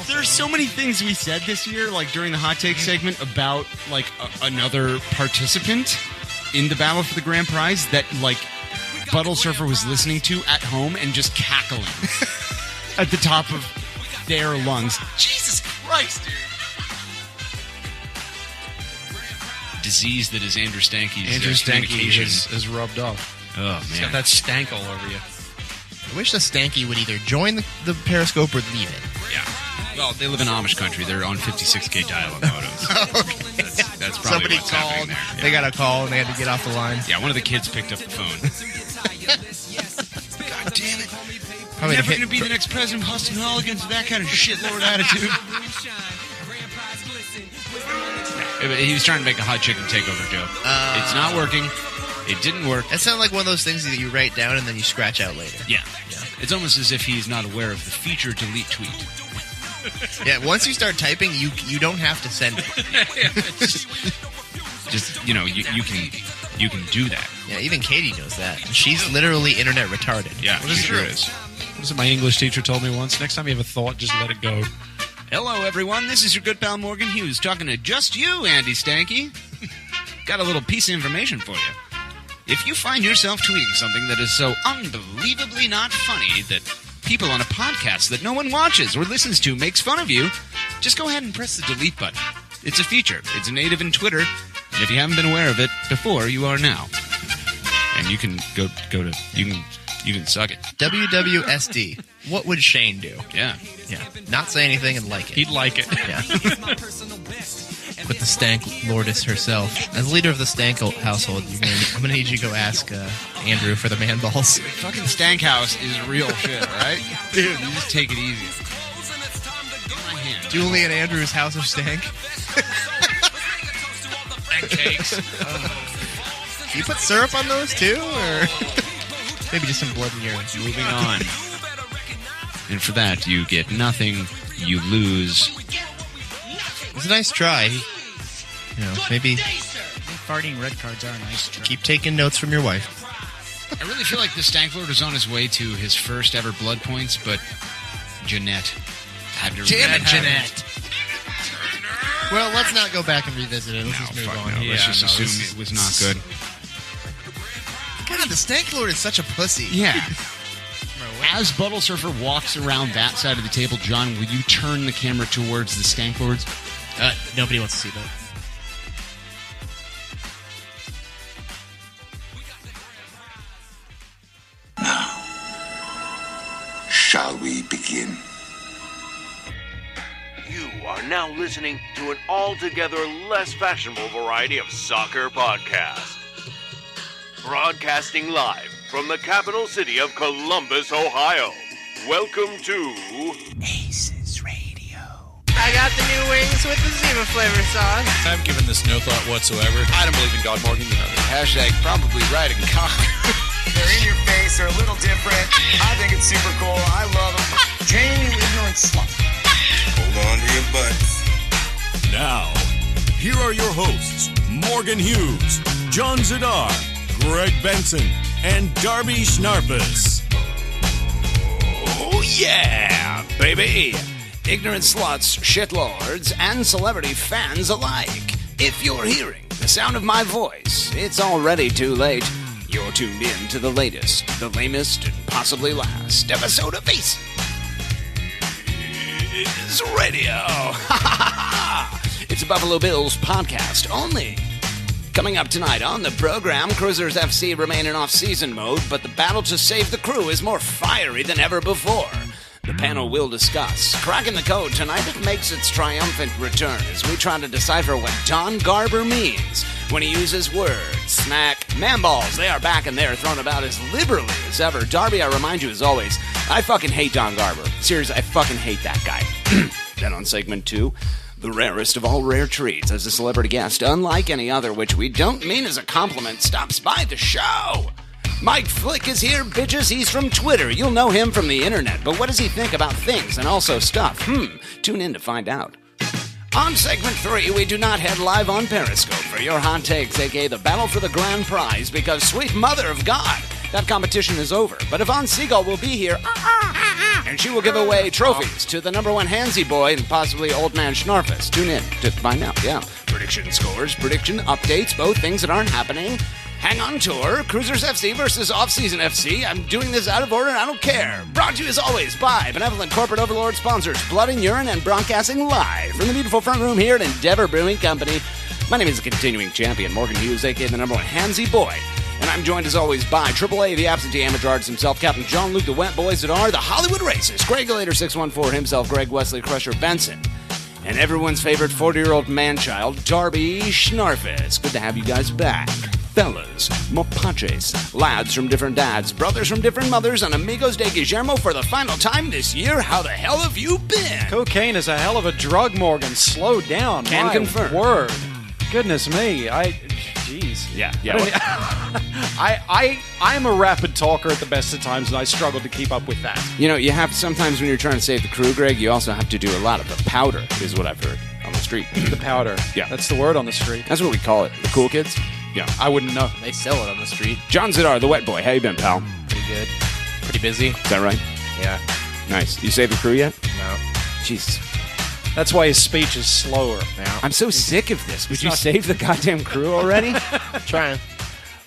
There's so many things we said this year, like during the hot take segment, about like another participant in the battle for the grand prize that like Buttle Surfer was listening to at home and just cackling at the top of their lungs. Jesus Christ, dude! Disease that is Andrew Stanky's communication is rubbed off. Oh man, it's got that stank all over you. I wish the Stanky would either join the Periscope or leave it. Yeah. Well, they live in Amish country. They're on 56K dial-up modems. Okay. That's probably somebody what's called. There. Yeah. They got a call and they had to get off the line. Yeah, one of the kids picked up the phone. God damn it! Probably never going to be the next president of Huston Hall against that kind of shitlord attitude. He was trying to make a hot chicken takeover joke. It's not working. It didn't work. That sounds like one of those things that you write down and then you scratch out later. Yeah. It's almost as if he's not aware of the feature delete tweet. Yeah, once you start typing, you don't have to send it. just you can do that. Yeah, even Katie knows that. She's literally internet retarded. Yeah, she sure is. This is what my English teacher told me once. Next time you have a thought, just let it go. Hello, everyone. This is your good pal Morgan Hughes talking to just you, Andy Stanky. Got a little piece of information for you. If you find yourself tweeting something that is so unbelievably not funny that people on a podcast that no one watches or listens to makes fun of you, just go ahead and press the delete button. It's a feature. It's native in Twitter, and if you haven't been aware of it before, you are now. And you can go to you can suck it. WWSD. What would Shane do? Yeah. Not say anything and like it. He'd like it. Yeah. With the Stank Lordess herself. As leader of the Stank household, I'm going to need you to go ask Andrew for the man balls. Fucking Stank House is real shit, right? Dude, you just take it easy. My hand. Julie and Andrew's House of Stank. Pancakes. Do you put syrup on those too? Or maybe just some blood in urine? Moving on. And for that, you get nothing. You lose. It's a nice try. Maybe farting red cards are a nice try. Keep taking notes from your wife. I really feel like the Stank Lord is on his way to his first ever blood points, but Jeanette had to Jeanette. Well, let's not go back and revisit it. Let's just move on. No. Let's just assume it was not good. God, the Stank Lord is such a pussy. Yeah. As Buttle Surfer walks around that side of the table, John, will you turn the camera towards the Stank Lords? Nobody wants to see that. Now, shall we begin? You are now listening to an altogether less fashionable variety of soccer podcast. Broadcasting live from the capital city of Columbus, Ohio. Welcome to ACES Radio. I got the new wings with the Zima flavor sauce. I've given this no thought whatsoever. I don't believe in God, Morgan. You know that. Hashtag probably riding cock. They're in your face. They're a little different. I think it's super cool. I love them. Jane, ignorant slut. Hold on to your butts. Now, here are your hosts, Morgan Hughes, John Zadar, Greg Benson, and Darby Schnarpus. Oh, yeah, baby. Ignorant sluts, shitlords, and celebrity fans alike. If you're hearing the sound of my voice, it's already too late. You're tuned in to the latest, the lamest, and possibly last episode of ACES Radio. It's a Buffalo Bills podcast only. Coming up tonight on the program, Cruisers FC remain in off-season mode, but the battle to save the crew is more fiery than ever before. The panel will discuss cracking the code tonight. It makes its triumphant return as we try to decipher what Don Garber means when he uses words. Smack, man balls, they are back and they are thrown about as liberally as ever. Darby, I remind you as always, I fucking hate Don Garber. Seriously, I fucking hate that guy. Then on segment 2, the rarest of all rare treats as a celebrity guest, unlike any other, which we don't mean as a compliment, stops by the show. Mike Flick is here, bitches. He's from Twitter. You'll know him from the internet, but what does he think about things and also stuff? Tune in to find out. On segment 3, we do not head live on Periscope for your hot takes, aka the battle for the grand prize, because sweet mother of God, that competition is over. But Yvonne Seagull will be here, and and she will give away trophies to the number one handsy boy and possibly old man Schnarfus. Tune in to find out. Yeah, prediction scores, prediction updates, both things that aren't happening. Hang on tour, Cruisers FC versus Off-Season FC. I'm doing this out of order and I don't care. Brought to you as always by Benevolent Corporate Overlord sponsors Blood and Urine and broadcasting live from the beautiful front room here at Endeavor Brewing Company. My name is the continuing champion, Morgan Hughes, a.k.a. the number one handsy boy. And I'm joined as always by AAA, the absentee amateur artist himself, Captain Jean-Luc, the wet boys that are the Hollywood Racist, Gregulator 614 himself, Greg Wesley Crusher Benson. And everyone's favorite 40-year-old man-child, Darby Schnarfus. Good to have you guys back. Fellas, mapaches, lads from different dads, brothers from different mothers, and amigos de Guillermo for the final time this year. How the hell have you been? Cocaine is a hell of a drug, Morgan. Slow down. Can confirm. Word. Goodness me. Jeez. Yeah. I'm a rapid talker at the best of times, and I struggle to keep up with that. You know, you have sometimes when you're trying to save the crew, Greg, you also have to do a lot of the powder, is what I've heard on the street. The powder. Yeah. That's the word on the street. That's what we call it. The cool kids? Yeah. I wouldn't know. They sell it on the street. John Zidar, the wet boy. How you been, pal? Pretty good. Pretty busy. Is that right? Yeah. Nice. You saved the crew yet? No. Jesus. That's why his speech is slower. Yeah. I'm so sick of this. Would you save the goddamn crew already? Trying.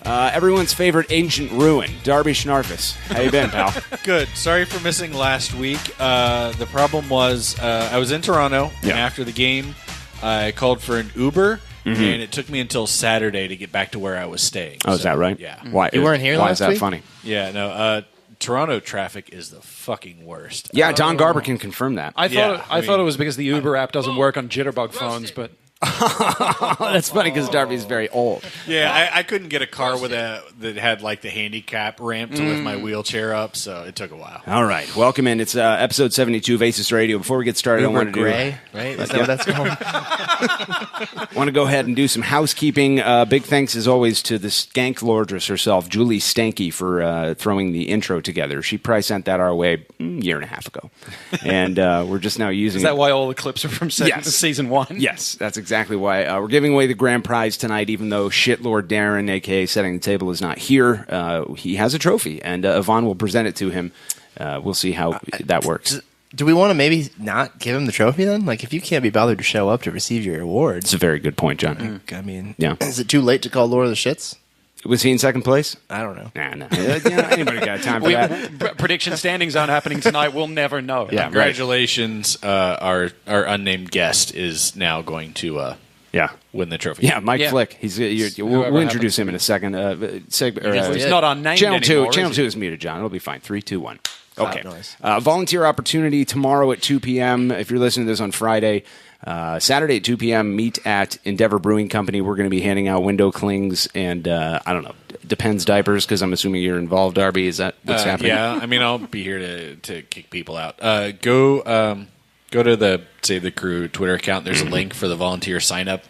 Everyone's favorite ancient ruin, Darby Schnarfus. How you been, pal? Good. Sorry for missing last week. The problem was I was in Toronto, and after the game, I called for an Uber, and it took me until Saturday to get back to where I was staying. Oh, is that right? Yeah. Why? You weren't here Why last is that week? funny? Yeah, no. Toronto traffic is the fucking worst. Yeah, Don Garber can confirm that. I thought it was because the Uber app doesn't work on jitterbug phones, but That's funny because Darby's very old. Yeah, I couldn't get a car that had like the handicap ramp to lift my wheelchair up, so it took a while. All right, welcome in. It's episode 72 of ACES Radio. Before we get started, I want to right? Is that what that's called? I want to go ahead and do some housekeeping. Big thanks, as always, to the skank lordress herself, Julie Stanky, for throwing the intro together. She probably sent that our way a year and a half ago, and we're just now using. Is that why all the clips are from season one? Yes, that's exactly why. We're giving away the grand prize tonight, even though Shitlord Darren, a.k.a. Setting the Table, is not here. He has a trophy, and Yvonne will present it to him. We'll see how that works. Do we want to maybe not give him the trophy then? Like, if you can't be bothered to show up to receive your award. It's a very good point, John. I mean, yeah. Is it too late to call Lord of the Shits? Was he in second place? I don't know. Nah. Anybody got time for that? Prediction standings aren't happening tonight. We'll never know. Yeah, congratulations. Our unnamed guest is now going to win the trophy. Yeah, Mike Flick. We'll introduce him in a second. He's not unnamed anymore. Channel 2 is muted, John. It'll be fine. 3, 2, 1. Okay. Volunteer opportunity tomorrow at 2 p.m. If you're listening to this on Friday. Saturday at 2 p.m., meet at Endeavor Brewing Company. We're going to be handing out window clings and, I don't know, Depends diapers, because I'm assuming you're involved, Darby. Is that what's happening? Yeah, I mean, I'll be here to kick people out. Go to the Save the Crew Twitter account. There's a link for the volunteer sign-up.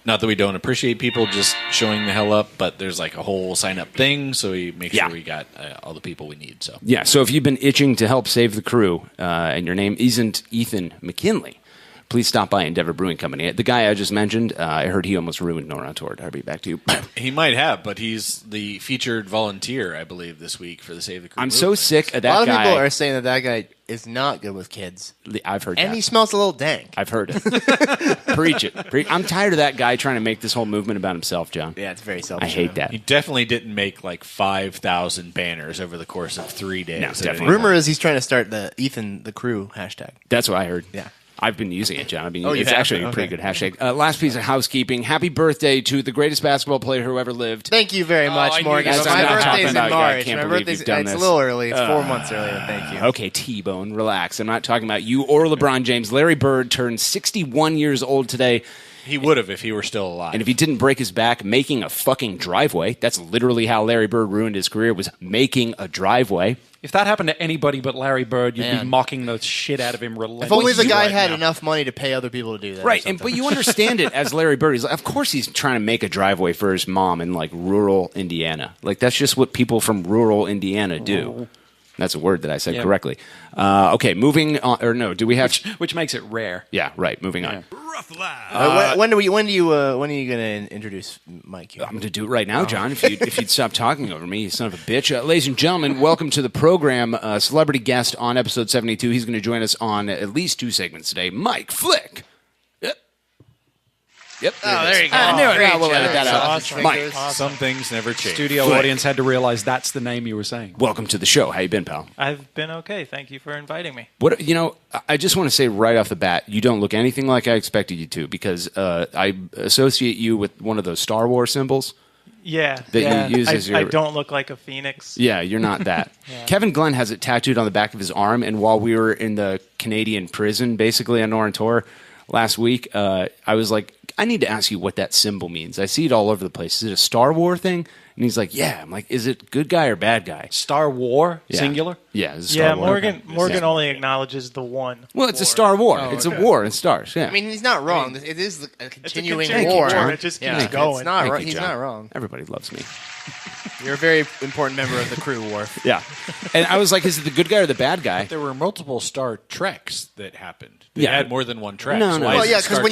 Not that we don't appreciate people just showing the hell up, but there's like a whole sign-up thing, so we make sure we got all the people we need. So so if you've been itching to help save the crew and your name isn't Ethan McKinley, please stop by Endeavor Brewing Company. The guy I just mentioned, I heard he almost ruined HangOnTour. Darby, back to you. He might have, but he's the featured volunteer, I believe, this week for the Save the Crew. I'm so sick of that guy. A lot of people are saying that guy is not good with kids. I've heard that. And he smells a little dank. I've heard it. Preach it. I'm tired of that guy trying to make this whole movement about himself, John. Yeah, it's very selfish. I hate that. He definitely didn't make like 5,000 banners over the course of 3 days. No, definitely. Rumor is he's trying to start the Ethan the Crew hashtag. That's what I heard. Yeah. I've been using it, John. It's actually a pretty good hashtag. Last piece of housekeeping. Happy birthday to the greatest basketball player who ever lived. Thank you very much, Morgan. That's My what I'm birthday's talking in about. March. I can't My believe birthday's you've done it's this. a little early. It's 4 months earlier. Thank you. Okay, T-Bone, relax. I'm not talking about you or LeBron James. Larry Bird turned 61 years old today. He would have if he were still alive. And if he didn't break his back making a fucking driveway, that's literally how Larry Bird ruined his career, was making a driveway. If that happened to anybody but Larry Bird, you'd be mocking the shit out of him relentlessly. If only the guy had enough money to pay other people to do that. Right, but you understand it as Larry Bird. Of course he's trying to make a driveway for his mom in, like, rural Indiana. Like, that's just what people from rural Indiana do. That's a word that I said correctly. Okay, moving on. Or no, do we have... Which makes it rare. Yeah, right, moving on. When are you going to introduce Mike here? I'm going to do it right now, John, if you'd stop talking over me, you son of a bitch. Ladies and gentlemen, welcome to the program. Celebrity guest on episode 72. He's going to join us on at least 2 segments today. Mike Flick. Yep. Oh, there you go. I knew it. We'll edit that out. Awesome. Mike. Some things never change. Studio audience had to realize that's the name you were saying. Welcome to the show. How you been, pal? I've been okay. Thank you for inviting me. What I just want to say right off the bat, you don't look anything like I expected you to because I associate you with one of those Star Wars symbols. Yeah. That you use as your... I don't look like a phoenix. Yeah, you're not that. Kevin Glenn has it tattooed on the back of his arm, and while we were in the Canadian prison, basically on HangOnTour last week, I was like, I need to ask you what that symbol means. I see it all over the place. Is it a Star Wars thing? And he's like, yeah. I'm like, is it good guy or bad guy? Star War? Yeah. Singular? Yeah, it's a Star War. Morgan only acknowledges the one. Well, it's a Star War. It's a war in stars. Yeah. I mean, he's not wrong. It is a continuing war. war. It just keeps going. It's not Thank you, he's John. not wrong. Everybody loves me. You're a very important member of the crew, Worf. Yeah. And I was like, is it the good guy or the bad guy? There were multiple Star Treks that happened. They Yeah. had more than one Trek. No, So no. why Well, is yeah, it because Star when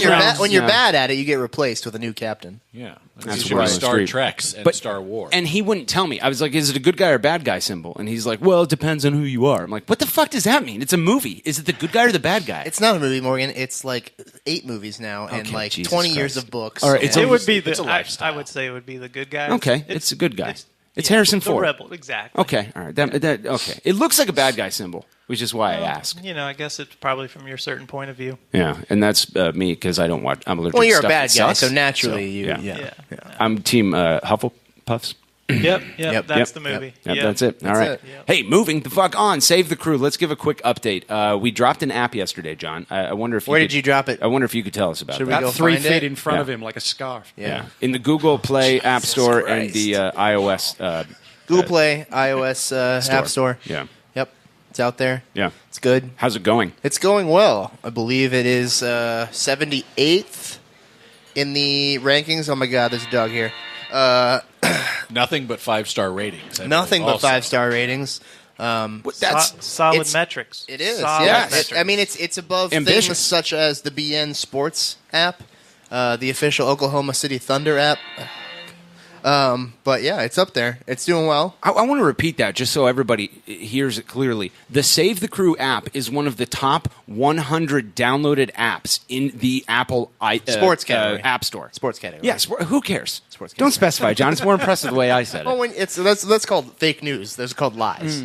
you're Treks? bad at it, you get replaced with a new captain. Yeah. That's It should right. be Star Street. Treks and But- Star War. And he wouldn't tell me. I was like, is it a good guy or bad guy symbol? And he's like, well, it depends on who you are. I'm like, what the fuck does that mean? It's a movie. Is it the good guy or the bad guy? It's not a movie, Morgan. It's like 8 movies now and Okay, like Jesus 20 Christ. years of books. All right, it's and- It would be It's a I lifestyle. would say it would be the good guy. Okay, it's a good guy. It's Harrison the Ford. rebel, exactly. Okay, all right. Okay. It looks like a bad guy symbol, which is why I asked. You know, I guess it's probably from your certain point of view. Yeah, and that's me because I don't watch. I'm allergic Well, to you're a stuff bad that guy, sucks. so naturally So, you. Yeah. I'm team Hufflepuffs. Yep. That's the movie. Yep, that's it. All right. it. Yep. Hey, moving the fuck on. Save the crew. Let's give a quick update. We dropped an app yesterday, John. I wonder if Where you did you drop it? I wonder if you could tell us about Should we that. go About 3 find feet it? in front of Yeah. him like a scarf. Yeah. In the Google Play App Store and Christ. the iOS Google Play, iOS App Store. Yeah. Yep, it's out there. Yeah. It's good. How's it going? It's going well. I believe it is 78th in the rankings. Oh my God, there's a dog here. Nothing but 5-star ratings. I Nothing believe, but also. 5-star ratings. That's solid it's- metrics. It is. Solid Yeah. metrics. I mean, it's above Ambitious. things such as the BN Sports app, the official Oklahoma City Thunder app. But yeah, it's up there. It's doing well. I want to repeat that just so everybody hears it clearly. The Save the Crew app is one of the top 100 downloaded apps in the Apple Sports category. App Store. Sports category. Yes. Who cares? Sports Don't category. specify, John. It's more impressive the way I said it. Well, when that's called fake news. Those are called lies.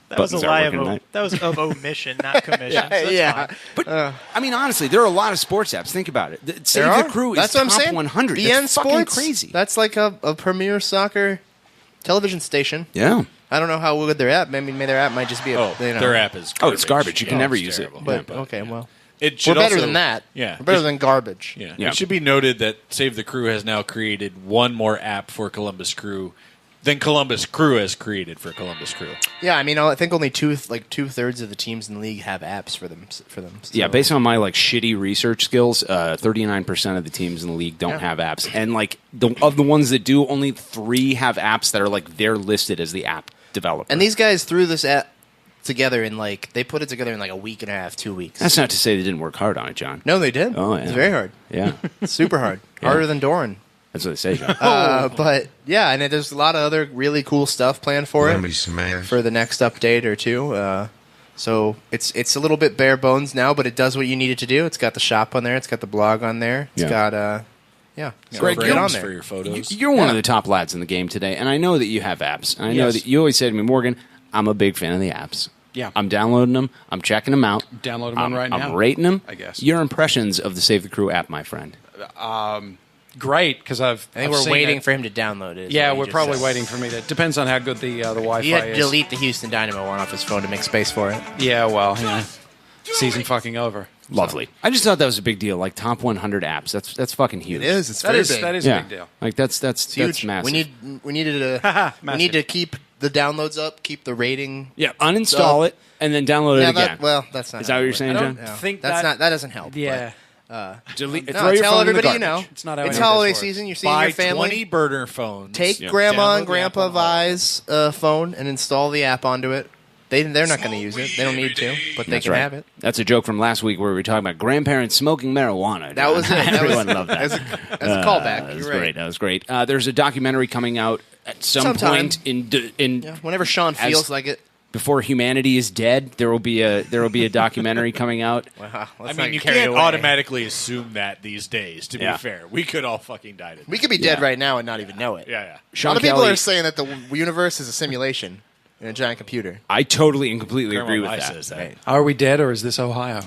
That was a Buttons are lie working, right? that was of omission, not commission. So that's Yeah. fine. But I mean, honestly, there are a lot of sports apps. Think about it. Save There the are. Crew is That's what I'm top saying. 100. BN That's fucking Sports, crazy. That's like a premier soccer television station. Yeah. I don't know how good their app. I mean, their app might just be. Their app is garbage. Oh, it's garbage. You can Yeah, never it's use terrible. it. But Yeah. okay, well, It we're should better also- than that. Yeah. We're better than garbage. Yeah. Yeah. It should be noted that Save the Crew has now created one more app for Columbus Crew than Columbus Crew has created for Columbus Crew. Yeah, I mean, I think only 2/3 of the teams in the league have apps for them. Yeah, so- based on my shitty research skills, 39% of the teams in the league don't have apps, and of the ones that do, only 3 have apps that are they're listed as the app developer. And these guys threw this app together in they put it together in a week and a half, 2 weeks. That's not to say they didn't work hard on it, John. No, they did. Oh, yeah. It's very hard. Yeah, Super hard. Yeah. Harder than Doran. that's what they say, John. But yeah, and there's a lot of other really cool stuff planned for it for the next update or two. So it's a little bit bare bones now, but it does what you need it to do. It's got the shop on there. It's got the blog on there. It's got Greg, get on for there. your photos. You're one of the top lads in the game today, and I know that you have apps. And I know that you always say to me, Morgan, I'm a big fan of the apps. Yeah. I'm downloading them. I'm checking them out. Downloading one right now. I'm rating them. I guess. Your impressions of the Save the Crew app, my friend. Great, because I think we're waiting for him to download it. Yeah, we're probably waiting for me to. Depends on how good the Wi-Fi He had to is. delete the Houston Dynamo one off his phone to make space for it. Yeah, well, season fucking over. Lovely. I just thought that was a big deal. Top 100 apps. That's fucking huge. It is. It's That very is big. that is Yeah. a big deal. That's huge. massive. We need to keep the downloads up, keep the rating. Yeah, uninstall it and then download it again. That's not. Is that what you're saying, I don't John? No, think that that doesn't help. Yeah, Delete, no, tell everybody you know. It's not how it's I know holiday this works. season. You're seeing Buy your family. 20 burner phones. Take Grandma and Download Grandpa the app on Vi's phone and install the app onto it. They're not going to use it. They don't need to, but they can have it. That's a joke from last week where we were talking about grandparents smoking marijuana. That was it. Everyone loved that. As a callback. That was You're right. great. That was great. There's a documentary coming out at some point whenever Sean feels like it. Before humanity is dead, there will be a documentary coming out. Wow, I mean, you can't automatically assume that these days. To be fair, we could all fucking die today. We could be dead right now and not even know it. Yeah. A lot of people are saying that the universe is a simulation in a giant computer. I totally and completely Colonel agree with Nye that. says that. Are we dead or is this Ohio?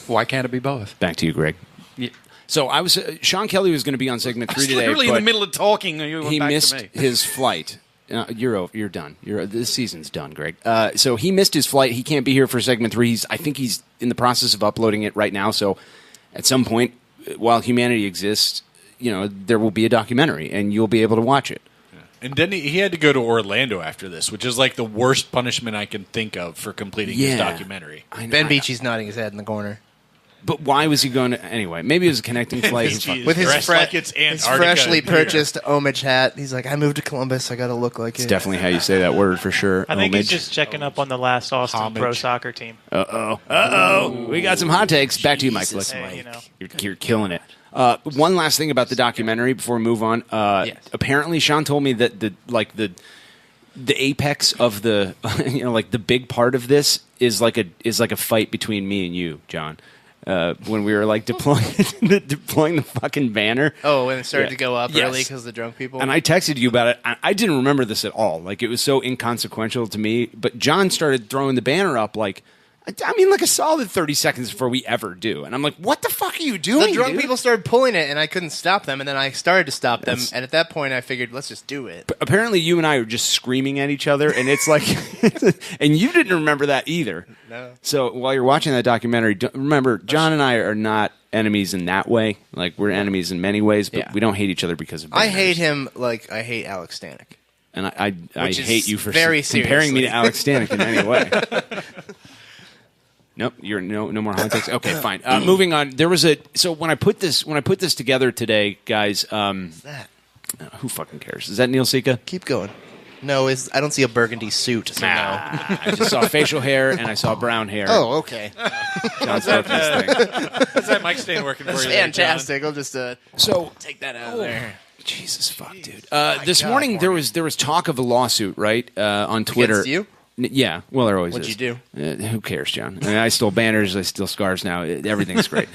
Why can't it be both? Back to you, Greg. Yeah. So I was Sean Kelly was going to be on segment 3 today. Literally in but the middle of talking, you went he back missed to me. his flight. You're done. This season's done, Greg. So he missed his flight. He can't be here for segment 3. I think he's in the process of uploading it right now. So at some point, while humanity exists, there will be a documentary, and you'll be able to watch it. And then he had to go to Orlando after this, which is like the worst punishment I can think of for completing his documentary. Ben Beachy's nodding his head in the corner. But why was he going to... Anyway, maybe it was a connecting flight. With his freshly beer. purchased homage hat. He's like, I moved to Columbus. I got to look like it. It's definitely how you say that word for sure. I think Homage. he's just checking up on the last Austin pro soccer team. Uh-oh. We got some hot takes. Back to you, Mike. Hey, You're killing it. One last thing about the documentary before we move on. Apparently, Sean told me that the apex of the the big part of this is like a fight between me and you, John. When we were like deploying the fucking banner. Oh, when it started to go up early because of the drunk people. And I texted you about it. I didn't remember this at all. Like, it was so inconsequential to me. But John started throwing the banner up like a solid 30 seconds before we ever do. And I'm like, what the fuck are you doing, The drunk dude? people started pulling it, and I couldn't stop them. And then I started to stop them. And at that point, I figured, let's just do it. But apparently, you and I are just screaming at each other. And it's like... and you didn't remember that either. No. So while you're watching that documentary, remember, John and I are not enemies in that way. Like, we're enemies in many ways, but we don't hate each other because of banners. I hate him like I hate Alex Stanek. And I hate you for very comparing me seriously. to Alex Stanek in any way. Nope, you're no more hot takes. Okay, fine. Moving on. There was so when I put this together today, guys. What's that? Who fucking cares? Is that Neil Sika? Keep going. No, I don't see a burgundy suit. So no. I just saw facial hair and I saw brown hair. Oh, okay. John's thing. How's that mic stand working for That's you? there, John? fantastic. I'll just take that out of there. Jesus fuck, dude. This morning there was talk of a lawsuit, right? On Twitter. Against you? Yeah, well, there always What'd is. you do? Who cares, John? I mean, I stole banners, I steal scarves now. Everything's great.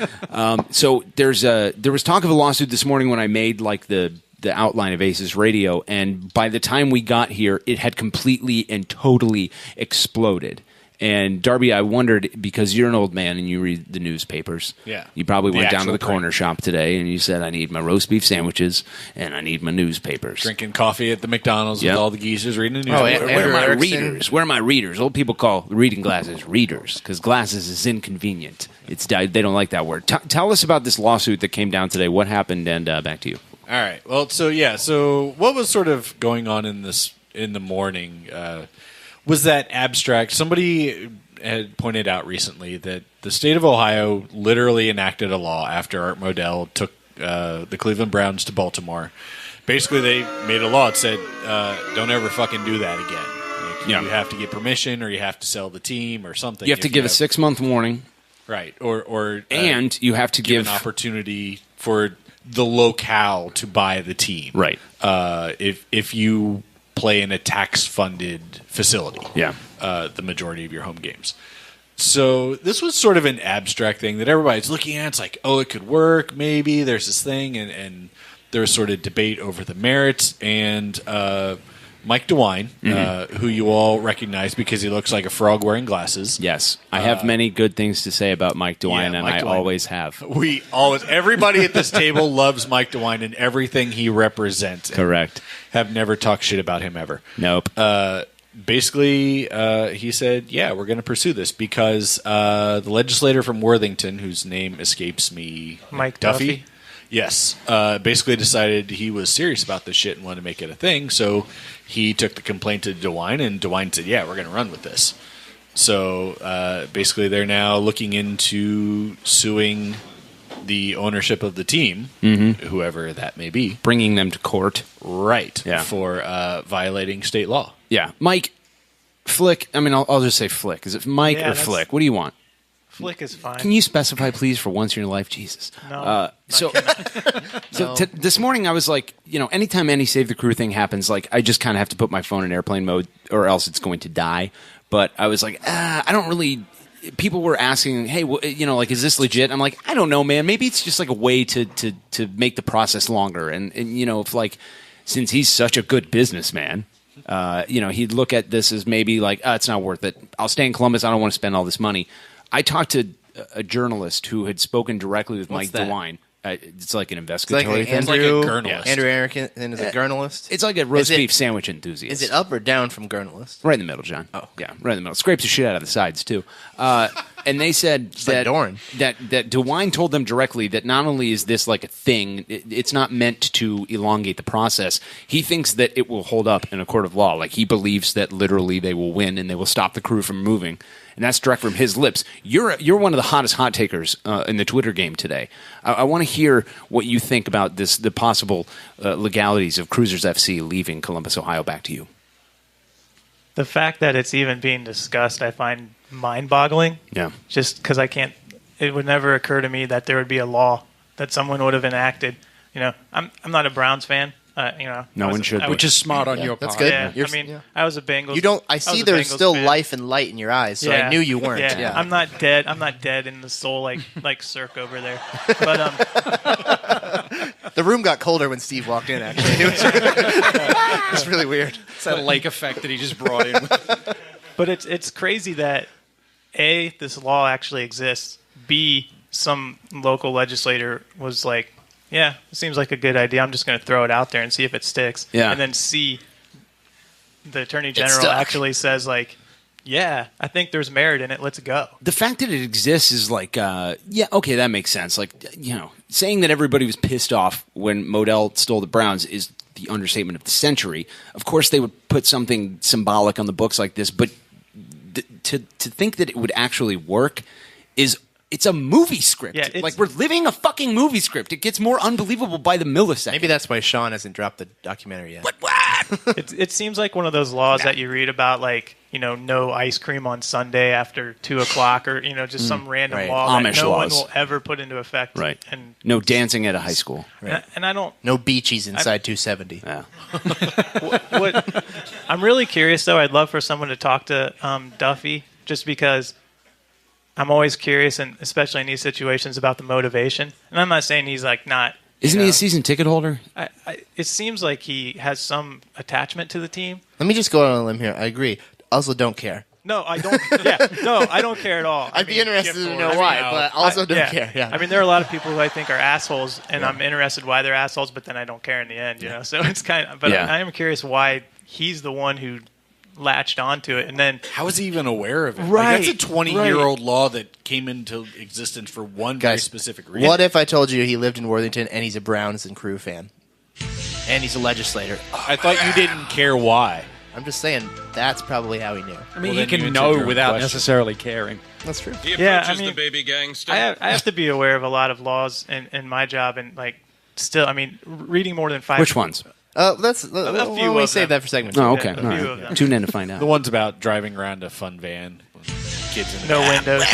So there was talk of a lawsuit this morning when I made like the outline of ACES Radio, and by the time we got here, it had completely and totally exploded. And Darby, I wondered, because you're an old man and you read the newspapers. Yeah. You probably The went down to actual the corner shop today and you said, I need my roast beef sandwiches and I need my newspapers. Drinking coffee at the McDonald's with all the geezers reading the Oh, newspaper. Where are my Erickson. readers? Where are my readers? Old people call reading glasses readers because glasses is inconvenient. They don't like that word. Tell us about this lawsuit that came down today. What happened? And back to you. All right. Well, so what was sort of going on in the morning was that abstract. Somebody had pointed out recently that the state of Ohio literally enacted a law after Art Modell took the Cleveland Browns to Baltimore. Basically, they made a law that said, don't ever fucking do that again. Like, you have to get permission or you have to sell the team or something. You have to give a 6-month warning. Right. Or and you have to give an opportunity for the locale to buy the team. Right. If you play in a tax-funded facility. Yeah. The majority of your home games. So this was sort of an abstract thing that everybody's looking at. It's like, oh, it could work, maybe. There's this thing, and there was sort of debate over the merits. And Mike DeWine, who you all recognize because he looks like a frog wearing glasses. Yes. I have many good things to say about Mike DeWine, and I always have. Everybody at this table loves Mike DeWine and everything he represents. Correct. Have never talked shit about him ever. Nope. Basically, he said, yeah, we're going to pursue this because the legislator from Worthington, whose name escapes me, Mike Duffy. Yes. Basically decided he was serious about this shit and wanted to make it a thing. So he took the complaint to DeWine, and DeWine said, yeah, we're going to run with this. So basically they're now looking into suing the ownership of the team, whoever that may be, bringing them to court, right? For violating state law. Yeah, Mike, Flick. I mean, I'll just say Flick. Is it Mike or Flick? What do you want? Flick is fine. Can you specify, please, for once in your life? Jesus. No. This morning I was like, anytime any Save the Crew thing happens, like I just kind of have to put my phone in airplane mode or else it's going to die. But I was like, I don't really. People were asking, hey, like, is this legit? I'm like, I don't know, man. Maybe it's just like a way to make the process longer. And if like, since he's such a good businessman, he'd look at this as maybe like, it's not worth it. I'll stay in Columbus. I don't want to spend all this money. I talked to a journalist who had spoken directly with Mike DeWine. It's like an investigatory thing. It's like a journalist. Andrew Erickson is a journalist. It's like a roast beef sandwich enthusiast. Is it up or down from journalist? Right in the middle, John. Oh, yeah, right in the middle. Scrapes the shit out of the sides too. And they said that DeWine told them directly that not only is this like a thing, it's not meant to elongate the process. He thinks that it will hold up in a court of law. Like he believes that literally they will win and they will stop the crew from moving. And that's direct from his lips. You're one of the hottest hot takers in the Twitter game today. I want to hear what you think about this, the possible legalities of Cruisers FC leaving Columbus, Ohio. Back to you. The fact that it's even being discussed, I find mind-boggling. Yeah. Just because it would never occur to me that there would be a law that someone would have enacted. I'm not a Browns fan. No one should be. Which is smart on your part. That's good. Yeah, I was a Bengals. I see there's still life and light in your eyes, so I knew you weren't. Yeah. I'm not dead. I'm not dead in the soul like Cirque over there. But the room got colder when Steve walked in. Actually, it was really weird. It's that lake effect that he just brought in. But it's crazy that A, this law actually exists. B, some local legislator was like, yeah, it seems like a good idea. I'm just going to throw it out there and see if it sticks. Yeah. And then C, the Attorney General actually says, like, yeah, I think there's merit in it. Let's go. The fact that it exists is like, okay, that makes sense. Like, saying that everybody was pissed off when Modell stole the Browns is the understatement of the century. Of course, they would put something symbolic on the books like this, but to think that it would actually work is... It's a movie script. Yeah, like we're living a fucking movie script. It gets more unbelievable by the millisecond. Maybe that's why Sean hasn't dropped the documentary yet. What? It seems like one of those laws that you read about, like, no ice cream on Sunday after 2:00, or just some random law that no one will ever put into effect. Right. And no dancing at a high school. Right. And I don't. No beachies inside 270. Yeah. what I'm really curious though. I'd love for someone to talk to Duffy, just because. I'm always curious, and especially in these situations, about the motivation. And I'm not saying he's like not. Isn't he a season ticket holder? It seems like he has some attachment to the team. Let me just go on a limb here. I agree. Also, don't care. No, I don't. I don't care at all. I'd be interested to know why, but also don't care. Yeah. I mean, there are a lot of people who I think are assholes, and I'm interested why they're assholes, but then I don't care in the end. So it's kind of. But I am curious why he's the one who latched onto it, and then how is he even aware of it? Right, that's a 20-year-old law that came into existence for one very specific reason. What if I told you he lived in Worthington and he's a Browns and Crew fan, and he's a legislator? I thought you didn't care why. I'm just saying that's probably how he knew. I mean, he can know without necessarily caring. That's true. He approaches the baby gangster. I have to be aware of a lot of laws in my job, and still, I mean, reading more than 5. Which ones? We save that for segment. Oh, okay. All right. Tune in to find out. The ones about driving around a fun van, kids in no windows.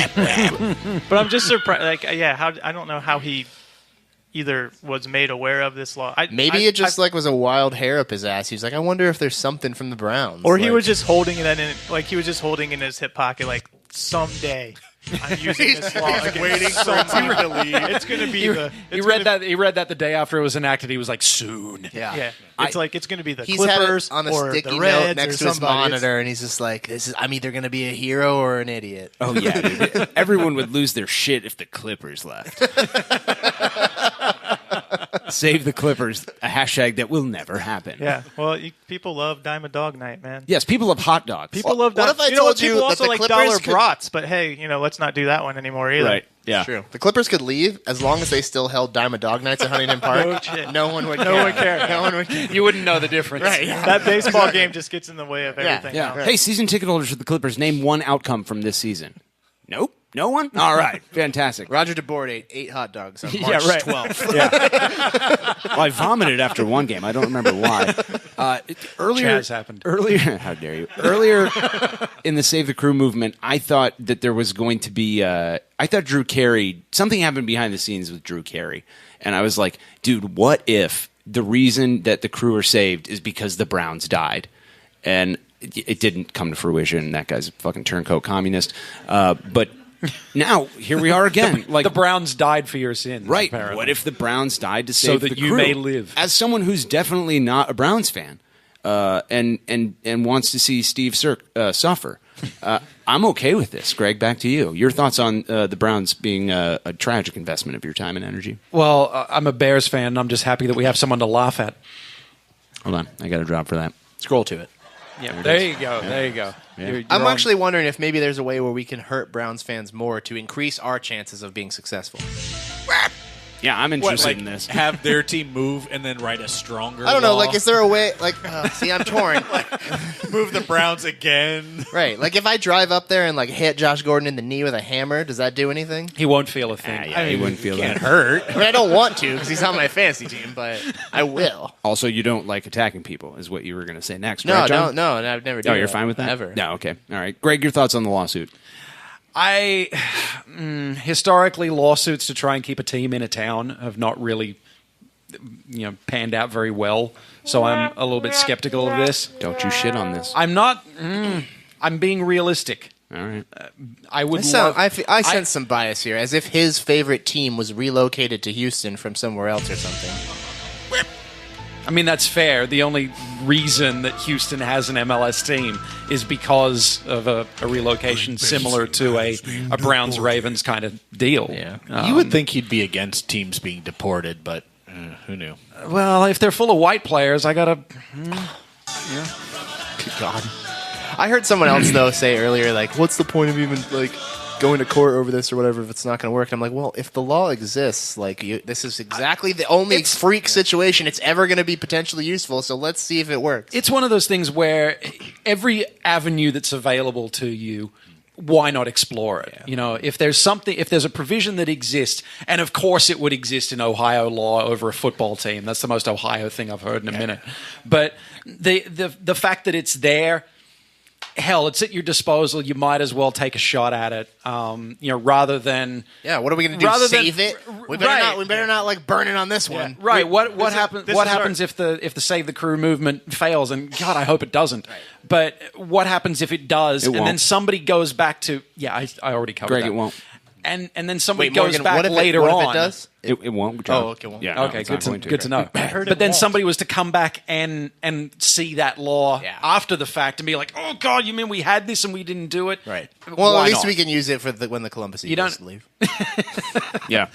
But I'm just surprised. Like, I don't know how he either was made aware of this law. Maybe it just was a wild hair up his ass. He's like, I wonder if there's something from the Browns. Or he was just holding it he was just holding it in his hip pocket, like someday. I'm using this law against waiting for it to leave. It's going to be He read that the day after it was enacted. He was like, soon. Yeah. It's it's going to be the he's Clippers had it on a or sticky the Reds note next to his monitor, and he's just like, I'm either going to be a hero or an idiot. Oh, yeah. Dude. Everyone would lose their shit if the Clippers left. Save the Clippers, a hashtag that will never happen. Yeah, well, people love Dime a Dog Night, man. Yes, people love hot dogs. People love What if I told you people that also the like Clippers dollar could... brats, but hey, let's not do that one anymore either. Right, yeah. It's true. The Clippers could leave as long as they still held Dime a Dog Nights at Huntington Park. No shit. No one would care. No one would care. You wouldn't know the difference. Right, yeah. That baseball game just gets in the way of everything. Yeah. Right. Hey, season ticket holders for the Clippers, name one outcome from this season. Nope. No one? All right. Fantastic. Roger DeBoer ate 8 hot dogs on March Yeah, right. 12th. Well, I vomited after one game. I don't remember why. Earlier, Chaz happened. Earlier, how dare you? Earlier in the Save the Crew movement, I thought that there was going to be. I thought Drew Carey. Something happened behind the scenes with Drew Carey, and I was like, dude, what if the reason that the crew are saved is because the Browns died, and it didn't come to fruition. That guy's a fucking turncoat communist, but. Now, here we are again. The Browns died for your sins. Right. Apparently. What if the Browns died to So save that the you crew? may live. As someone who's definitely not a Browns fan and wants to see Steve suffer, I'm okay with this. Greg, back to you. Your thoughts on the Browns being a tragic investment of your time and energy? Well, I'm a Bears fan, and I'm just happy that we have someone to laugh at. Hold on. I got a drop for that. Scroll to it. Yeah, there you go. There you go. Yeah. I'm actually wondering if maybe there's a way where we can hurt Browns fans more to increase our chances of being successful. Yeah, I'm interested like, in this. Have their team move and then write a stronger I don't know. law? Like, is there a way? Like, see, I'm torn. Move the Browns again. Right. Like, if I drive up there and like hit Josh Gordon in the knee with a hammer, does that do anything? He won't feel a thing. Yeah, he wouldn't feel Can't that. hurt. I mean, I don't want to because he's on my fantasy team, but I will. Also, you don't like attacking people, is what you were going to say next, No, right, John? no, I've never done Oh, you're that. fine with that? Ever. No, okay. All right. Greg, your thoughts on the lawsuit? Historically, lawsuits to try and keep a team in a town have not really, panned out very well. So I'm a little bit skeptical of this. Don't you shit on this. I'm not. I'm being realistic. All right. I would. I sense some bias here, as if his favorite team was relocated to Houston from somewhere else or something. I mean, that's fair. The only reason that Houston has an MLS team is because of a relocation similar to a Browns-Ravens kind of deal. Yeah. You would think he'd be against teams being deported, but who knew? Well, if they're full of white players, I gotta. Good God. I heard someone else, though, say earlier, like, what's the point of even, like, going to court over this or whatever if it's not going to work? And I'm like, well, if the law exists, like, this is exactly the only freak situation it's ever going to be potentially useful, so let's see if it works. It's one of those things where every avenue that's available to you, why not explore it? Yeah. If there's a provision that exists, and of course it would exist in Ohio law over a football team. That's the most Ohio thing I've heard in a minute. But the fact that it's there, hell, it's at your disposal. You might as well take a shot at it, rather than what are we going to do? Save it? We better not like burn it on this one. Right. What happens if the Save the Crew movement fails? And God, I hope it doesn't. Right. But what happens if it does? And then somebody goes back to I already covered Greg, that. it won't. And then somebody Wait, goes Morgan, back later on. If it does? It won't. John. Oh, okay. Won't. Yeah, okay, good to know. But then somebody was to come back and see that law after the fact and be like, "Oh God, you mean we had this and we didn't do it?" Right. Well, Why at least not? we can use it for when the Columbus Eagles leave. Yeah.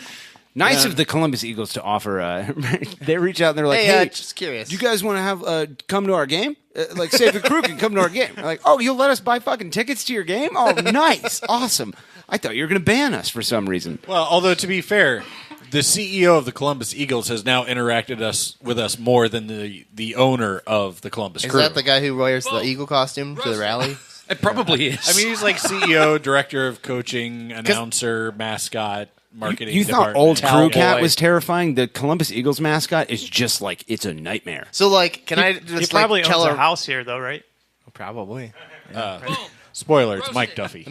Nice of the Columbus Eagles to offer. They reach out and they're like, "Hey, hey, just curious. Do you guys want to have come to our game? Like, Save the Crew can come to our game." We're like, "Oh, you'll let us buy fucking tickets to your game? Oh, nice, awesome." I thought you were going to ban us for some reason. Well, although to be fair, the CEO of the Columbus Eagles has now interacted with us more than the owner of the Columbus Crew. Is that the guy who wears the Eagle costume to the rally? It probably is. I mean, he's like CEO, director of coaching, announcer, mascot, marketing. You thought department. old Crew Cat was terrifying? The Columbus Eagles mascot is just like, it's a nightmare. So, like, can I just he probably tell owns her a house here, though, right? Probably. Spoiler, it's Mike Duffy.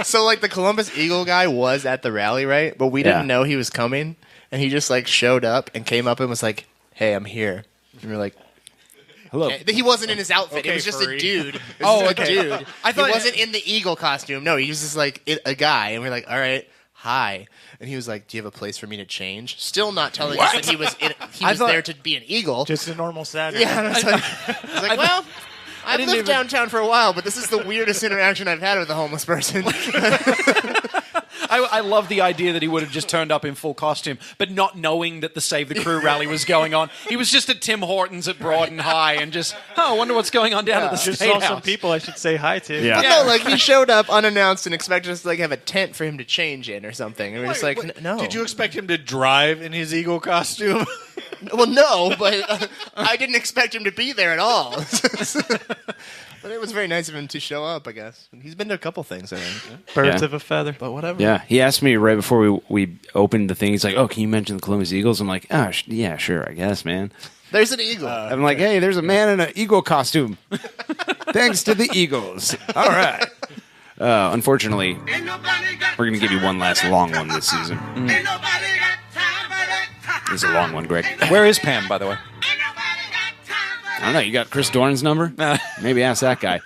So, like, the Columbus Eagle guy was at the rally, right? But we didn't know he was coming, and he just, like, showed up and came up and was like, "Hey, I'm here." And we're like, "Hello." He wasn't in his outfit. Okay, it was just furry. a dude. Oh, a okay. dude. I thought he wasn't in the Eagle costume. No, he was just, like, a guy. And we're like, "All right, hi." And he was like, "Do you have a place for me to change?" Still not telling us that he was there to be an Eagle. Just a normal Saturday. Yeah, and I was like, well, I've lived downtown for a while, but this is the weirdest interaction I've had with a homeless person. I love the idea that he would have just turned up in full costume, but not knowing that the Save the Crew rally was going on. He was just at Tim Hortons at Broad High and just, I wonder what's going on down at the Just State saw House. some people I should say hi to. Yeah. But no, like, he showed up unannounced and expected us to, like, have a tent for him to change in or something. And we're just like, no. Did you expect him to drive in his Eagle costume? Well, no, but I didn't expect him to be there at all. But it was very nice of him to show up, I guess. He's been to a couple things, I think. Birds of a feather. But whatever. Yeah, he asked me right before we opened the thing. He's like, "Oh, can you mention the Columbus Eagles?" I'm like, "Oh, yeah, sure, I guess, man." There's an eagle. I'm like, "Hey, there's a man in an eagle costume." Thanks to the Eagles. All right. Unfortunately, we're going to give you one last long one this season. This is a long one, Greg. Where is Pam, by the way? I don't know. You got Chris Dorn's number? Maybe ask that guy.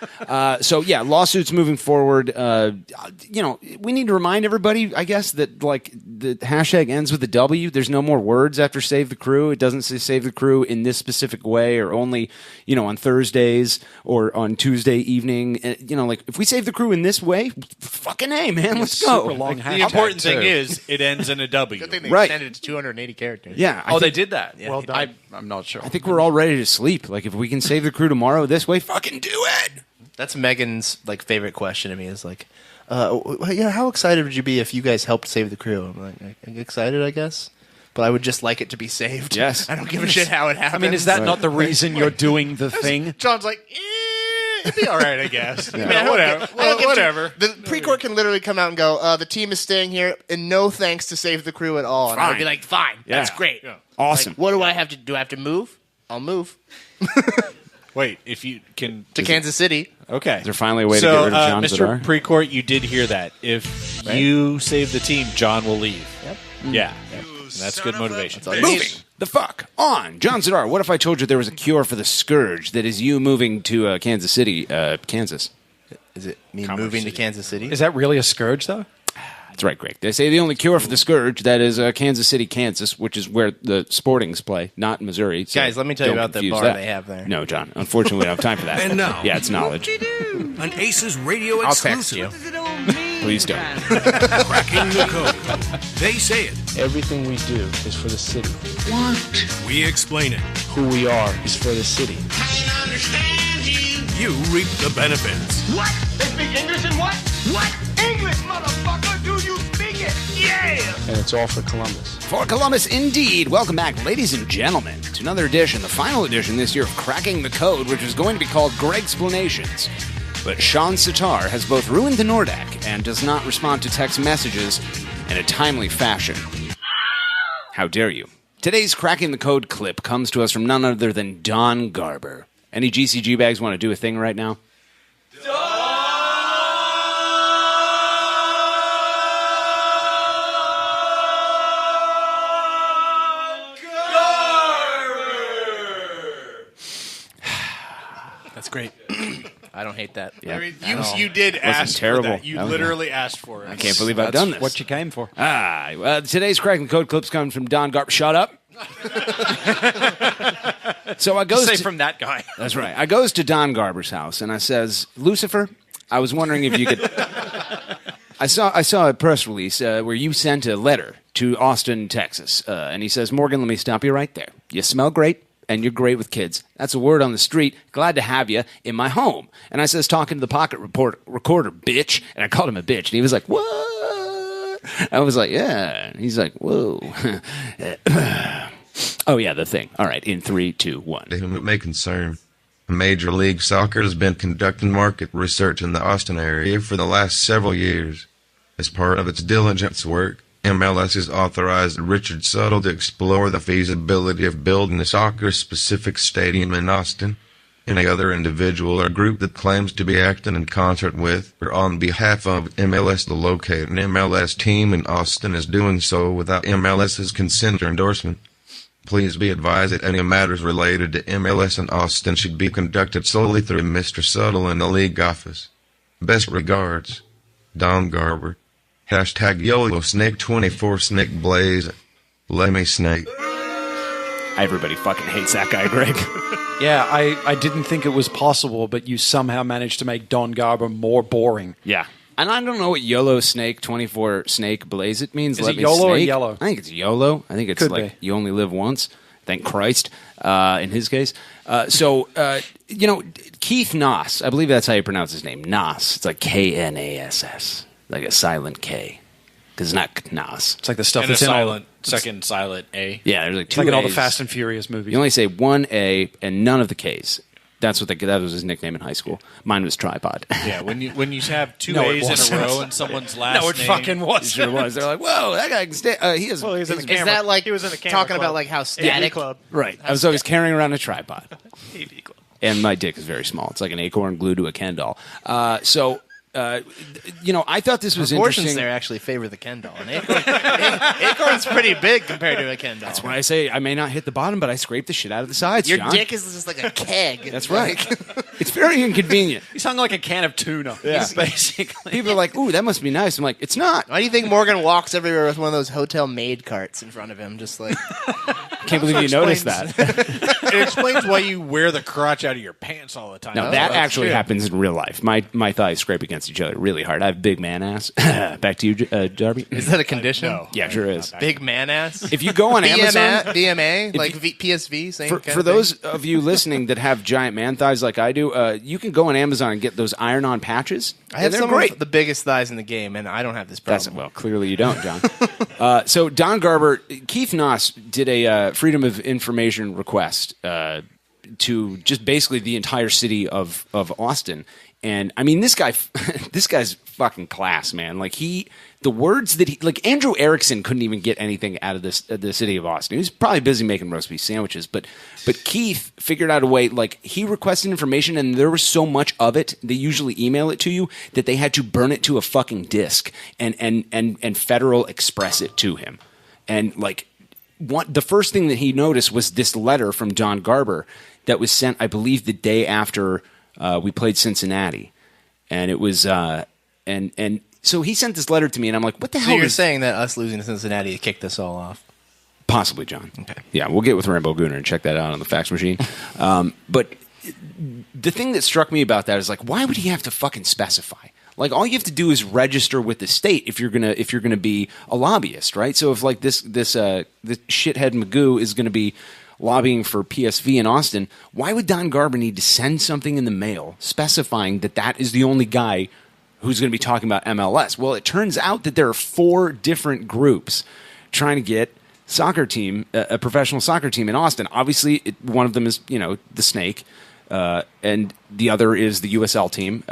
So, yeah, lawsuits moving forward. We need to remind everybody, I guess, that, like, the hashtag ends with a W. There's no more words after Save the Crew. It doesn't say Save the Crew in this specific way or only, on Thursdays or on Tuesday evening. Like, if we Save the Crew in this way, fucking A, man, let's go. The important thing is it ends in a W. Good thing they Right. extended it to 280 characters. Yeah. They did that. Yeah. Well done. I'm not sure. I think we're all ready to sleep. Like, if we can Save the Crew tomorrow this way, fucking do it. That's Megan's favorite question to me is like, how excited would you be if you guys helped save the crew? I'm like, I'm excited, I guess, but I would just like it to be saved. Yes. I don't give a shit how it happens. I mean, is that not the reason you're doing the thing? John's like, It'd be all right, I guess. Yeah. Whatever. Whatever. The pre-court can literally come out and go, the team is staying here, and no thanks to save the crew at all. And I would be like, fine, that's great. Yeah. Awesome. Like, what do I have to do? I have to move? I'll move. Wait, if you can... To Kansas City. Okay. Is there finally a way to get rid of John Mr. Zadar? Precourt, you did hear that. If you save the team, John will leave. Yep. Yeah. And that's good motivation. Moving the fuck on. John Zadar, what if I told you there was a cure for the scourge that is you moving to Kansas City, Kansas? Is it me moving to Kansas City? Is that really a scourge, though? That's right, Greg. They say the only cure for the scourge, that is Kansas City, Kansas, which is where the Sportings play, not Missouri. So guys, let me tell you don't about the confuse bar that. they have there. No, John. Unfortunately, we don't have time for that. And now, yeah, it's knowledge. An ACES radio I'll text exclusive. you. Please don't. Cracking the code. They say it. Everything we do is for the city. What? We explain it. Who we are is for the city. I understand you. You reap the benefits. What? They speak English and what? What? English, motherfucker! Do you speak it? Yeah! And it's all for Columbus. For Columbus, indeed. Welcome back, ladies and gentlemen, to another edition, the final edition this year of Cracking the Code, which is going to be called Greg's-planations. But Sean Sitar has both ruined the Nordac and does not respond to text messages in a timely fashion. How dare you? Today's Cracking the Code clip comes to us from none other than Don Garber. Any GCG bags want to do a thing right now? That's great. I don't hate that. Yeah. I mean, you did ask terrible. for that. You literally asked for it. I can't believe I've done this. What you came for. Today's Cracking the Code clips come from Don Garber. Shut up. So I goes Say to, from that guy. That's right. I goes to Don Garber's house and I says, Lucifer, I was wondering if you could. I saw a press release where you sent a letter to Austin, Texas, and he says, Morgan, let me stop you right there. You smell great. And you're great with kids. That's a word on the street. Glad to have you in my home. And I says, talking to the pocket recorder, bitch. And I called him a bitch. And he was like, what? I was like, yeah. And he's like, whoa. Oh, yeah, the thing. All right, in 3, 2, 1. It may concern. Major League Soccer has been conducting market research in the Austin area for the last several years. As part of its diligence work, MLS has authorized Richard Suttle to explore the feasibility of building a soccer-specific stadium in Austin. Any other individual or group that claims to be acting in concert with or on behalf of MLS to locate an MLS team in Austin is doing so without MLS's consent or endorsement. Please be advised that any matters related to MLS in Austin should be conducted solely through Mr. Suttle in the league office. Best regards, Don Garber. Hashtag YOLO Snake 24 Snake Blaze. Lemmy Snake. Everybody fucking hates that guy, Greg. Yeah, I didn't think it was possible, but you somehow managed to make Don Garber more boring. Yeah. And I don't know what YOLO Snake 24 Snake Blaze it means. Is it YOLO or yellow? I think it's YOLO. I think it's Could like be. you only live once. Thank Christ, in his case. Keith Noss, I believe that's how you pronounce his name, Noss. It's like K-N-A-S-S, like a silent K. Because it's not Noss. It's like the stuff And a that's in all, second silent A. Yeah, there's like it's two like in all the A's. Fast and Furious movies. You only say one A and none of the Ks. That's what that was his nickname in high school. Mine was Tripod. Yeah, when you have two No, it A's in wasn't. a row and someone's last No, it name, fucking was. It sure was. They're like, whoa, that guy can stay. He is. Well, he was in the Is camera. that like he was in the camera talking club. about like how AV static? club. Right. I was always carrying around a tripod. AV club. And my dick is very small. It's like an acorn glued to a Ken doll. I thought this was Proportions interesting. there actually favor the Ken doll. An acorn's pretty big compared to a Ken doll. That's why I say I may not hit the bottom, but I scrape the shit out of the sides. Your John. dick is just like a keg. That's right. It's very inconvenient. He's hung like a can of tuna. Yeah. Basically. People are like, "Ooh, that must be nice." I'm like, "It's not." Why do you think Morgan walks everywhere with one of those hotel maid carts in front of him, just like? Can't believe you noticed that. It explains why you wear the crotch out of your pants all the time. No, that actually happens in real life. My thighs scrape against each other really hard. I have big man ass. Back to you, Darby. Is that a condition? No. Yeah, sure is. Big man ass. If you go on Amazon, BMA, like PSV, same kind for of those thing? of you listening that have giant man thighs like I do, you can go on Amazon and get those iron-on patches. I have they're some great. of the biggest thighs in the game, and I don't have this problem. Well, clearly you don't, John. So Don Garber, Keith Noss did a Freedom of Information request to just basically the entire city of Austin. And I mean, this guy's fucking class, man. Like the words that like Andrew Erickson couldn't even get anything out of the city of Austin. He was probably busy making roast beef sandwiches, but Keith figured out a way. Like he requested information, and there was so much of it. They usually email it to you that they had to burn it to a fucking disk and Federal Express it to him. And like the first thing that he noticed was this letter from Don Garber that was sent, I believe, the day after we played Cincinnati, and it was and so he sent this letter to me, and I'm like, what the hell? So you're saying that us losing to Cincinnati kicked this all off? Possibly, John. Okay. Yeah, we'll get with Rambo Gooner and check that out on the fax machine. But the thing that struck me about that is like, why would he have to fucking specify? Like, all you have to do is register with the state if you're gonna be a lobbyist, right? So if like this shithead Magoo is gonna be lobbying for PSV in Austin, why would Don Garber need to send something in the mail specifying that is the only guy who's going to be talking about MLS? Well, it turns out that there are 4 different groups trying to get a professional soccer team in Austin. Obviously, one of them is, the Snake, and the other is the USL team,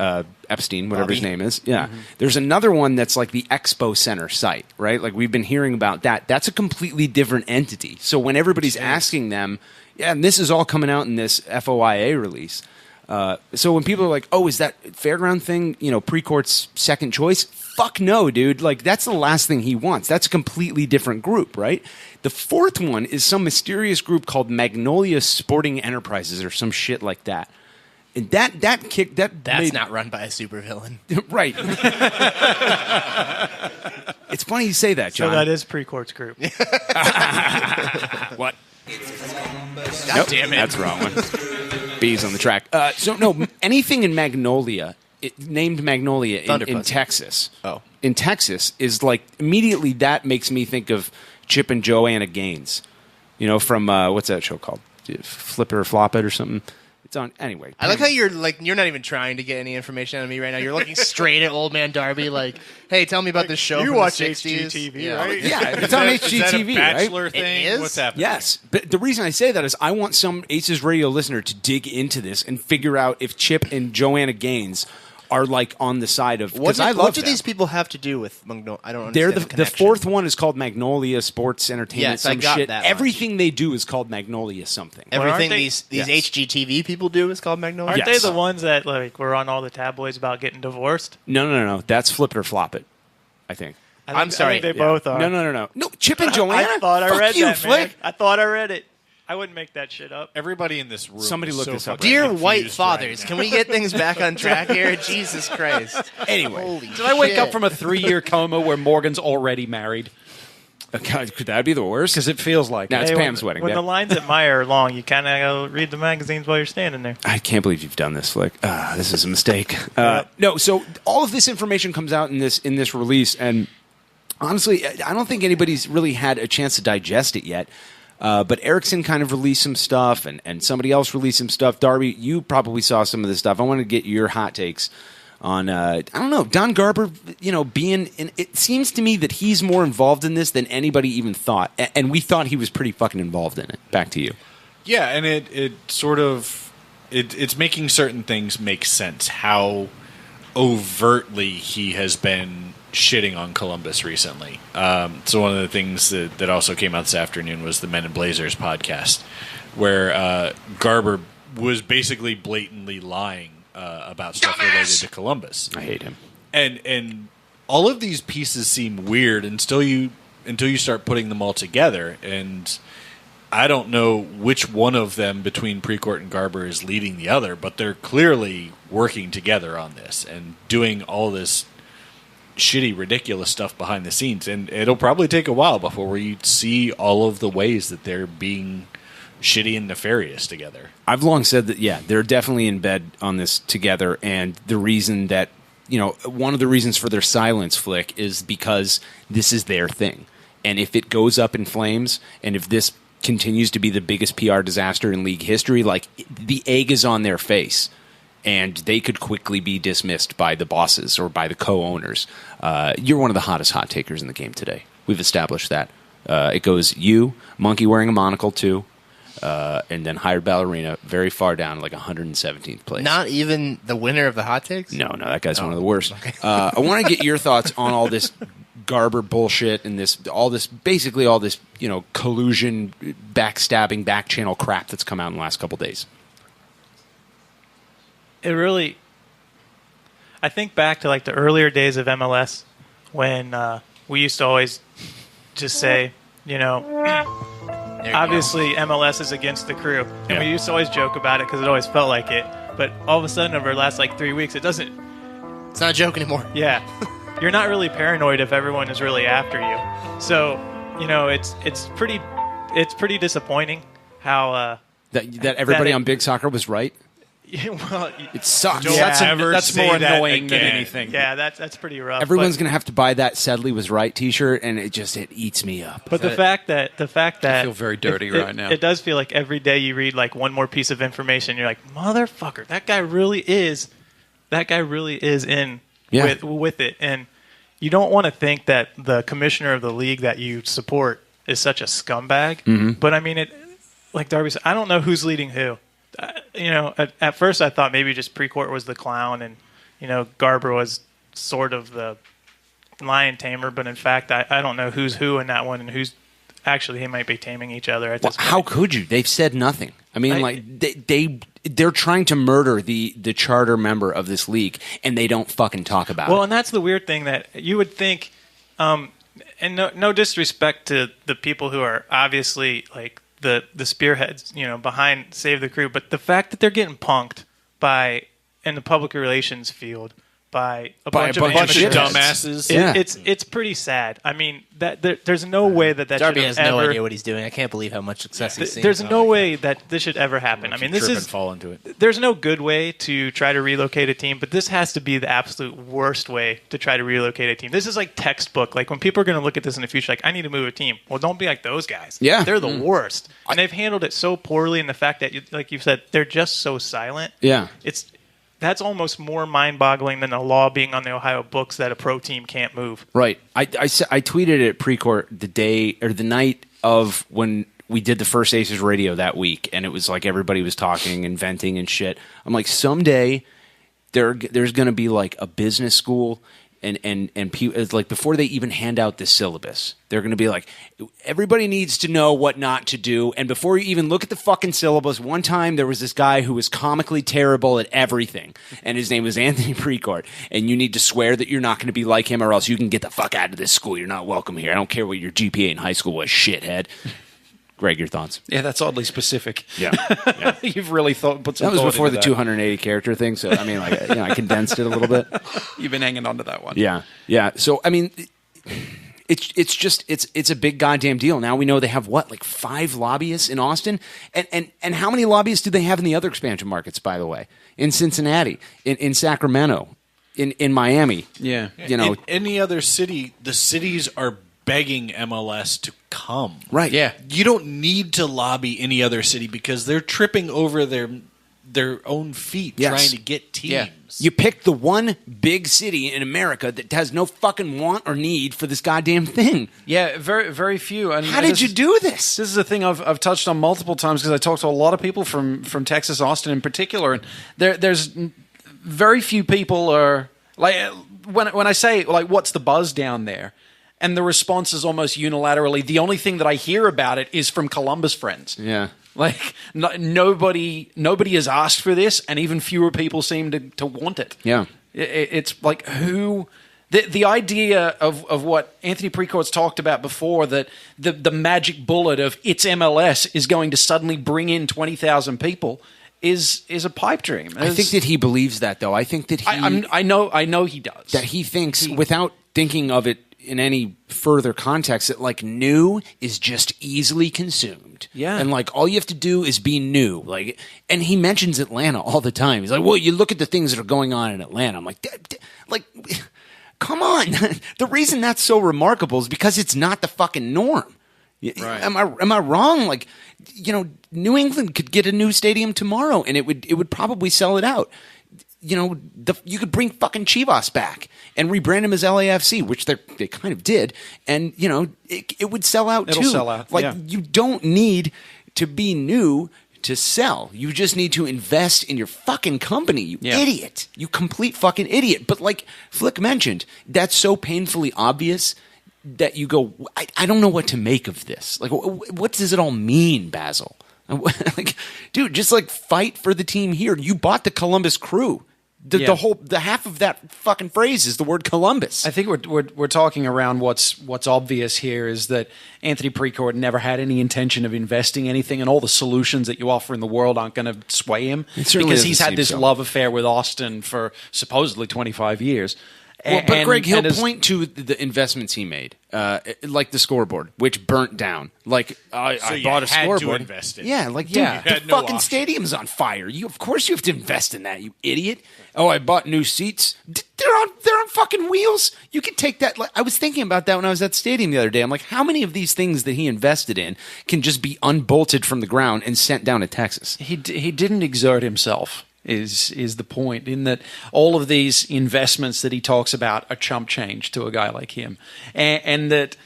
Epstein, whatever his name is. Yeah. Mm-hmm. There's another one that's like the Expo Center site, right? Like we've been hearing about that. That's a completely different entity. So when everybody's asking them, yeah, and this is all coming out in this FOIA release. So when people are like, oh, is that fairground thing, Precourt's second choice? Fuck no, dude. Like, that's the last thing he wants. That's a completely different group, right? The fourth one is some mysterious group called Magnolia Sporting Enterprises or some shit like that. And that's not run by a supervillain. Right. It's funny you say that, John. So that is Precourt's group. What? God damn it. That's the wrong one. Bees on the track. Anything in Magnolia, named Magnolia in Texas. Oh. In Texas is like, immediately that makes me think of Chip and Joanna Gaines. From, what's that show called? Flip It or Flop It or something. It's on, anyway. I like how you're not even trying to get any information out of me right now. You're looking straight at old man Darby like, hey, tell me about this show you from watch the 60s. HGTV, right? Yeah, it's on HGTV, is that a Bachelor right? thing? It is? What's happening? Yes, but the reason I say that is I want some ACES radio listener to dig into this and figure out if Chip and Joanna Gaines are like on the side of, because I love What do them. these people have to do with Magnolia? I don't They're understand the fourth one is called Magnolia Sports Entertainment. Yes, some I got shit. that much. Everything they do is called Magnolia something. Everything they- these Yes. HGTV people do is called Magnolia? Aren't Yes. they the ones that like were on all the tabloids about getting divorced? No. That's Flip It or Flop It, I think. I'm sorry. I think they both are. No. No, Chip and Joanna? I thought I Fuck read you, that, Flick. man. I thought I read it. I wouldn't make that shit up. Everybody in this room. Somebody is look so this up. fucking Dear confused white right fathers, now. can we get things back on track here? Jesus Christ. Anyway. Holy Did I wake shit. up from a 3-year coma where Morgan's already married? God, could that be the worst? Because it feels like No, it. it's Hey, Pam's when, wedding. When Yeah. the lines at Maya are long, you kind of read the magazines while you're standing there. I can't believe you've done this, Flick. This is a mistake. No, so all of this information comes out in this release, and honestly, I don't think anybody's really had a chance to digest it yet. But Erickson kind of released some stuff, and somebody else released some stuff. Darby, you probably saw some of this stuff. I want to get your hot takes on, I don't know, Don Garber, being in, it seems to me that he's more involved in this than anybody even thought. And we thought he was pretty fucking involved in it. Back to you. Yeah, and it sort of it's making certain things make sense. How overtly he has been shitting on Columbus recently. So one of the things that also came out this afternoon was the Men in Blazers podcast, where Garber was basically blatantly lying about stuff related to Columbus. I hate him. And all of these pieces seem weird until you start putting them all together. And I don't know which one of them between Precourt and Garber is leading the other, but they're clearly working together on this and doing all this shitty, ridiculous stuff behind the scenes. And it'll probably take a while before we see all of the ways that they're being shitty and nefarious together. I've long said that, yeah, they're definitely in bed on this together, and the reason that, one of the reasons for their silence, Flick, is because this is their thing. And if it goes up in flames, and if this continues to be the biggest PR disaster in league history, like, the egg is on their face, and they could quickly be dismissed by the bosses or by the co-owners. You're one of the hottest hot takers in the game today. We've established that. It goes you, Monkey wearing a monocle, too, and then Hired Ballerina very far down, like 117th place. Not even the winner of the hot takes? No, that guy's one of the worst. Okay. I want to get your thoughts on all this Garber bullshit and all this collusion, backstabbing, back channel crap that's come out in the last couple days. It really, I think back to like the earlier days of MLS when we used to always just say, obviously MLS is against the crew. And we used to always joke about it because it always felt like it. But all of a sudden over the last 3 weeks, it's not a joke anymore. Yeah. You're not really paranoid if everyone is really after you. So, it's pretty disappointing how that everybody on Big Soccer was right. Well, it sucks. That's more annoying than anything. Yeah, that's pretty rough. Everyone's going to have to buy that Sedley was right T-shirt, and it eats me up. But the fact that I feel very dirty right now. It does feel like every day you read one more piece of information, you're like, motherfucker, that guy really is in with it, and you don't want to think that the commissioner of the league that you support is such a scumbag. Mm-hmm. But I mean, like Darby said, I don't know who's leading who. At first I thought maybe just Precourt was the clown and, Garber was sort of the lion tamer. But in fact, I don't know who's who in that one and who's actually they might be taming each other at this point. How could you? They've said nothing. I mean, they're trying to murder the charter member of this league, and they don't fucking talk about it. Well, and that's the weird thing that you would think, and no disrespect to the people who are obviously the spearheads, behind Save the Crew, but the fact that they're getting punked in the public relations field by a bunch of dumbasses, it's pretty sad. I mean, there's no way that Darby should has ever, no idea what he's doing. I can't believe how much success he's seen. There's no way that this should ever happen. I mean, this is fall into it. There's no good way to try to relocate a team, but this has to be the absolute worst way to try to relocate a team. This is like textbook. Like when people are going to look at this in the future, like I need to move a team. Well, don't be like those guys. Yeah, they're the worst, and they've handled it so poorly. And the fact that, like you said, they're just so silent. Yeah, that's almost more mind-boggling than a law being on the Ohio books that a pro team can't move. Right. I tweeted it at Precourt the night of when we did the first ACES radio that week, and it was like everybody was talking and venting and shit. I'm like, someday there's going to be like a business school and people, like before they even hand out the syllabus, they're going to be like, everybody needs to know what not to do. And before you even look at the fucking syllabus, one time there was this guy who was comically terrible at everything, and his name was Anthony Precourt. And you need to swear that you're not going to be like him, or else you can get the fuck out of this school. You're not welcome here. I don't care what your GPA in high school was, shithead. Greg, your thoughts? Yeah, that's oddly specific. Yeah. You've really put some thought into that. That was before the 280 character thing, so I mean, I condensed it a little bit. You've been hanging on to that one. Yeah. So I mean, it's a big goddamn deal. Now we know they have 5 lobbyists in Austin, and how many lobbyists do they have in the other expansion markets? By the way, in Cincinnati, in Sacramento, in Miami. Yeah. In any other city, the cities are begging MLS to come. Right. Yeah. You don't need to lobby any other city because they're tripping over their their own feet Yes. trying to get teams. Yeah. You picked the one big city in America that has no fucking want or need for this goddamn thing. Yeah, very very few. And How did you do this? This is a thing I've touched on multiple times because I talked to a lot of people from Texas, Austin in particular, and there's very few people are like when I say like what's the buzz down there, and the response is almost unilaterally. The only thing that I hear about it is from Columbus friends. Yeah. Like nobody has asked for this, and even fewer people seem to want it. Yeah, it's like who the idea of what Anthony Precourt's talked about before, that the magic bullet of it's MLS is going to suddenly bring in 20,000 people is a pipe dream. I think that he believes that, though. I think that I know he does. That he thinks without thinking of it in any further context that like new is just easily consumed. Yeah. And like all you have to do is be new. Like, and he mentions Atlanta all the time. He's like, well, you look at the things that are going on in Atlanta. I'm like, come on. The reason that's so remarkable is because it's not the fucking norm. Right. Am I wrong? Like, you know, New England could get a new stadium tomorrow and it would probably sell it out. You know, you could bring fucking Chivas back and rebrand them as LAFC, which they kind of did, and you know it would sell out too. It'll sell out. Like yeah. You don't need to be new to sell. You just need to invest in your fucking company. You idiot. You complete fucking idiot. But like Flick mentioned, that's so painfully obvious that you go, I don't know what to make of this. Like, what does it all mean, Basil? Like, dude, just like fight for the team here. You bought the Columbus Crew. The half of that fucking phrase is the word Columbus. I think we're talking around what's obvious here is that Anthony Precourt never had any intention of investing anything, and all the solutions that you offer in the world aren't going to sway him because he's had this love affair with Austin for supposedly 25 years. Well, but Greg, he'll point to the investments he made, like the scoreboard, which burnt down. Like I bought a scoreboard. To invest in. Yeah, like dude, the fucking stadium's on fire. Of course you have to invest in that, you idiot. Oh, I bought new seats. They're on fucking wheels. You can take that. I was thinking about that when I was at the stadium the other day. I'm like, how many of these things that he invested in can just be unbolted from the ground and sent down to Texas? He didn't exert himself. Is the point, in that all of these investments that he talks about are chump change to a guy like him, and that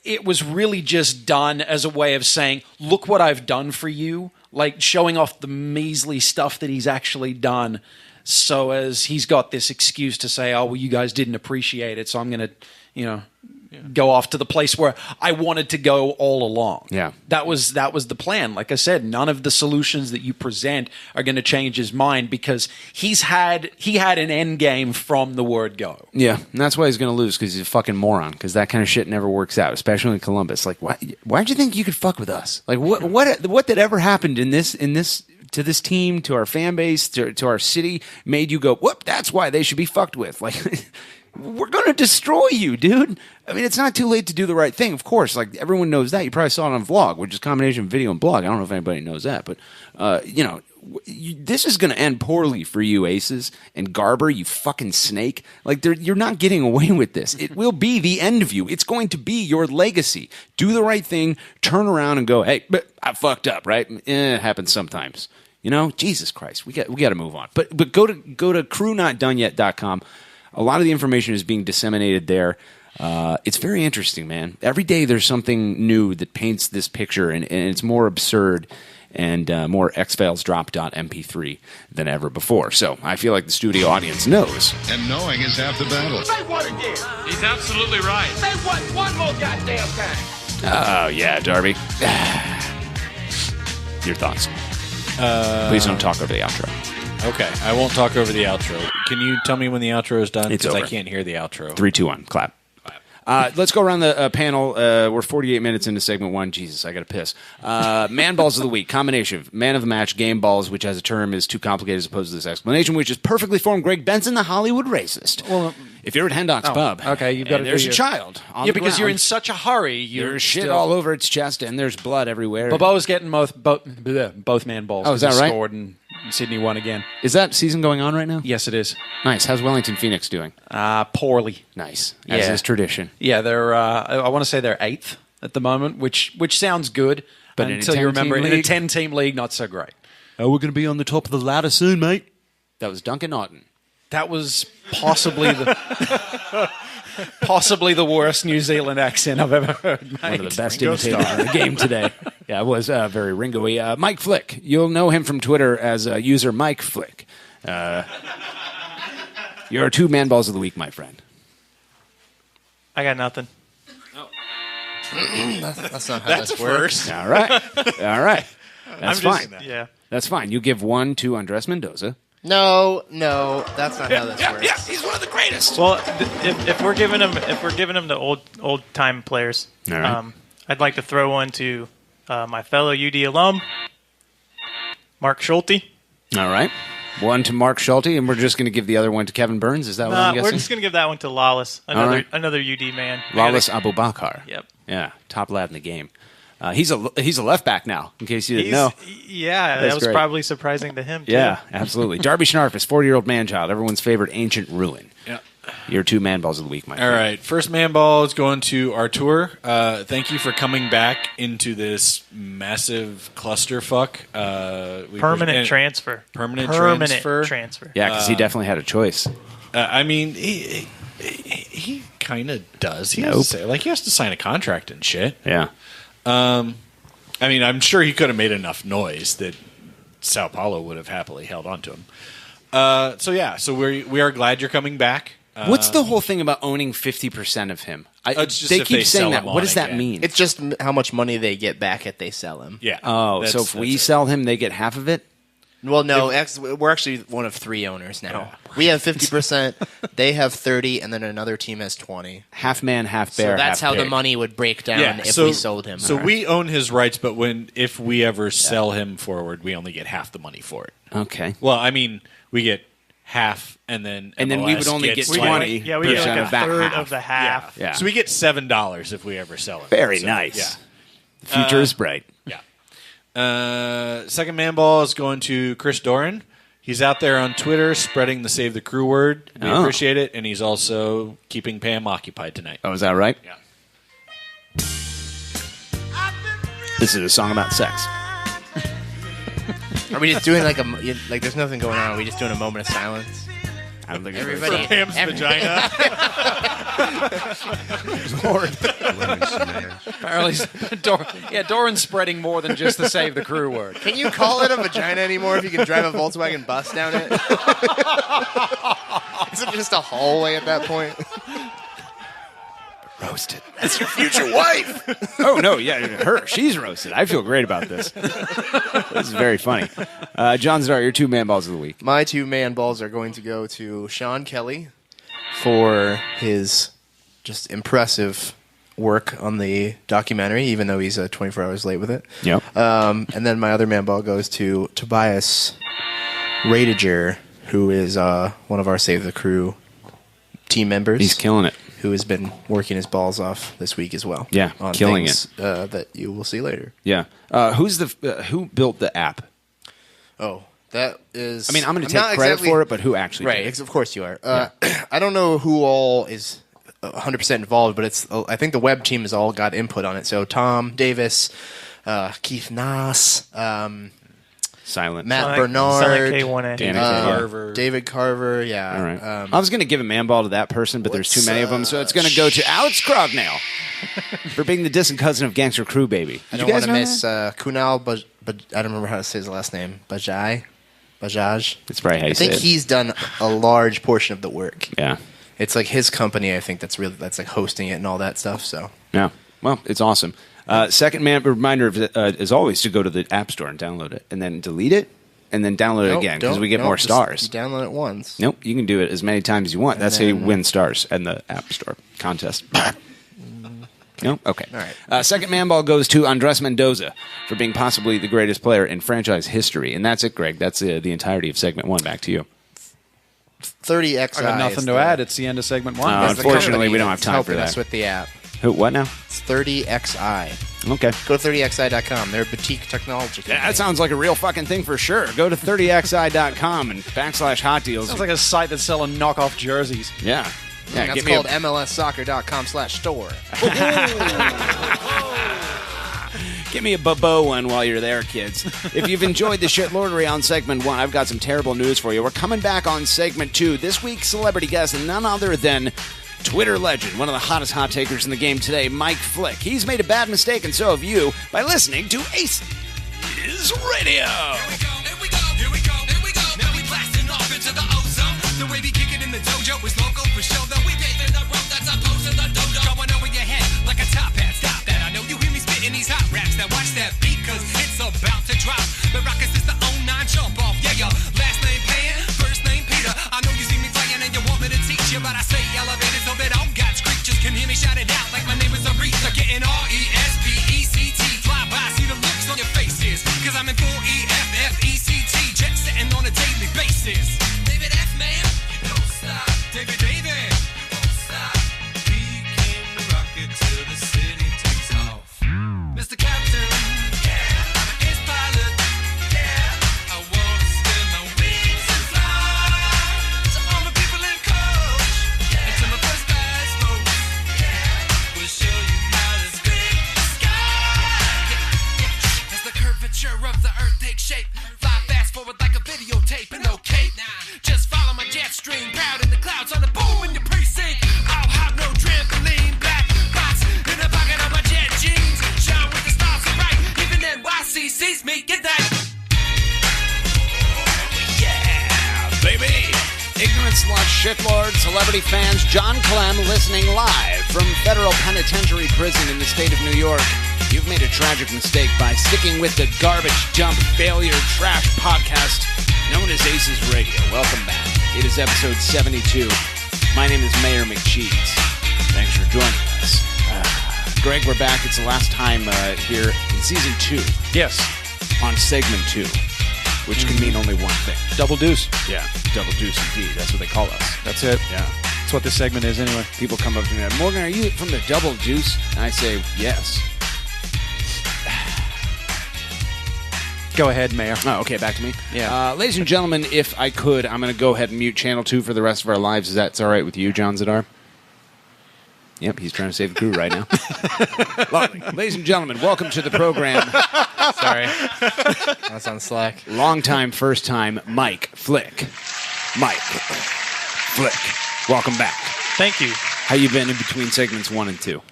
it was really just done as a way of saying, look what I've done for you, like showing off the measly stuff that he's actually done, so as he's got this excuse to say, oh, well, you guys didn't appreciate it, so I'm going to, go off to the place where I wanted to go all along. Yeah. That was the plan. Like I said, none of the solutions that you present are going to change his mind because he had an end game from the word go. Yeah, and that's why he's going to lose, because he's a fucking moron, because that kind of shit never works out, especially in Columbus. Like, why'd you think you could fuck with us? Like, what that ever happened in this to this team, to our fan base, to our city, made you go, whoop, that's why they should be fucked with. Like, we're going to destroy you, dude. I mean, it's not too late to do the right thing, of course. Like, everyone knows that. You probably saw it on vlog, which is a combination of video and blog. I don't know if anybody knows that, but, this is going to end poorly for you, Aces, and Garber, you fucking snake. Like, you're not getting away with this. It will be the end of you. It's going to be your legacy. Do the right thing, turn around and go, hey, but I fucked up, right? It happens sometimes. You know, Jesus Christ, we got to move on. But go to crewnotdoneyet.com. A lot of the information is being disseminated there. It's very interesting, man. Every day there's something new that paints this picture, and it's more absurd and more X-Files drop.mp3 than ever before. So I feel like the studio audience knows. And knowing is half the battle. Say what again? He's absolutely right. Say what one more goddamn time. Oh, yeah, Darby. Your thoughts. Please don't talk over the outro. Okay, I won't talk over the outro. Can you tell me when the outro is done? It's Because over. I can't hear the outro. 3, 2, 1, clap. Let's go around the panel. We're 48 minutes into segment 1. Jesus, I got to piss. Man balls of the week. Combination of man of the match, game balls, which as a term is too complicated as opposed to this explanation, which is perfectly formed Greg Benson, the Hollywood racist. Well, if you're at Hendon's Pub, okay, you've got to there's a child on the because ground, you're in such a hurry. There's shit all over its chest, and there's blood everywhere. Bobo's getting both man balls. Oh, is that right? Scored and Sydney won again. Is that season going on right now? Yes, it is. Nice. How's Wellington Phoenix doing? Poorly. Nice. As is tradition. Yeah, they're. I want to say they're 8th at the moment, which sounds good, but until you remember in a 10-team league, not so great. we're going to be on the top of the ladder soon, mate. That was Duncan Naughton. That was possibly the worst New Zealand accent I've ever heard, mate. One of the best imitators in the game today. Yeah, it was very Ringo-y. Mike Flick. You'll know him from Twitter as user Mike Flick. Your 2 man balls of the week, my friend. I got nothing. That's not how this works. All right. That's fine. Yeah. That's fine. You give 1 to Andres Mendoza. No, that's not how this works. Yeah, he's one of the greatest. Well, if we're giving him the old time players, all right. I'd like to throw one to my fellow UD alum, Mark Schulte. All right. 1 to Mark Schulte, and we're just going to give the other one to Kevin Burns. Is that what I'm guessing? We're just going to give that one to Lawless, another UD man. Lawless Abubakar. Yep. Yeah, top lad in the game. He's a left back now, in case you didn't know. Yeah, that was great. probably surprising to him, too. Yeah, absolutely. Darby Schnarfus, 40-year-old man-child, everyone's favorite ancient ruin. Yeah. Your 2 man balls of the week, my friend. All right. First man ball is going to Artur. Thank you for coming back into this massive clusterfuck. Permanent transfer. Permanent transfer. Yeah, because he definitely had a choice. I mean, he kind of does. He has to sign a contract and shit. Yeah. I mean, I'm sure he could have made enough noise that Sao Paulo would have happily held on to him. So we are glad you're coming back. What's the whole thing about owning 50% of him? They keep saying that. What does that mean? It's just how much money they get back if they sell him. Yeah. Oh, so if we sell him, they get half of it? Well, no, we're actually one of 3 owners now. Yeah. We have 50%, they have 30%, and then another team has 20%. Half man, half bear. So that's half how pig. the money would break down if we sold him. So we own his rights, but if we ever sell him forward, we only get half the money for it. Okay. Well, I mean, we get half, and then we would only get 20%. Yeah, we get like a third half. of the half. Yeah. So we get $7 if we ever sell him. Very nice. Yeah. The future is bright. Yeah. Second man ball is going to Chris Doran. He's out there on Twitter spreading the Save the Crew word. We appreciate it, and he's also keeping Pam occupied tonight. Oh, is that right? Yeah. This is a song about sex. Are we just doing like there's nothing going on? Are we just doing a moment of silence? I don't think everybody. For Pam's vagina. Apparently, Doran's spreading more than just the Save the Crew word. Can you call it a vagina anymore if you can drive a Volkswagen bus down it? Is it just a hallway at that point? Roasted. That's your future wife. Oh, no, yeah, her. She's roasted. I feel great about this. This is very funny. John Zdar, your 2 man balls of the week. My 2 man balls are going to go to Sean Kelly for his just impressive work on the documentary, even though he's 24 hours late with it. Yep. And then my other man ball goes to Tobias Radiger, who is one of our Save the Crew team members. He's killing it. Who has been working his balls off this week as well. Yeah, on killing things, that you will see later. Yeah. Who built the app? Oh, that is... I mean, I'm going to take credit for it, but who actually did it? Right, of course you are. I don't know who all is 100% involved, but I think the web team has all got input on it. So Tom Davis, Keith Nass, Silent. Matt Bernard, K1A. David Carver, yeah. All right. I was going to give a man ball to that person, but there's too many of them, so it's going to go to Alex Crognell for being the distant cousin of Gangster Crew Baby. I don't want to miss Kunal, but I don't remember how to say his last name. Bajaj. That's probably how you say it. I think he's done a large portion of the work. Yeah. It's like his company, I think, that's like hosting it and all that stuff. So yeah. Well, it's awesome. Second man reminder, as always, to go to the App Store and download it, and then delete it, and then download it again, because we get more stars. You download it once. Nope, you can do it as many times as you want. And that's how you win stars in the App Store contest. No? Okay. All right. Second man ball goes to Andres Mendoza for being possibly the greatest player in franchise history. And that's it, Greg. That's the entirety of segment 1. Back to you. 30XI. I got nothing to add. It's the end of segment 1. Unfortunately, we don't have time for that. Helping us with the app. Who? What now? It's 30XI. Okay. Go to 30xi.com. They're a boutique technology company. Yeah, that sounds like a real fucking thing for sure. Go to 30xi.com and /hot deals. Sounds like a site that's selling knockoff jerseys. Yeah. Yeah, that's called MLSsoccer.com/store. Give me a Bobo one while you're there, kids. If you've enjoyed the shitlordery on segment 1, I've got some terrible news for you. We're coming back on segment 2. This week's celebrity guest, none other than Twitter legend, one of the hottest hot takers in the game today, Mike Flick. He's made a bad mistake, and so have you, by listening to ACES Radio. Here we go. Now we blasting off into the ozone. The way we kick it in the dojo is local for show. Though we paving the road that's opposed to the dodo. Going over your head like a top hat. Stop that. I know you hear me spitting these hot raps. Now watch that beat, cause it's about to drop. The Rockets is the 09 jump off. Yeah, yo. Last name Pan, first name Peter. I know you see me playing and you want me to teach you, but I say elevated so that all God's creatures can hear me shout it out like my name is Aretha. Getting RESPECT. Fly by, see the looks on your faces. Cause I'm in full EFFECT. Jet setting on a daily basis. David F. Man, don't stop. David, won't stop. We came to rock it till the city takes off. Mr. Captain, yeah. I'm an ace pilot, yeah. I wanna spread my wings and fly. To all the people in coach, yeah. And to my first class folks, yeah. We'll show you how to scrape the sky. Yeah. As the curvature of the earth takes shape, fly fast forward like a videotape and no cape. Just follow my jet stream, proud in the clouds on the boom in your precinct. I'll have no trampoline, black box in the pocket of my jet jeans. Shine with the stars so bright, even NYC sees me. Get that? Yeah, baby. Ignorant slut, shitlord, celebrity fans, John Clem listening live from Federal Penitentiary Prison in the state of New York. You've made a tragic mistake by sticking with the garbage dump failure trash podcast known as ACES Radio. Welcome back. It is episode 72. My name is Mayor McCheese. Thanks for joining us. Greg, we're back. It's the last time here in season 2. Yes. On segment 2, which can mean only one thing. Double deuce. Yeah, double deuce indeed. That's what they call us. That's it. Yeah. That's what this segment is anyway. People come up to me, Morgan, are you from the double deuce? And I say, yes. Go ahead, Mayor. Oh, okay, back to me. Yeah. Ladies and gentlemen, if I could, I'm going to go ahead and mute Channel 2 for the rest of our lives. Is that all right with you, John Zadar? Yep, he's trying to save the crew right now. Lovely. Ladies and gentlemen, welcome to the program. Sorry. That's on Slack. Long time, first time, Mike Flick. Mike Flick. Welcome back. Thank you. How you been in between segments 1 and 2?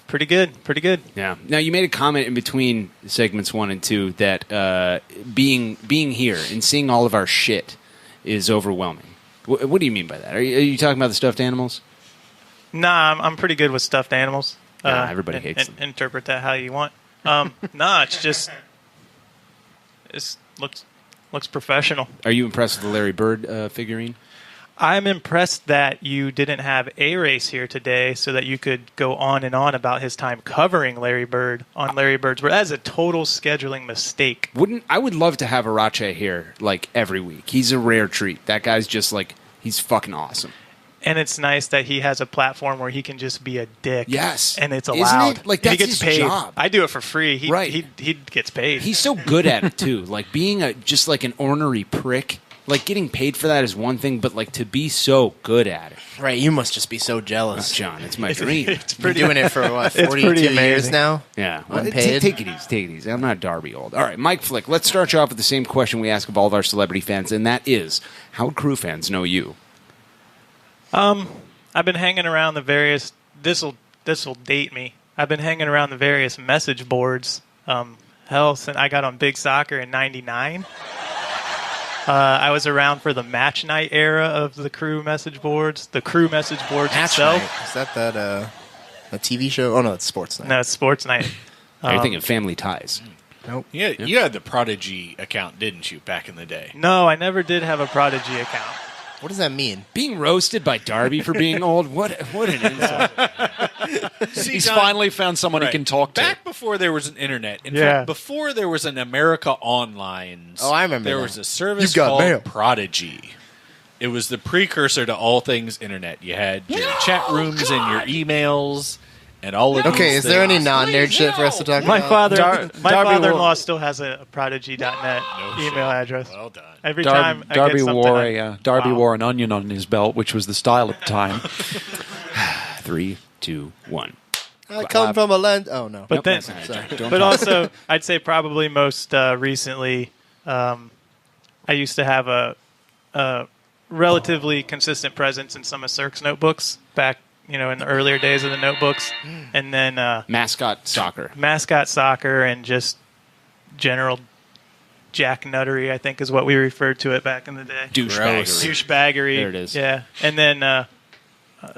Pretty good. Yeah. Now, you made a comment in between segments 1 and 2 that being here and seeing all of our shit is overwhelming. What do you mean by that? Are you talking about the stuffed animals? Nah, I'm pretty good with stuffed animals. Everybody hates them. Interpret that how you want. Nah, it's just looks professional. Are you impressed with the Larry Bird figurine? I'm impressed that you didn't have A-Race here today so that you could go on and on about his time covering Larry Bird on Larry Bird's World. That is a total scheduling mistake. I would love to have Arache here like every week. He's a rare treat. That guy's just like, he's fucking awesome. And it's nice that he has a platform where he can just be a dick. Yes. And it's allowed. Isn't it? Like, that's he gets his paid. job. I do it for free. Right. He gets paid. He's so good at it, too. Like, being just like an ornery prick. Like, getting paid for that is one thing, but, like, to be so good at it. Right, you must just be so jealous. Oh, John, it's my dream. You've been doing it for, what, 42 years now? Yeah. Unpaid? Take it easy. I'm not Darby old. All right, Mike Flick, let's start you off with the same question we ask of all of our celebrity fans, and that is, how do crew fans know you? I've been hanging around the various... This'll date me. I've been hanging around the various message boards. Since I got on Big Soccer in 99. I was around for the match night era of the crew message boards. The crew message boards Match itself. Night. Is that a TV show? Oh, no, it's Sports Night. No, it's Sports Night. You're thinking Family Ties. Nope. Yeah, you had the Prodigy account, didn't you, back in the day? No, I never did have a Prodigy account. What does that mean? Being roasted by Darby for being old? What an insult. See, He's John, finally found someone he can talk to. Back before there was an internet. In Yeah. fact, before there was an America Online. Oh, I remember There that. was a service You've got called mail. Prodigy. It was the precursor to all things internet. You had your chat rooms and your emails and all of these Okay, is there any things. non-nerd shit for us to talk My about? father-in-law still has a prodigy.net email address. Well done. Every time I Darby get something, wore an onion on his belt, which was the style at the time. 3, 2, 1. I come from a land. Oh no, But then, but also, I'd say probably most recently, I used to have a relatively consistent presence in some of Cirque's notebooks back, in the earlier days of the notebooks, and then mascot soccer, and just general jacknuttery, I think is what we referred to it back in the day. Douchebaggery. There it is. Yeah, and then I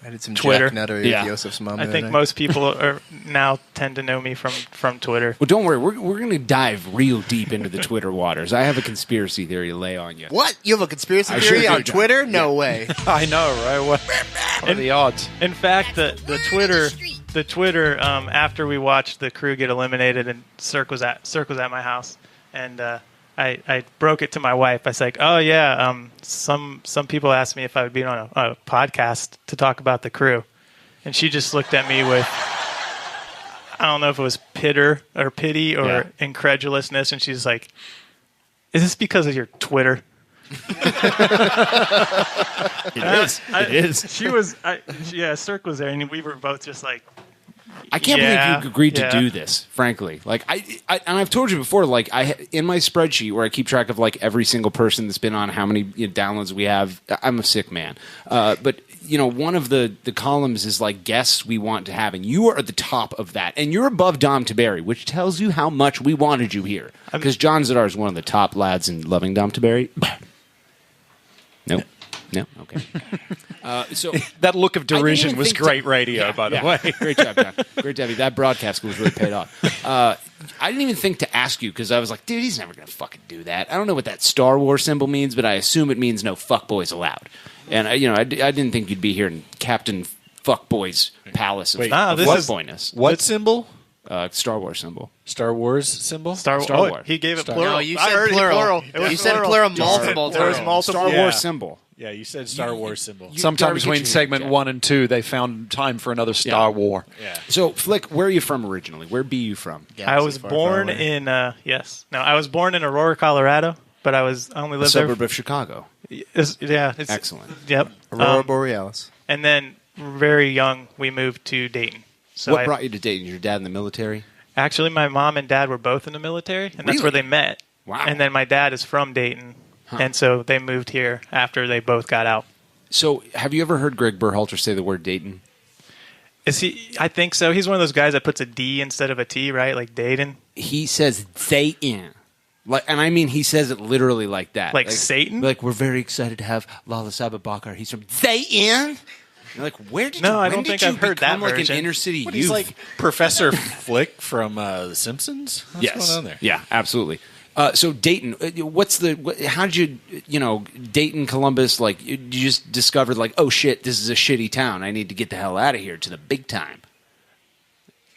did some Twitter. jacknuttery with Yosef's mom. I think most people now tend to know me from Twitter. Well, don't worry. We're going to dive real deep into the Twitter waters. I have a conspiracy theory to lay on you. What? You have a conspiracy theory on Twitter? No way. I know, right? What are the odds? In fact, the Twitter after we watched the crew get eliminated and Cirque was at my house, and I broke it to my wife. I was like, "Oh yeah, some people asked me if I would be on a podcast to talk about the crew," and she just looked at me with, I don't know if it was pity or incredulousness, and she's like, "Is this because of your Twitter?" It is. She was. Cirque was there, and we were both just like, I can't believe you agreed to do this, frankly. Like I and I've told you before, like in my spreadsheet where I keep track of like every single person that's been on, how many downloads we have. I'm a sick man. But one of the columns is like guests we want to have, and you are at the top of that, and you're above Dom Taberry, which tells you how much we wanted you here. Because John Zadar is one of the top lads in loving Dom Taberry. Nope. No? Okay. So that look of derision was great radio, by the way. Great job, John. Great job. That broadcast was really paid off. I didn't even think to ask you because I was like, dude, he's never going to fucking do that. I don't know what that Star Wars symbol means, but I assume it means no fuckboys allowed. And, I didn't think you'd be here in Captain Fuckboy's palace of fuckboyness. What symbol? Star Wars symbol. Star Wars symbol? Star Wars. He gave it plural. No, you said plural. You said plural multiple There was times. multiple. Star Wars symbol. Yeah, you said Star Wars symbol. Sometime Darby, between get your segment jack. 1 and 2, they found time for another Star War. Yeah. So, Flick, where are you from originally? Where be you from? I was born in I was born in Aurora, Colorado, but I only lived A suburb of Chicago. It's Excellent. Yep. Aurora Borealis. And then very young, we moved to Dayton. So What brought you to Dayton? Your dad in the military? Actually, my mom and dad were both in the military, and that's where they met. Wow. And then my dad is from Dayton, and so they moved here after they both got out. So, have you ever heard Greg Berhalter say the word Dayton? Is he? I think so. He's one of those guys that puts a D instead of a T, right? Like Dayton. He says Dayton. And I mean, he says it literally like that. Like Satan? Like, we're very excited to have Lala Sababakar. He's from Dayton. You're like, where did you? No, I when don't did think you I've heard that become, like version. an inner city What, youth. he's like Professor Flick from The Simpsons? What's going on there? Yeah, absolutely. So Dayton, how did you, Dayton, Columbus, like, you just discovered, like, oh shit, this is a shitty town. I need to get the hell out of here to the big time.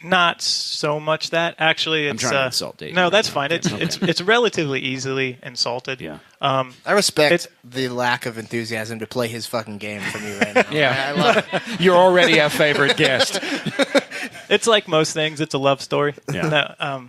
Not so much that. Actually, it's... I'm trying to insult Dayton. No, that's fine. It's relatively easily insulted. Yeah. I respect the lack of enthusiasm to play his fucking game from you right now. Yeah. I love it. You're already our favorite guest. It's like most things. It's a love story. Yeah.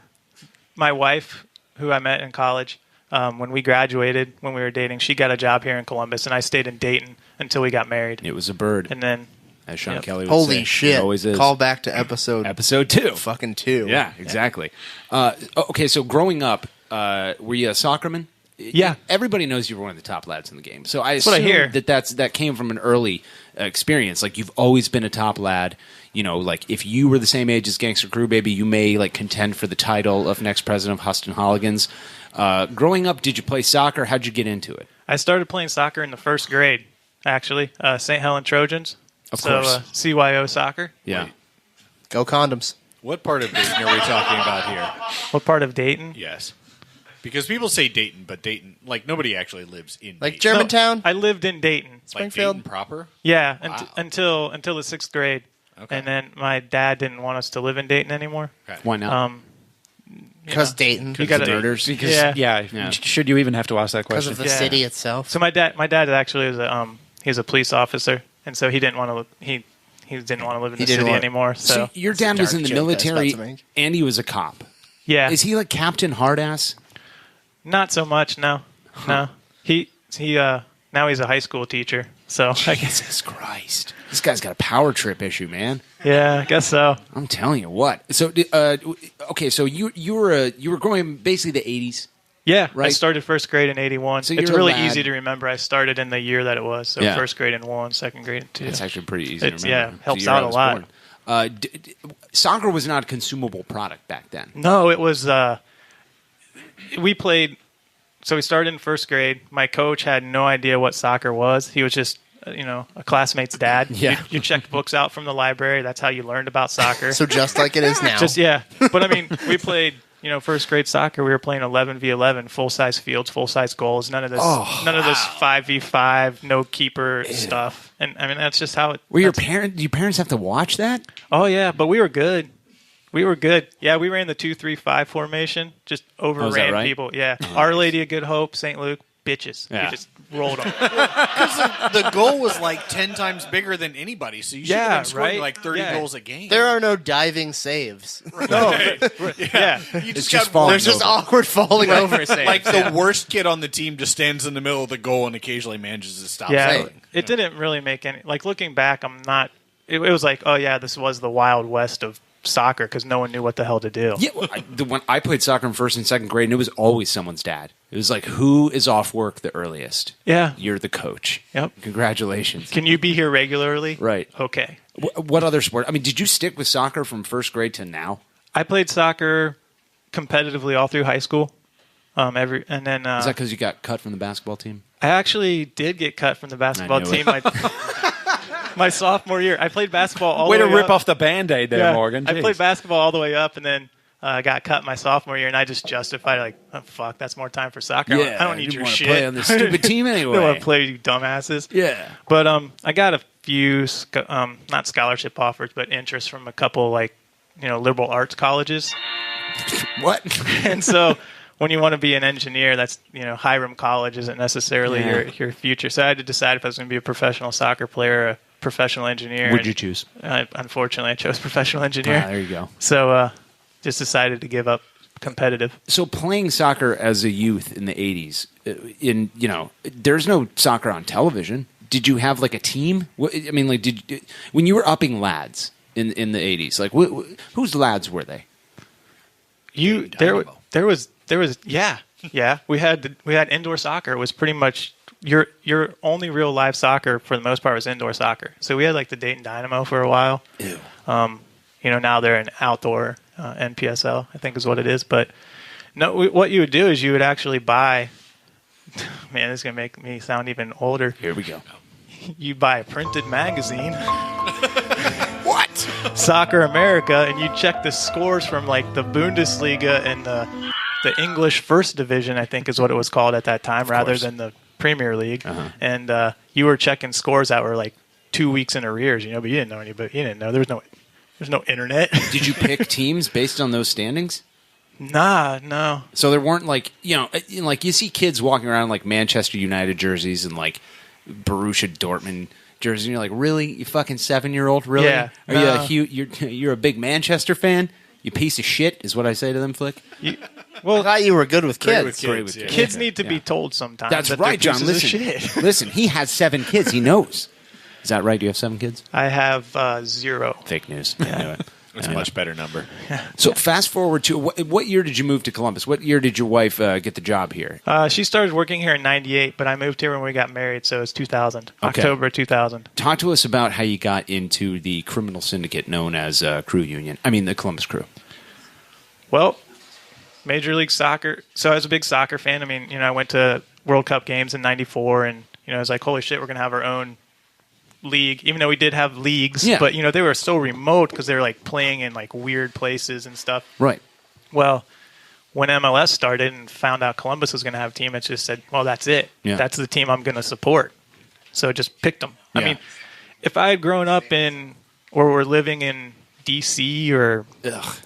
My wife, who I met in college, when we graduated, when we were dating, she got a job here in Columbus, and I stayed in Dayton until we got married. It was a bird. And then... As Sean Kelly would say. Holy shit. It always is. Call back to episode 2. Fucking 2. Yeah, exactly. Okay, so growing up, were you a soccerman? Yeah. Everybody knows you were one of the top lads in the game. So I That's what I assume hear. that came from an early experience. Like, you've always been a top lad. Like, if you were the same age as Gangster Crew Baby, you may, like, contend for the title of next president of Huston Holligans. Growing up, did you play soccer? How'd you get into it? I started playing soccer in the first grade, actually. St. Helen Trojans. Of course. CYO soccer. Yeah. Go condoms. What part of Dayton are we talking about here? What part of Dayton? Yes. Because people say Dayton, but Dayton, like, nobody actually lives in Like Dayton. Germantown? No, I lived in Dayton. Like Springfield? Dayton proper? Yeah, Wow. until the 6th grade. Okay. And then my dad didn't want us to live in Dayton anymore. Okay. Why not? Because Dayton. You gotta, murders? Because, yeah. Should you even have to ask that Because question? of the city itself. So my dad actually was he's a police officer, and so he didn't want to he didn't want to live in the city anymore. So your dad was in the joke I was about military to make. and he was a cop. yeah, Is he like Captain Hardass? not so much. No. He now he's a high school teacher. So I guess Jesus Christ. This guy's got a power trip issue, man. Yeah, I guess so. I'm telling you what. So, okay, so you were growing basically the 80s. Yeah, right? I started first grade in 81. So it's you're a really lad. easy to remember. I started in the year that it was. So Yeah. first grade in 1, second grade in 2. It's actually pretty easy to remember. Yeah, The helps year I out a was lot. born. Soccer was not a consumable product back then. No, it was. We played. So we started in first grade. My coach had no idea what soccer was. He was just, a classmate's dad. Yeah. You checked books out from the library. That's how you learned about soccer. So just like it is now. But I mean, we played. First grade soccer. We were playing 11v11, full size fields, full size goals. None of this 5v5, no keeper stuff. And I mean, that's just how it. Were your parents have to watch that? Oh yeah, but we were good. We were good. Yeah, we ran the 2-3-5 formation. Just overran right? people. Yeah, Our Lady of Good Hope, St. Luke, bitches. Yeah. We just rolled them. Because the goal was like 10 times bigger than anybody, so you should have been scoring right? like 30 Yeah. goals a game. There are no diving saves. No, yeah. You It's just just got falling There's just awkward falling over saves. like the worst kid on the team just stands in the middle of the goal and occasionally manages to stop Yeah, scoring. it didn't really make any. Like looking back, I'm not. It was like, oh yeah, this was the Wild West of soccer because no one knew what the hell to do. Yeah, when I played soccer in first and second grade, and it was always someone's dad. It was like, who is off work the earliest? Yeah. You're the coach. Yep. Congratulations. Can you be here regularly? Right. Okay. What other sport? I mean, did you stick with soccer from first grade to now? I played soccer competitively all through high school. And then Is that because you got cut from the basketball team? I actually did get cut from the basketball I knew team. My sophomore year, I played basketball all Way the to way rip up. off the Band-Aid there, Yeah, Morgan. I Jeez. played basketball all the way up, and then got cut my sophomore year, and I just justified it, like, oh, fuck, that's more time for soccer. Yeah, I don't need you your wanna shit. play on this stupid team I anyway. don't want to play, you dumbasses. Yeah. But I got a few, not scholarship offers, but interest from a couple, liberal arts colleges. What? And so when you want to be an engineer, that's, Hiram College isn't necessarily your future. So I had to decide if I was going to be a professional soccer player or a professional engineer. What'd you choose? Unfortunately, I chose professional engineer. There you go. So just decided to give up competitive. So playing soccer as a youth in the 80s, there's no soccer on television. Did you have like a team? I mean, like, when you were upping lads in the 80s, like whose lads were they? There was we had indoor soccer. It was pretty much your only real live soccer for the most part was indoor soccer. So we had like the Dayton Dynamo for a while. Ew. Now they're an outdoor NPSL, I think is what it is. But no, what you would do is you would actually buy. Man, this is gonna make me sound even older. Here we go. You buy a printed magazine. What? Soccer America, and you check the scores from like the Bundesliga and the English First Division, I think is what it was called at that time, rather than the Premier League. Uh-huh. And you were checking scores that were like 2 weeks in arrears, but you didn't know anybody. You didn't know there's no internet. Did you pick teams based on those standings? Nah, no. So there weren't like you see kids walking around like Manchester United jerseys and like Borussia Dortmund jerseys, and you're like, really, you fucking 7-year-old, really? Yeah, Are you're a big Manchester fan? You piece of shit, is what I say to them, Flick. I thought you were good with kids. Kids need to be told sometimes. That's that right, they're John. pieces of Listen, shit. listen. He has 7 kids. He knows. Is that right? Do you have 7 kids? I have 0. Fake news. I knew it. It's a much better number. So fast forward to what year did you move to Columbus? What year did your wife get the job here? She started working here in '98, but I moved here when we got married, so it's 2000, Okay. October 2000. Talk to us about how you got into the criminal syndicate known as Crew Union. I mean, the Columbus Crew. Well, Major League Soccer. So I was a big soccer fan. I mean, I went to World Cup games in '94, and I was like, holy shit, we're gonna have our own league, even though we did have leagues, but they were so remote because they were like playing in like weird places and stuff. Right. Well, when MLS started and found out Columbus was going to have a team, it just said, well, that's it. Yeah. That's the team I'm going to support. So I just picked them. Yeah. I mean, if I had grown up in or were living in DC or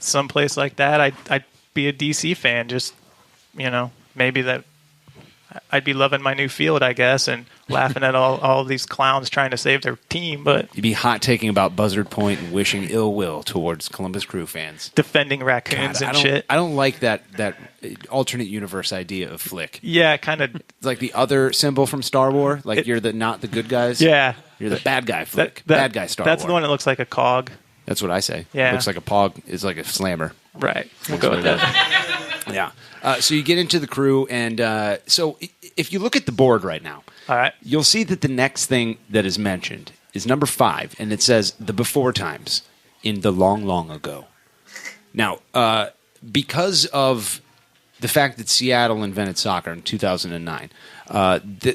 someplace like that, I'd be a DC fan. Just maybe that I'd be loving my new field, I guess, and laughing at all these clowns trying to save their team. But You'd be hot taking about Buzzard Point and wishing ill will towards Columbus Crew fans. defending raccoons and shit. I don't like that alternate universe idea of Flick. Yeah, kind of. It's like the other symbol from Star Wars. Like you're not the good guys. Yeah. You're the bad guy Flick. Bad guy Star That's Wars. the one that looks like a cog. That's what I say. Yeah. Looks like a pog. It's like a slammer. Right. We'll go with that. Yeah. So you get into the crew, and so if you look at the board right now, all right, you'll see that the next thing that is mentioned is number 5, and it says the before times in the long, long ago. Now, because of the fact that Seattle invented soccer in 2009,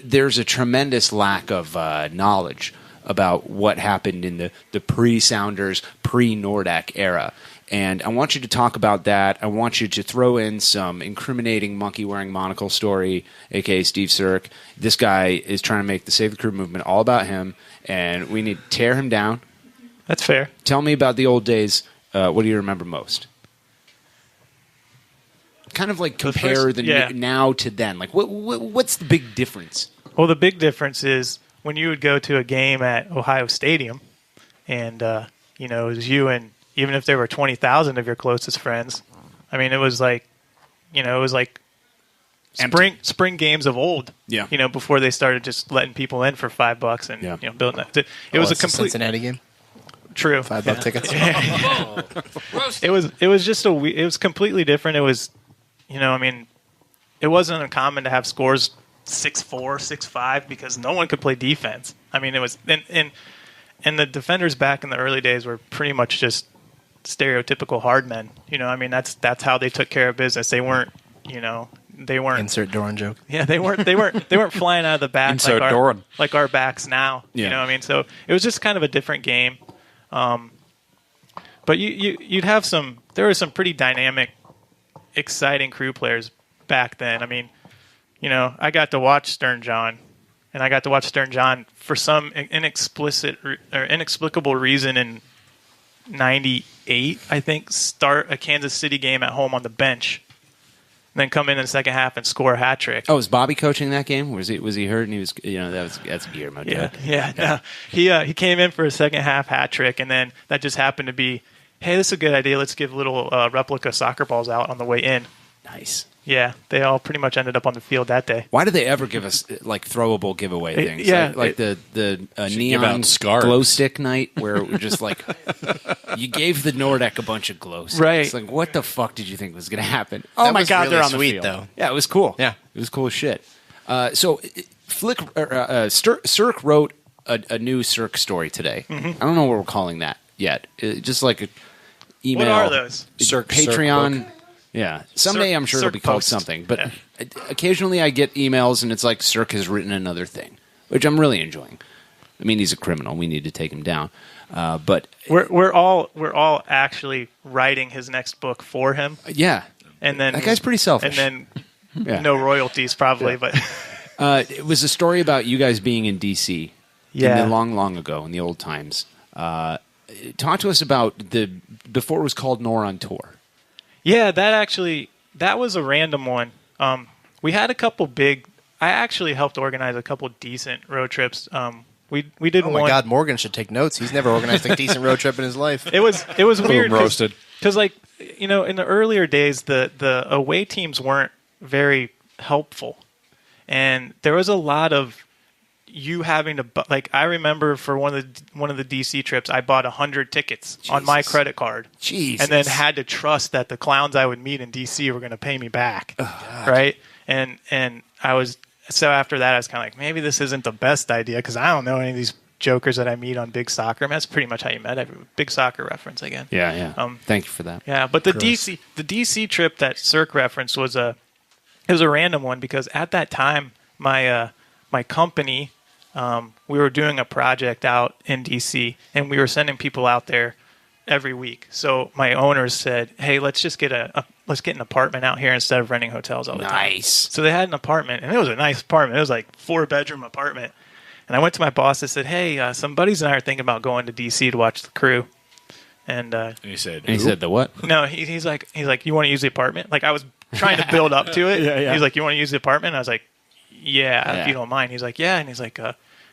there's a tremendous lack of knowledge about what happened in the pre-Sounders, pre-Nordak era. And I want you to talk about that. I want you to throw in some incriminating monkey-wearing monocle story, a.k.a. Steve Cirque. This guy is trying to make the Save the Crew movement all about him, and we need to tear him down. That's fair. Tell me about the old days. What do you remember most? Kind of like compare now to then. Like, what's the big difference? Well, the big difference is when you would go to a game at Ohio Stadium, and it was you and even if there were 20,000 of your closest friends, I mean, it was like spring games of old. Yeah. Before they started just letting people in for $5 and building that. It was a complete Cincinnati game. True. $5 tickets. It was just it was completely different. It was, it wasn't uncommon to have scores 6-4, 6-5 because no one could play defense. I mean, it was and the defenders back in the early days were pretty much just stereotypical hard men. That's how they took care of business. They weren't, insert Doran joke. Yeah, they weren't flying out of the back insert Doran. Like our backs now. Yeah. So it was just kind of a different game. But you'd have there were some pretty dynamic, exciting crew players back then. I mean, I got to watch Stern John, and I got to watch Stern John for some inexplicable reason in '98, I think, start a Kansas City game at home on the bench, and then come in the second half and score a hat trick. Oh, was Bobby coaching that game? Was he hurt? And he was, that's Guillermo. Yeah. No. He came in for a second half hat trick, and then that just happened to be, hey, this is a good idea. Let's give little replica soccer balls out on the way in. Nice. Yeah, they all pretty much ended up on the field that day. Why do they ever give us like throwable giveaway things? Yeah, like the neon glow stick night where it was just like you gave the Nordak a bunch of glow sticks. Right. It's like, what the fuck did you think was going to happen? Oh my God, they're on the field. Though. Yeah, it was cool. Yeah, it was cool as shit. So Cirque wrote a new Cirque story today. Mm-hmm. I don't know what we're calling that yet. Just like an email. What are those? Cirque Patreon. Cirque Yeah. Someday I'm sure it'll be called something. But occasionally I get emails and it's like Cirque has written another thing, which I'm really enjoying. I mean, he's a criminal. We need to take him down. But we're all actually writing his next book for him. Yeah. And then that guy's pretty selfish. And then no royalties probably, but it was a story about you guys being in DC in the long ago in the old times. Talk to us about before it was called HangOnTour. Yeah, that was a random one. We had a couple I actually helped organize a couple decent road trips. We did one. Oh my God, Morgan should take notes. He's never organized a decent road trip in his life. It was weird. Roasted. Because in the earlier days, the away teams weren't very helpful, and there was a lot of you having to I remember for one of the DC trips, I bought 100 tickets on my credit card. Jesus. And then had to trust that the clowns I would meet in DC were going to pay me back, right? And I was after that I was kind of like, maybe this isn't the best idea because I don't know any of these jokers that I meet on Big Soccer. I mean, that's pretty much how you met everyone. Big Soccer reference again. Yeah. Thank you for that. Yeah, but the DC trip that Cirque referenced was a random one because at that time my company. We were doing a project out in DC, and we were sending people out there every week. So my owners said, "Hey, let's just get let's get an apartment out here instead of renting hotels all the time." Nice. So they had an apartment, and it was a nice apartment. It was like 4-bedroom apartment. And I went to my boss and said, "Hey, some buddies and I are thinking about going to DC to watch the crew." And he said, the what? No, he's like, you want to use the apartment? Like I was trying to build up to it. Yeah. He's like, you want to use the apartment? And I was like, yeah, if you don't mind. He's like, yeah. And he's like,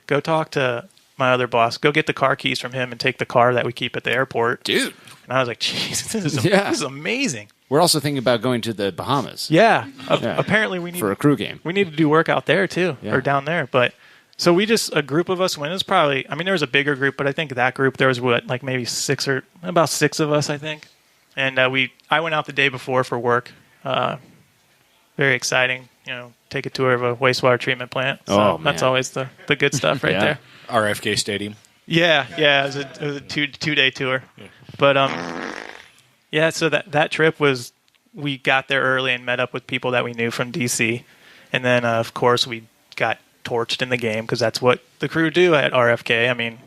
go talk to my other boss. Go get the car keys from him and take the car that we keep at the airport. Dude. And I was like, Jesus, this is amazing. We're also thinking about going to the Bahamas. Yeah. Apparently we need for a crew game. We need to do work out there too, or down there. But So we just, a group of us went. It was probably, I mean, there was a bigger group, but I think that group, there was like maybe about six of us, I think. And I went out the day before for work. Very exciting, take a tour of a wastewater treatment plant. So that's always the good stuff right there. RFK Stadium. Yeah, it was a two-day tour. Yeah. But, so that trip was, we got there early and met up with people that we knew from D.C. And then, of course, we got torched in the game because that's what the crew do at RFK. I mean,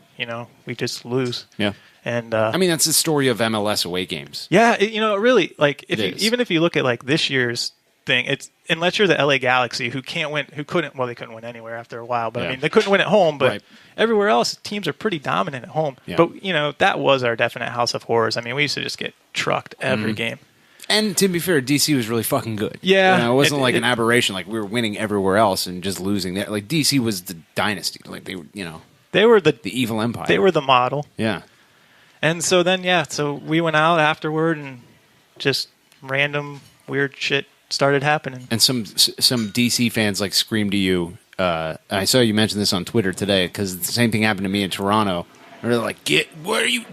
we just lose. Yeah. And I mean, that's the story of MLS away games. Yeah, really, like even if you look at like this year's thing, it's unless you're the LA Galaxy who they couldn't win anywhere after a while. But I mean, they couldn't win at home. But everywhere else, teams are pretty dominant at home. Yeah. But that was our definite house of horrors. I mean, we used to just get trucked every game. And to be fair, DC was really fucking good. Yeah. It wasn't like an aberration. Like we were winning everywhere else and just losing there. Like DC was the dynasty. Like they were the evil empire. They were the model. Yeah. And so then, so we went out afterward and just random weird shit started happening. And some DC fans like screamed to you. I saw you mention this on Twitter today because the same thing happened to me in Toronto. They're like,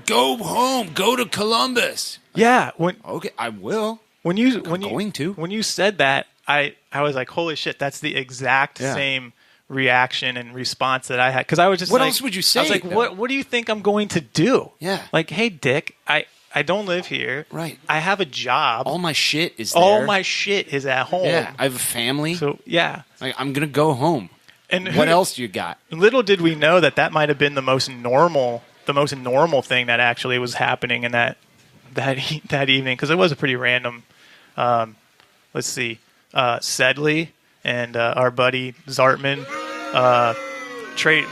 go home, go to Columbus. Yeah. Okay, I will. When you said that, I was like, holy shit, that's the exact same reaction and response that I had. Because I was just what else would you say? I was like, what do you think I'm going to do? Yeah. Like, hey, Dick, I don't live here. Right. I have a job. All my shit is there. All my shit is at home. Yeah. I have a family. So, yeah. Like, I'm going to go home. And what else you got? Little did we know that might have been the most normal thing that actually was happening in that evening, because it was a pretty random. Let's see, Sedley and our buddy Zartman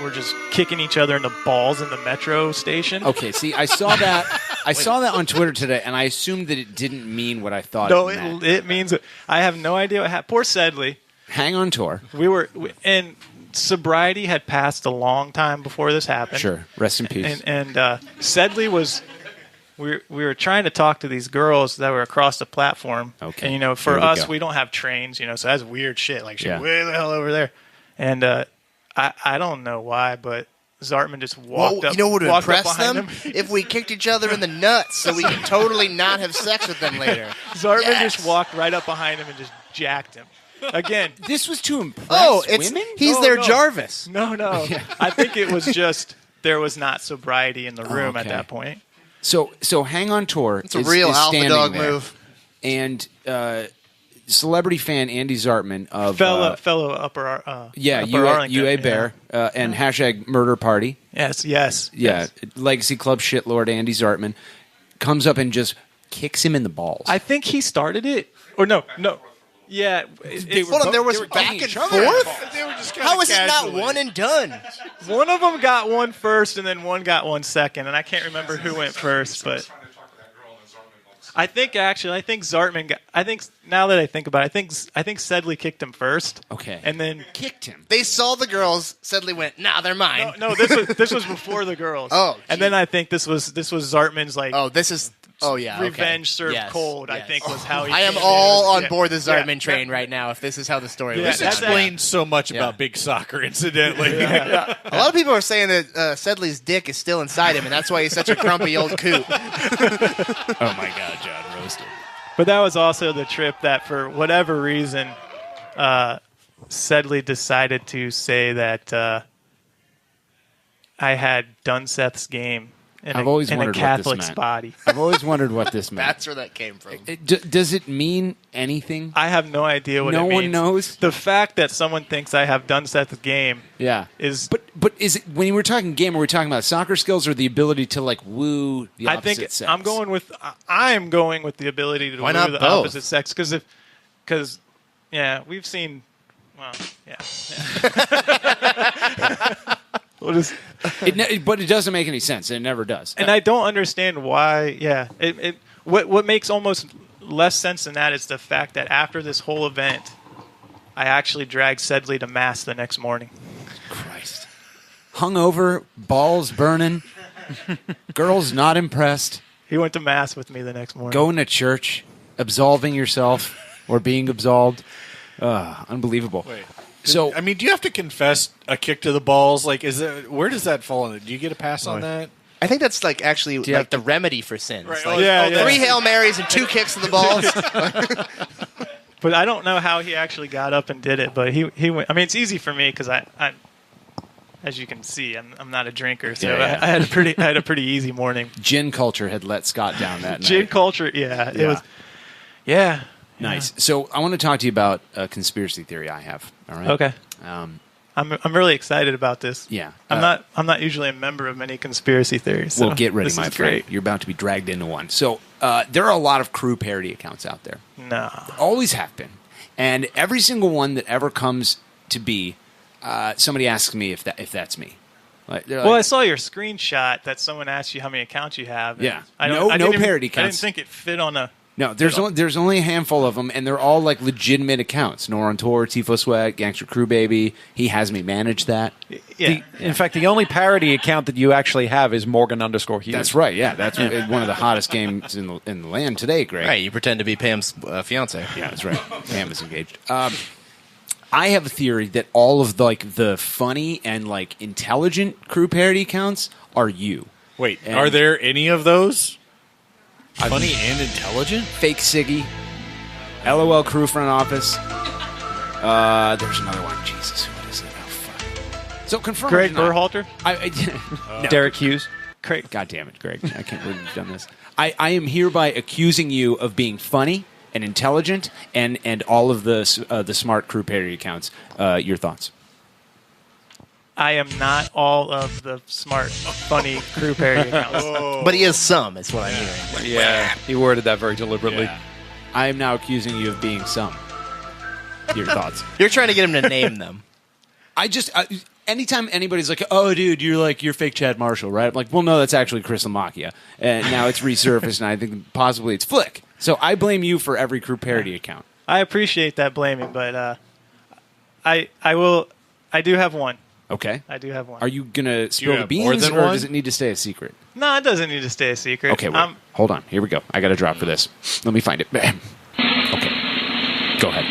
were just kicking each other in the balls in the metro station. Okay, see, I saw that. I saw that on Twitter today, and I assumed that it didn't mean what I thought. No, it meant. it means. I have no idea what happened. Poor Sedley. HangOnTour. And sobriety had passed a long time before this happened. Sure. Rest in peace. And Sedley was. We were trying to talk to these girls that were across the platform. Okay. And for us, we don't have trains. So that's weird shit. Like shit, way the hell over there. And I don't know why, but Zartman just walked up. You know what would impress them? Him? If we kicked each other in the nuts so we could totally not have sex with them later. Zartman just walked right up behind him and just jacked him. Again, this was to impress women? He's their Jarvis. No. Yeah. I think it was just there was not sobriety in the room at that point. So HangOnTour it's a real alpha dog move. And celebrity fan Andy Zartman of fellow upper UA Bear and hashtag Murder Party. Yes. Yeah, Legacy Club shitlord Andy Zartman comes up and just kicks him in the balls. I think he started it. Or no. Yeah. There was back and forth? How is it not one and done? One of them got one first and then one got one second, and I can't remember who went first, but I think Zartman now that I think about it, I think Sedley kicked him first. Okay. And then kicked him. They saw the girls, Sedley went, nah, they're mine. No, this was before the girls. Oh. And then I think this was Zartman's revenge served cold, I think was how he I am all on board the Zartman train right now if this is how the story was. This explains so much about big soccer, incidentally. A lot of people are saying that Sedley's dick is still inside him, and that's why he's such a grumpy old coot. Oh, my God, John. Roasted. But that was also the trip that, for whatever reason, Sedley decided to say that I had done Seth's game in a Catholic's body. I've always wondered what this meant. That's where that came from. Does it mean anything? I have no idea what it means. No one knows? The fact that someone thinks I have done Seth's game is... But is it, when we're talking game, are we talking about soccer skills or the ability to, like, woo the opposite sex? I'm going with the ability to woo the opposite sex. Because, we've seen... Well, yeah. But it doesn't make any sense. It never does. And I don't understand why. Yeah, what makes almost less sense than that is the fact that after this whole event, I actually dragged Sedley to mass the next morning. Christ, hungover, balls burning, girls not impressed. He went to mass with me the next morning. Going to church, absolving yourself or being absolved. Unbelievable. Wait. So I mean, do you have to confess a kick to the balls? Like, where does that fall in? Do you get a pass on that? I think that's like actually like the remedy for sins. Right. Like, 3 Hail Marys and 2 kicks to the balls. But I don't know how he actually got up and did it. But he went. I mean, it's easy for me because I as you can see, I'm not a drinker, so I had a pretty easy morning. Gin culture had let Scott down that night. Gin culture, it was. Yeah. Nice. So I want to talk to you about a conspiracy theory I have. All right. Okay. I'm really excited about this. Yeah. I'm not usually a member of many conspiracy theories. So well, get ready, this my is friend. great. You're about to be dragged into one. So there are a lot of crew parody accounts out there. No. Always have been. And every single one that ever comes to be, somebody asks me if that's me. Well, I saw your screenshot that someone asked you how many accounts you have. Yeah. No parody accounts. I didn't think it fit on a... No, there's only a handful of them, and they're all like legitimate accounts. HangOnTour, Tifo Sweat, Gangster Crew Baby. He has me manage that. Yeah. In fact, the only parody account that you actually have is Morgan_Hughes. That's right. Yeah, that's one of the hottest games in the land today, Greg. Right, you pretend to be Pam's fiance. Yeah, that's right. Pam is engaged. I have a theory that all of the funny and like intelligent crew parody accounts are you. Wait, are there any of those? Funny and intelligent? Fake Siggy, LOL Crew Front Office. There's another one. Jesus, what is it? Oh, fuck. So confirm. Greg Berhalter? No. Derek Hughes. Craig. God damn it, Greg. I can't believe you've done this. I am hereby accusing you of being funny and intelligent and all of the smart crew parody accounts. Your thoughts? I am not all of the smart, funny crew parody accounts. But he is some, is what I'm hearing. Yeah, he worded that very deliberately. Yeah. I am now accusing you of being some. Your thoughts? You're trying to get him to name them. Anytime anybody's like, "Oh, dude, you're fake Chad Marshall, right?" I'm like, "Well, no, that's actually Chris Lamacchia, and now it's resurfaced, and I think possibly it's Flick." So I blame you for every crew parody account. I appreciate that blaming, but I do have one. Okay. I do have one. Are you gonna spill the have beans, more than or one? does it need to stay a secret? No, it doesn't need to stay a secret. Okay, wait. Hold on. Here we go. I got a drop for this. Let me find it. Bam. Okay. Go ahead.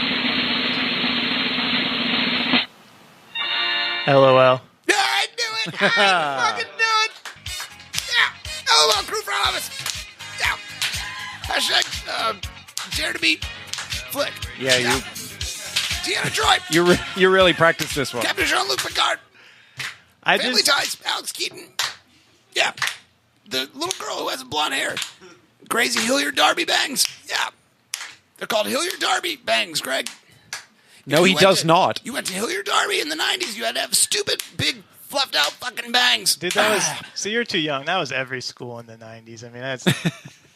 LOL. Yeah, I knew it. I fucking knew it. Yeah. LOL Crew Front Office. Yeah. Hashtag dare to beat Flick. Yeah, you. Deanna Troy. You really practiced this one. Captain Jean-Luc Picard. Family Ties. Alex Keaton. Yeah. The little girl who has blonde hair. Crazy Hilliard Darby bangs. Yeah. They're called Hilliard Darby bangs, Greg. No, he does not. You went to Hilliard Darby in the 90s. You had to have stupid, big, fluffed out fucking bangs. Dude, that was... See, you're too young. That was every school in the 90s. I mean,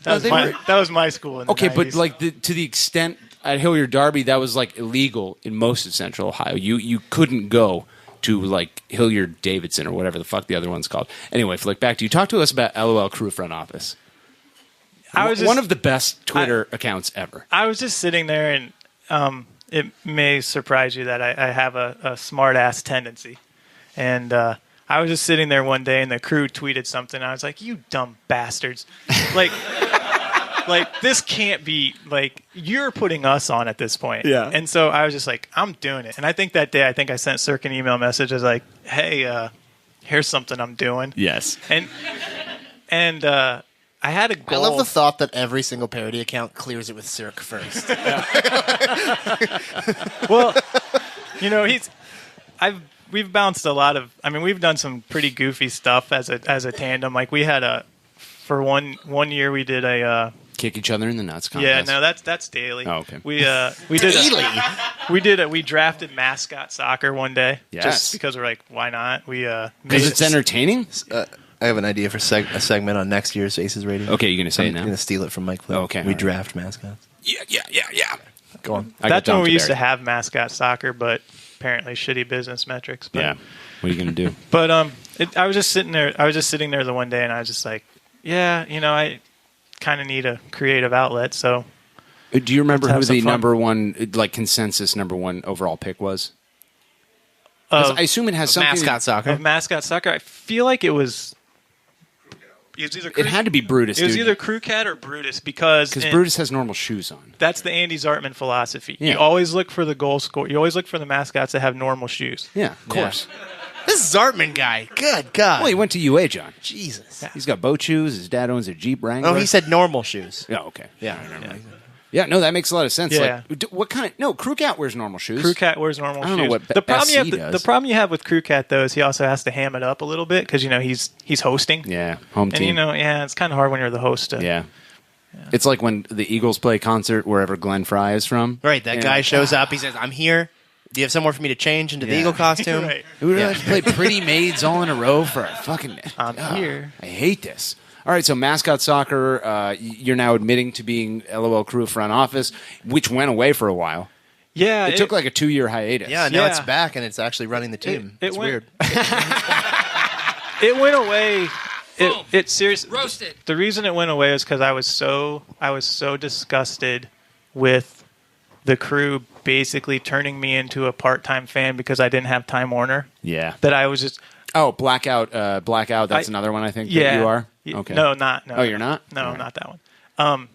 that was my school in the 90s. Okay, but like to the extent at Hilliard Darby, that was like illegal in most of Central Ohio. You couldn't go to like Hilliard Davidson or whatever the fuck the other one's called. Anyway, Flick, back to you. Talk to us about LOL Crew Front Office. One of the best Twitter accounts ever. I was just sitting there, and it may surprise you that I have a smart-ass tendency. And I was just sitting there one day, and the crew tweeted something. And I was like, you dumb bastards. Like, this can't be, like, you're putting us on at this point. Yeah. And so I was just like, I'm doing it. And I think that day, I sent Cirque an email message. I was like, hey, here's something I'm doing. Yes. And I had a goal. I love the thought that every single parody account clears it with Cirque first. Well, you know, we've bounced a lot of. I mean, we've done some pretty goofy stuff as a tandem. Like we had for one year we did a kick each other in the nuts contest. Yeah, no, that's daily. Oh, okay. We drafted mascot soccer one day. Yes. Just because we're like, why not? Because it's entertaining. I have an idea for a segment on next year's ACES Radio. Okay, you're going to say it now? I'm going to steal it from Mike Flynn. Okay. We draft mascots. Yeah. Go on. That's when we used to have mascot soccer, but apparently shitty business metrics. But, yeah. What are you going to do? But I was just sitting there the one day, and I was just like, yeah, you know, I kind of need a creative outlet. So, do you remember who the number one, like consensus number one overall pick was? I assume it has something. Mascot soccer. Of mascot soccer. I feel like it was It had to be Brutus. It was dude. either Crew Cat or Brutus because Brutus has normal shoes on. That's the Andy Zartman philosophy. Yeah. You always look for the goal scorer. You always look for the mascots that have normal shoes. Yeah, of course. This Zartman guy, good God. Well, he went to UA, John. Jesus. He's got boat shoes. His dad owns a Jeep Wrangler. Oh, he said normal shoes. Yeah, okay. Yeah. Yeah, no, that makes a lot of sense. Yeah. Like, what kind of... No, Crew Cat wears normal shoes. Crew Cat wears normal I don't shoes. know what the problem SC you have, does. the problem you have with Crew Cat though is he also has to ham it up a little bit because he's hosting. Yeah, home and team. it's kind of hard when you're the host. Yeah. It's like when the Eagles play a concert wherever Glenn Fry is from. Right, that guy shows up. He says, I'm here. Do you have somewhere for me to change into the Eagle costume? Right. We would have to play Pretty Maids all in a row for a fucking... I'm here. I hate this. All right, so mascot soccer, you're now admitting to being LOL Crew front office, which went away for a while. Yeah. It took like a 2-year hiatus. Yeah, now it's back and it's actually running the team. It's weird. It went away. It seriously Roasted. The reason it went away is because I was so disgusted with the Crew basically turning me into a part-time fan because I didn't have Time Warner. Yeah. That I was just... Oh, Blackout. That's another one I think that you are? Okay. No, not. No, oh, you're not? No, All right. not that one.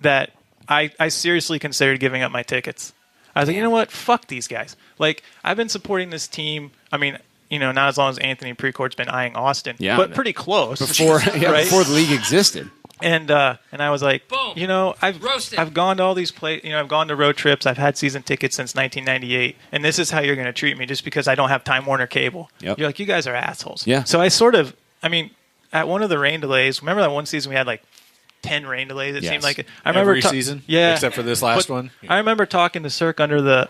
That I seriously considered giving up my tickets. I was like, you know what? Fuck these guys. Like, I've been supporting this team. I mean, not as long as Anthony Precourt's been eyeing Austin, but pretty close. Before the league existed. And I was like, I've gone to all these I've gone to road trips. I've had season tickets since 1998, and this is how you're going to treat me just because I don't have Time Warner cable. Yep. You're like, you guys are assholes. Yeah. So at one of the rain delays, remember that one season we had like 10 rain delays? It seemed like it. I remember every season, yeah, except for this last one. I remember talking to Cirque under the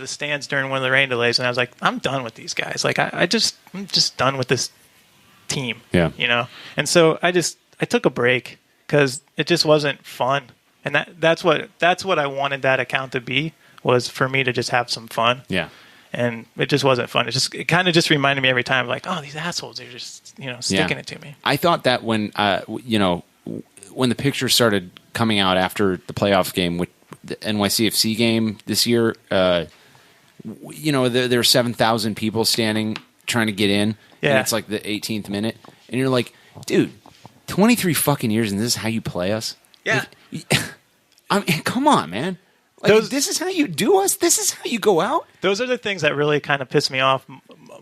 stands during one of the rain delays, and I was like, I'm done with these guys. Like, I'm just done with this team. Yeah. And so I took a break because it just wasn't fun, and that's what I wanted that account to be, was for me to just have some fun. Yeah. And it just wasn't fun. It kind of just reminded me every time, like, oh, these assholes, they're just sticking it to me. I thought that when when the pictures started coming out after the playoff game with the NYCFC game this year, there were 7,000 people standing trying to get in, and it's like the 18th minute, and you're like, dude, 23 fucking years, and this is how you play us? Yeah. I mean, come on, man. Like, this is how you do us? This is how you go out? Those are the things that really kind of piss me off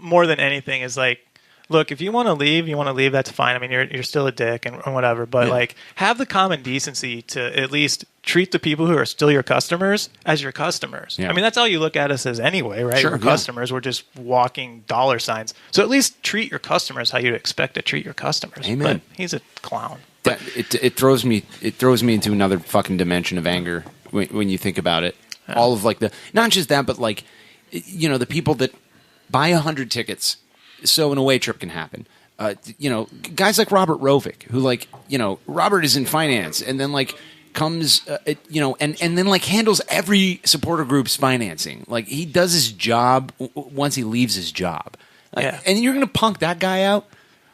more than anything, is like, look, if you want to leave, that's fine. I mean, you're still a dick and whatever, but like, have the common decency to at least treat the people who are still your customers as your customers. Yeah. I mean, that's all you look at us as anyway, right? Sure, We're customers. We're just walking dollar signs. So at least treat your customers how you'd expect to treat your customers. Amen. But he's a clown. It throws me into another fucking dimension of anger when you think about it. Yeah. All of like not just that, but like, the people that buy 100 tickets so an away trip can happen. Guys like Robert Rovick, who Robert is in finance and then comes, and then handles every supporter group's financing. Like, he does his job once he leaves his job. And you're going to punk that guy out?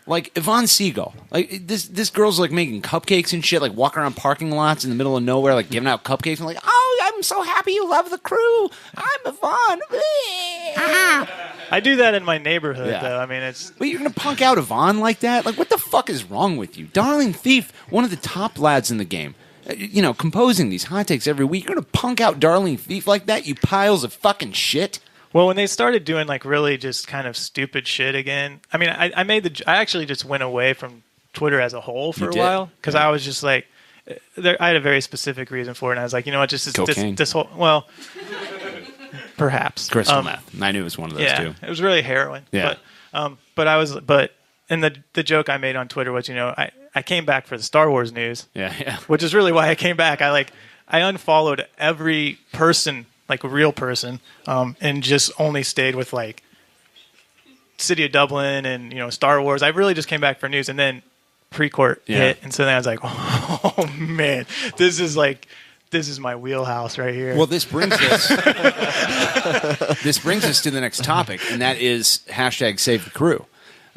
Like, Yvonne Siegel. Like, this girl's making cupcakes and shit, walking around parking lots in the middle of nowhere, giving out cupcakes. And oh, I'm so happy you love the Crew. I'm Yvonne. I do that in my neighborhood, though. I mean, it's... But you're going to punk out Yvonne like that? Like, what the fuck is wrong with you? Darling Thief, one of the top lads in the game, composing these hot takes every week. You're going to punk out Darling Thief like that, you piles of fucking shit? Well, when they started doing really just kind of stupid shit again, I mean, I actually just went away from Twitter as a whole for a while because I was just like, I had a very specific reason for it, and I was like, you know what, just this whole, well, perhaps crystal meth. I knew it was one of those too. It was really heroin. Yeah. But and the joke I made on Twitter was, I came back for the Star Wars news. Yeah. Which is really why I came back. I unfollowed every person, like a real person, and just only stayed with City of Dublin and Star Wars. I really just came back for news, and then Precourt hit, and so then I was like, oh man, this is my wheelhouse right here. Well, this brings us to the next topic, and that is #SaveTheCrew.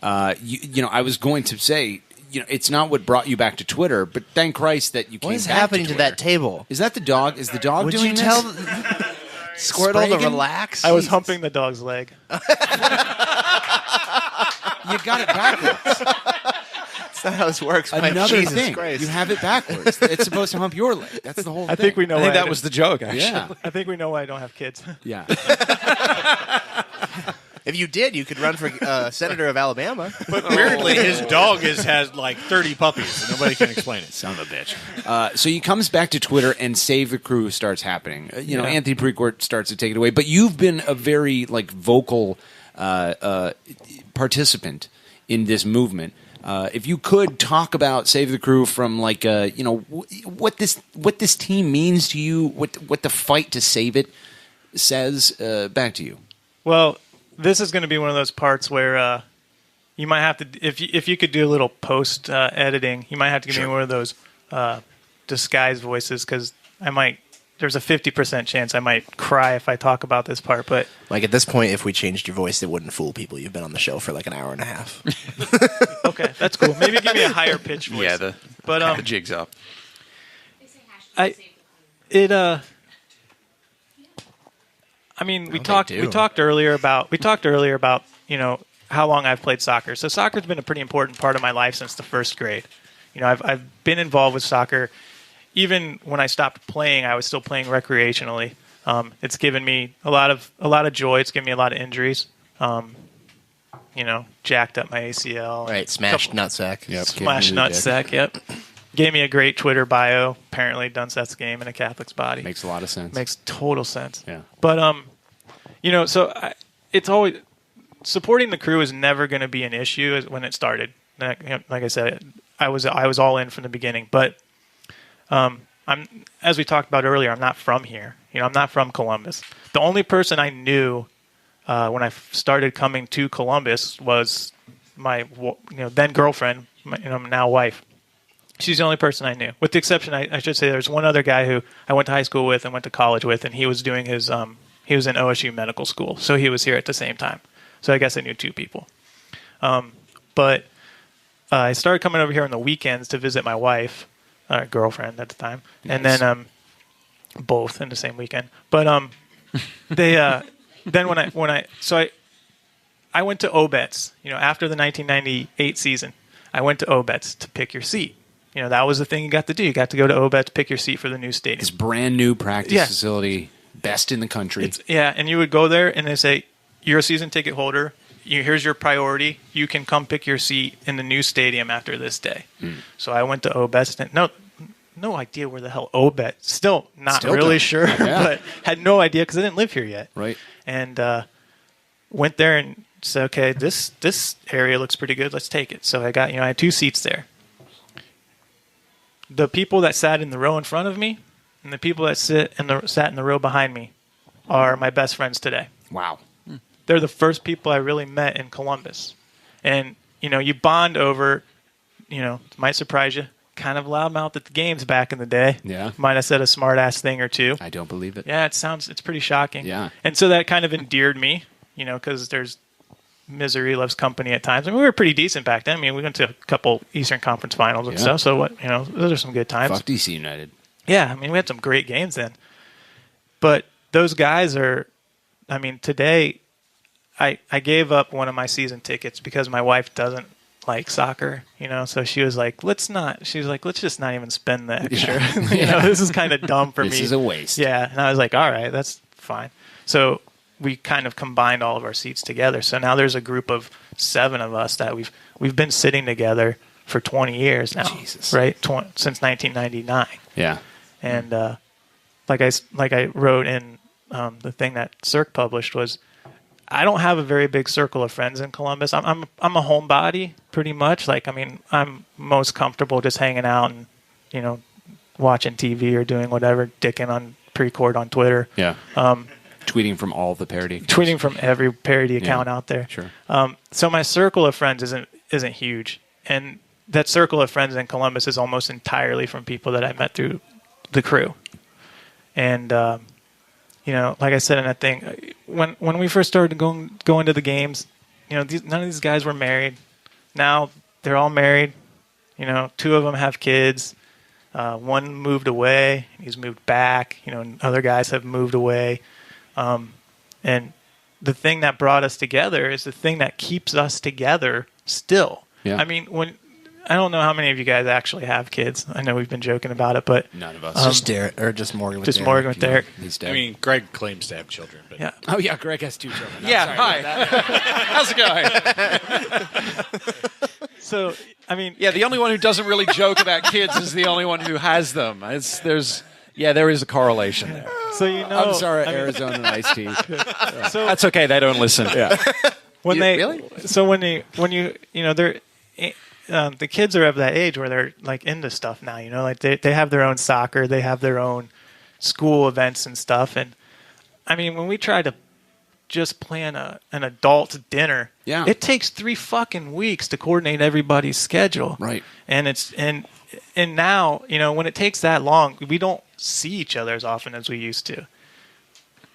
I was going to say, it's not what brought you back to Twitter, but thank Christ that you came back. What is happening to that table? Is that the dog? Is the dog Would doing you this? tell Squirtle to relax? I was humping the dog's leg. You got it backwards. That's not how this works. Another Jesus thing, Christ. you have it backwards. It's supposed to hump your leg. That's the whole thing. I think we know. I think why that don't- was the joke, actually. Yeah. I think we know why I don't have kids. Yeah. If you did, you could run for senator of Alabama. But weirdly, his dog has like 30 puppies, and nobody can explain it. Son of a bitch. So he comes back to Twitter, and Save the Crew starts happening. Anthony Precourt starts to take it away. But you've been a very vocal participant in this movement. If you could talk about Save the Crew from what this team means to you, what the fight to save it says, back to you. Well, this is going to be one of those parts where you might have to, if you could do a little post editing, you might have to give me one of those disguised voices because there's a 50% chance I might cry if I talk about this part. But at this point, if we changed your voice, it wouldn't fool people. You've been on the show for like an hour and a half. Okay, that's cool. Maybe give me a higher pitch voice. Yeah, the jig's up. We talked earlier about how long I've played soccer. So soccer's been a pretty important part of my life since the first grade. I've been involved with soccer. Even when I stopped playing, I was still playing recreationally. It's given me a lot of joy. It's given me a lot of injuries. Jacked up my ACL. Right, smashed nutsack. Yep, smashed nutsack. Yep. Gave me a great Twitter bio. Apparently, done Seth's game in a Catholic's body. Makes a lot of sense. Makes total sense. Yeah. But it's always supporting the crew is never going to be an issue when it started. Like I said, I was all in from the beginning. But as we talked about earlier, I'm not from here. I'm not from Columbus. The only person I knew when I started coming to Columbus was my then girlfriend, now wife. She's the only person I knew, with the exception, I should say, there's one other guy who I went to high school with and went to college with, and he was doing his he was in OSU medical school, so he was here at the same time. So I guess I knew two people. But I started coming over here on the weekends to visit my wife, girlfriend at the time, nice. And then both in the same weekend. But then I went to Obetz. After the 1998 season, I went to Obetz to pick your seat. That was the thing you got to do. You got to go to Obetz, pick your seat for the new stadium. This brand new practice facility, best in the country. And you would go there and they say, you're a season ticket holder. Here's your priority. You can come pick your seat in the new stadium after this day. So I went to Obetz. And no idea where the hell Obetz. Still not really sure, but had no idea because I didn't live here yet. Right. And went there and said, okay, this area looks pretty good. Let's take it. So I got, I had two seats there. The people that sat in the row in front of me and the people that sat in the row behind me are my best friends today. Wow. They're the first people I really met in Columbus. And, you bond over, might surprise you, kind of loudmouth at the games back in the day. Yeah. Might have said a smart-ass thing or two. I don't believe it. Yeah, it's pretty shocking. Yeah. And so that kind of endeared me, because there's misery loves company at times. We were pretty decent back then. We went to a couple Eastern Conference finals and stuff. So those are some good times. Fuck DC United. Yeah, we had some great games then. But those guys are, today I gave up one of my season tickets because my wife doesn't like soccer, so she was like, let's just not even spend the extra. This is kind of dumb for me. This is a waste. Yeah. And I was like, all right, that's fine. So we kind of combined all of our seats together. So now there's a group of 7 of us that we've been sitting together for 20 years now. Jesus. Right? Since 1999. Yeah. And like I wrote in the thing that Cirque published was, I don't have a very big circle of friends in Columbus. I'm a homebody pretty much. I'm most comfortable just hanging out and watching TV or doing whatever, dicking on Precourt on Twitter. Yeah. Tweeting from all the parody accounts. Tweeting from every parody account out there. Sure. So my circle of friends isn't huge, and that circle of friends in Columbus is almost entirely from people that I met through the crew. And like I said in that thing, when we first started going to the games, none of these guys were married. Now they're all married. 2 of them have kids. One moved away. He's moved back. And other guys have moved away. And the thing that brought us together is the thing that keeps us together still. Yeah. I don't know how many of you guys actually have kids. I know we've been joking about it, but none of us. Just Derek, or just Morgan. With just Derek. Morgan with Derek. He's dead. I mean, Greg claims to have children, but Yeah. Oh yeah, Greg has 2 children. I'm Yeah, sorry hi. about that. How's it going? So, I mean, Yeah, the only one who doesn't really joke about kids is the only one who has them. There is a correlation there. so I'm sorry, Arizona and Ice Tea. So That's okay. They don't listen. Yeah. when they really? So when you they're the kids are of that age where they're like into stuff now. Like they have their own soccer, they have their own school events and stuff. And I mean, when we try to just plan an adult dinner, it takes 3 fucking weeks to coordinate everybody's schedule. Right. And and now, when it takes that long, we don't see each other as often as we used to.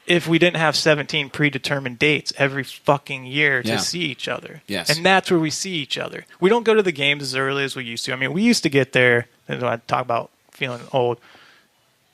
If we didn't have 17 predetermined dates every fucking year to see each other. Yes. And that's where we see each other. We don't go to the games as early as we used to. I mean, we used to get there, and I talk about feeling old,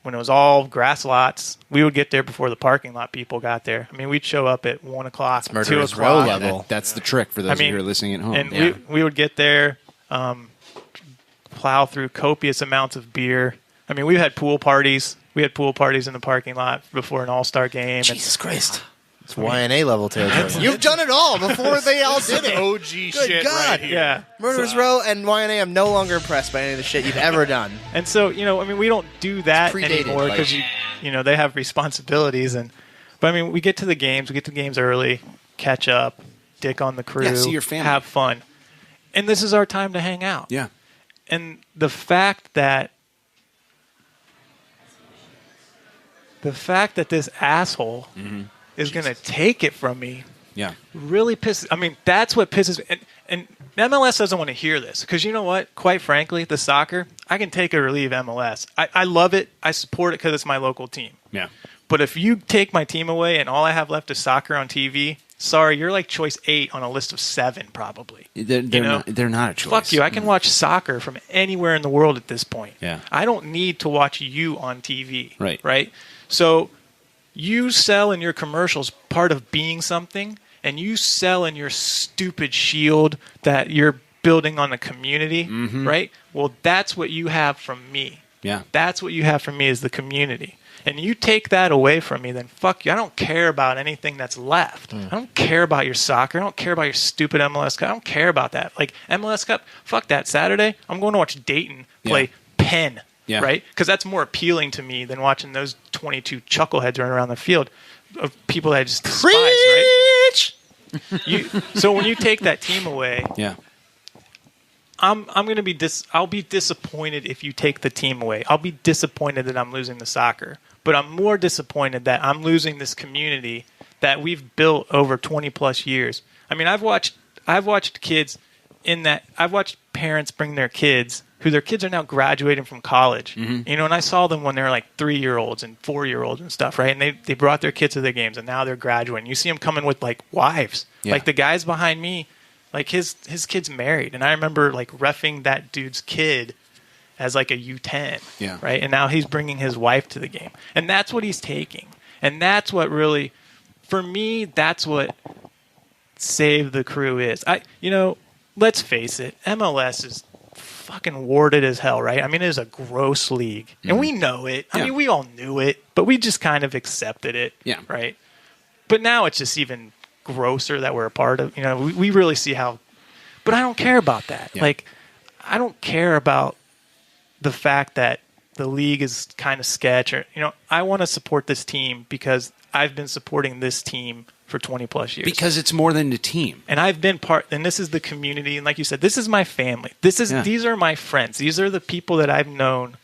when it was all grass lots. We would get there before the parking lot people got there. I mean, we'd show up at 1 o'clock, 2 Murderer's Row o'clock. level. That's the trick for those of you who are listening at home. And we would get there, plow through copious amounts of beer. I mean, we had pool parties. We had pool parties in the parking lot before an all-star game. Jesus Christ. It's YNA level territory. You've done it all before they all did it. OG shit right here. Yeah. Murderer's Row and YNA, I'm no longer impressed by any of the shit you've ever done. And so, I mean, we don't do that predated, anymore because they have responsibilities. But I mean, we get to the games. We get to the games early, catch up, dick on the crew, see your family. have fun. And this is our time to hang out. Yeah. And the fact that this asshole is going to take it from me really pisses. I mean, that's what pisses me. And MLS doesn't want to hear this because you know what? Quite frankly, the soccer, I can take or leave MLS. I love it. I support it because it's my local team. Yeah. But if you take my team away and all I have left is soccer on TV, sorry, you're like choice 8 on a list of 7 probably. They're not a choice. Fuck you. I can watch soccer from anywhere in the world at this point. Yeah. I don't need to watch you on TV. Right. Right? So you sell in your commercials part of being something, and you sell in your stupid shield that you're building on a community, right? Well, that's what you have from me. Yeah. That's what you have from me is the community. And you take that away from me, then fuck you. I don't care about anything that's left. I don't care about your soccer. I don't care about your stupid MLS Cup. I don't care about that. Like, MLS Cup, fuck that. Saturday, I'm going to watch Dayton play Penn, right? Because that's more appealing to me than watching those 22 chuckleheads run around the field of people that I just despise, right? So when you take that team away, I'm going to be I'll be disappointed if you take the team away. I'll be disappointed that I'm losing the soccer. But I'm more disappointed that I'm losing this community that we've built over 20 plus years. I mean, I've watched kids I've watched parents bring their kids who their kids are now graduating from college. And I saw them when they were like 3-year-olds and 4-year-olds and stuff, right? And they brought their kids to their games, and now they're graduating. You see them coming with like wives. Like the guys behind me, like his kid's married, and I remember like reffing that dude's kid as like a U10, right? And now he's bringing his wife to the game, and that's what he's taking, and that's what really, for me, that's what Save the Crew is. Let's face it, MLS is fucking warded as hell, right? I mean, it is a gross league, and we know it. I mean, we all knew it, but we just kind of accepted it, right? But now it's just even grosser that we're a part of. We really see how, but I don't care about that. Like, I don't care about the fact that the league is kind of sketch, or I want to support this team because I've been supporting this team for 20 plus years. Because it's more than a team. And I've been and this is the community, and like you said, this is my family. These are my friends. These are the people that I've known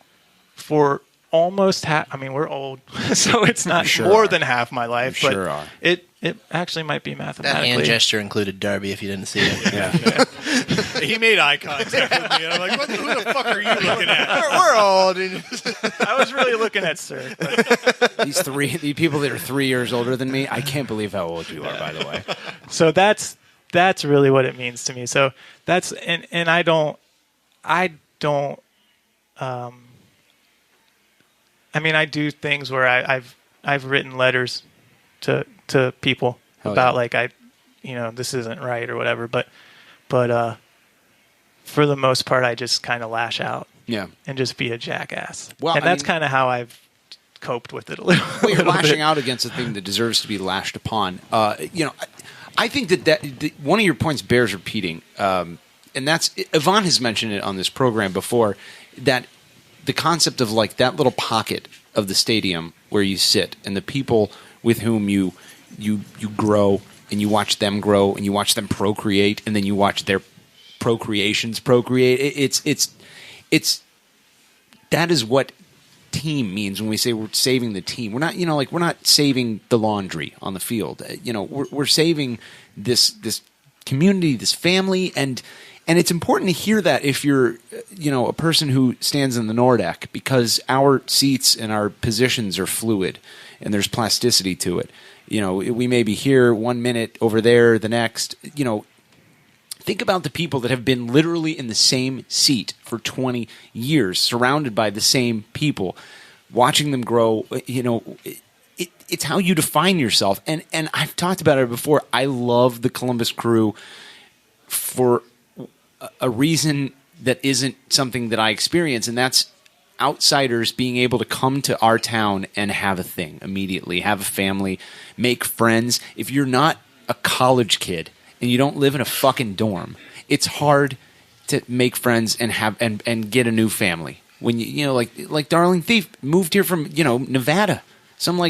for almost half. I mean, we're old, so it's not more than half my life, but are. It actually might be mathematically. That hand gesture included Darby, if you didn't see it. He made eye contact with me, and I'm like, who the fuck are you looking at? We're old. I was really looking at Sir. But. The people that are 3 years older than me, I can't believe how old you are, by the way. So that's really what it means to me. So that's, and I don't, I mean, I do things where I've written letters to people about like this isn't right or whatever. But for the most part, I just kind of lash out. Yeah. And just be a jackass. Well, and that's kind of how I've coped with it a little. Well, you're little lashing bit. out against a thing that deserves to be lashed upon. I think that one of your points bears repeating, and that's Yvonne has mentioned it on this program before, that the concept of like that little pocket of the stadium where you sit and the people with whom you grow and you watch them grow and you watch them procreate and then you watch their procreations procreate. It's that is what team means when we say we're saving the team. We're not, we're not saving the laundry on the field. We're saving this community, this family, and it's important to hear that if you're, a person who stands in the Nordeck, because our seats and our positions are fluid and there's plasticity to it. We may be here 1 minute, over there the next. Think about the people that have been literally in the same seat for 20 years, surrounded by the same people, watching them grow. It's how you define yourself. And I've talked about it before. I love the Columbus Crew for a reason that isn't something that I experience, and that's outsiders being able to come to our town and have a thing immediately, have a family, make friends. If you're not a college kid and you don't live in a fucking dorm, it's hard to make friends and have and get a new family. When like Darling Thief moved here from Nevada, some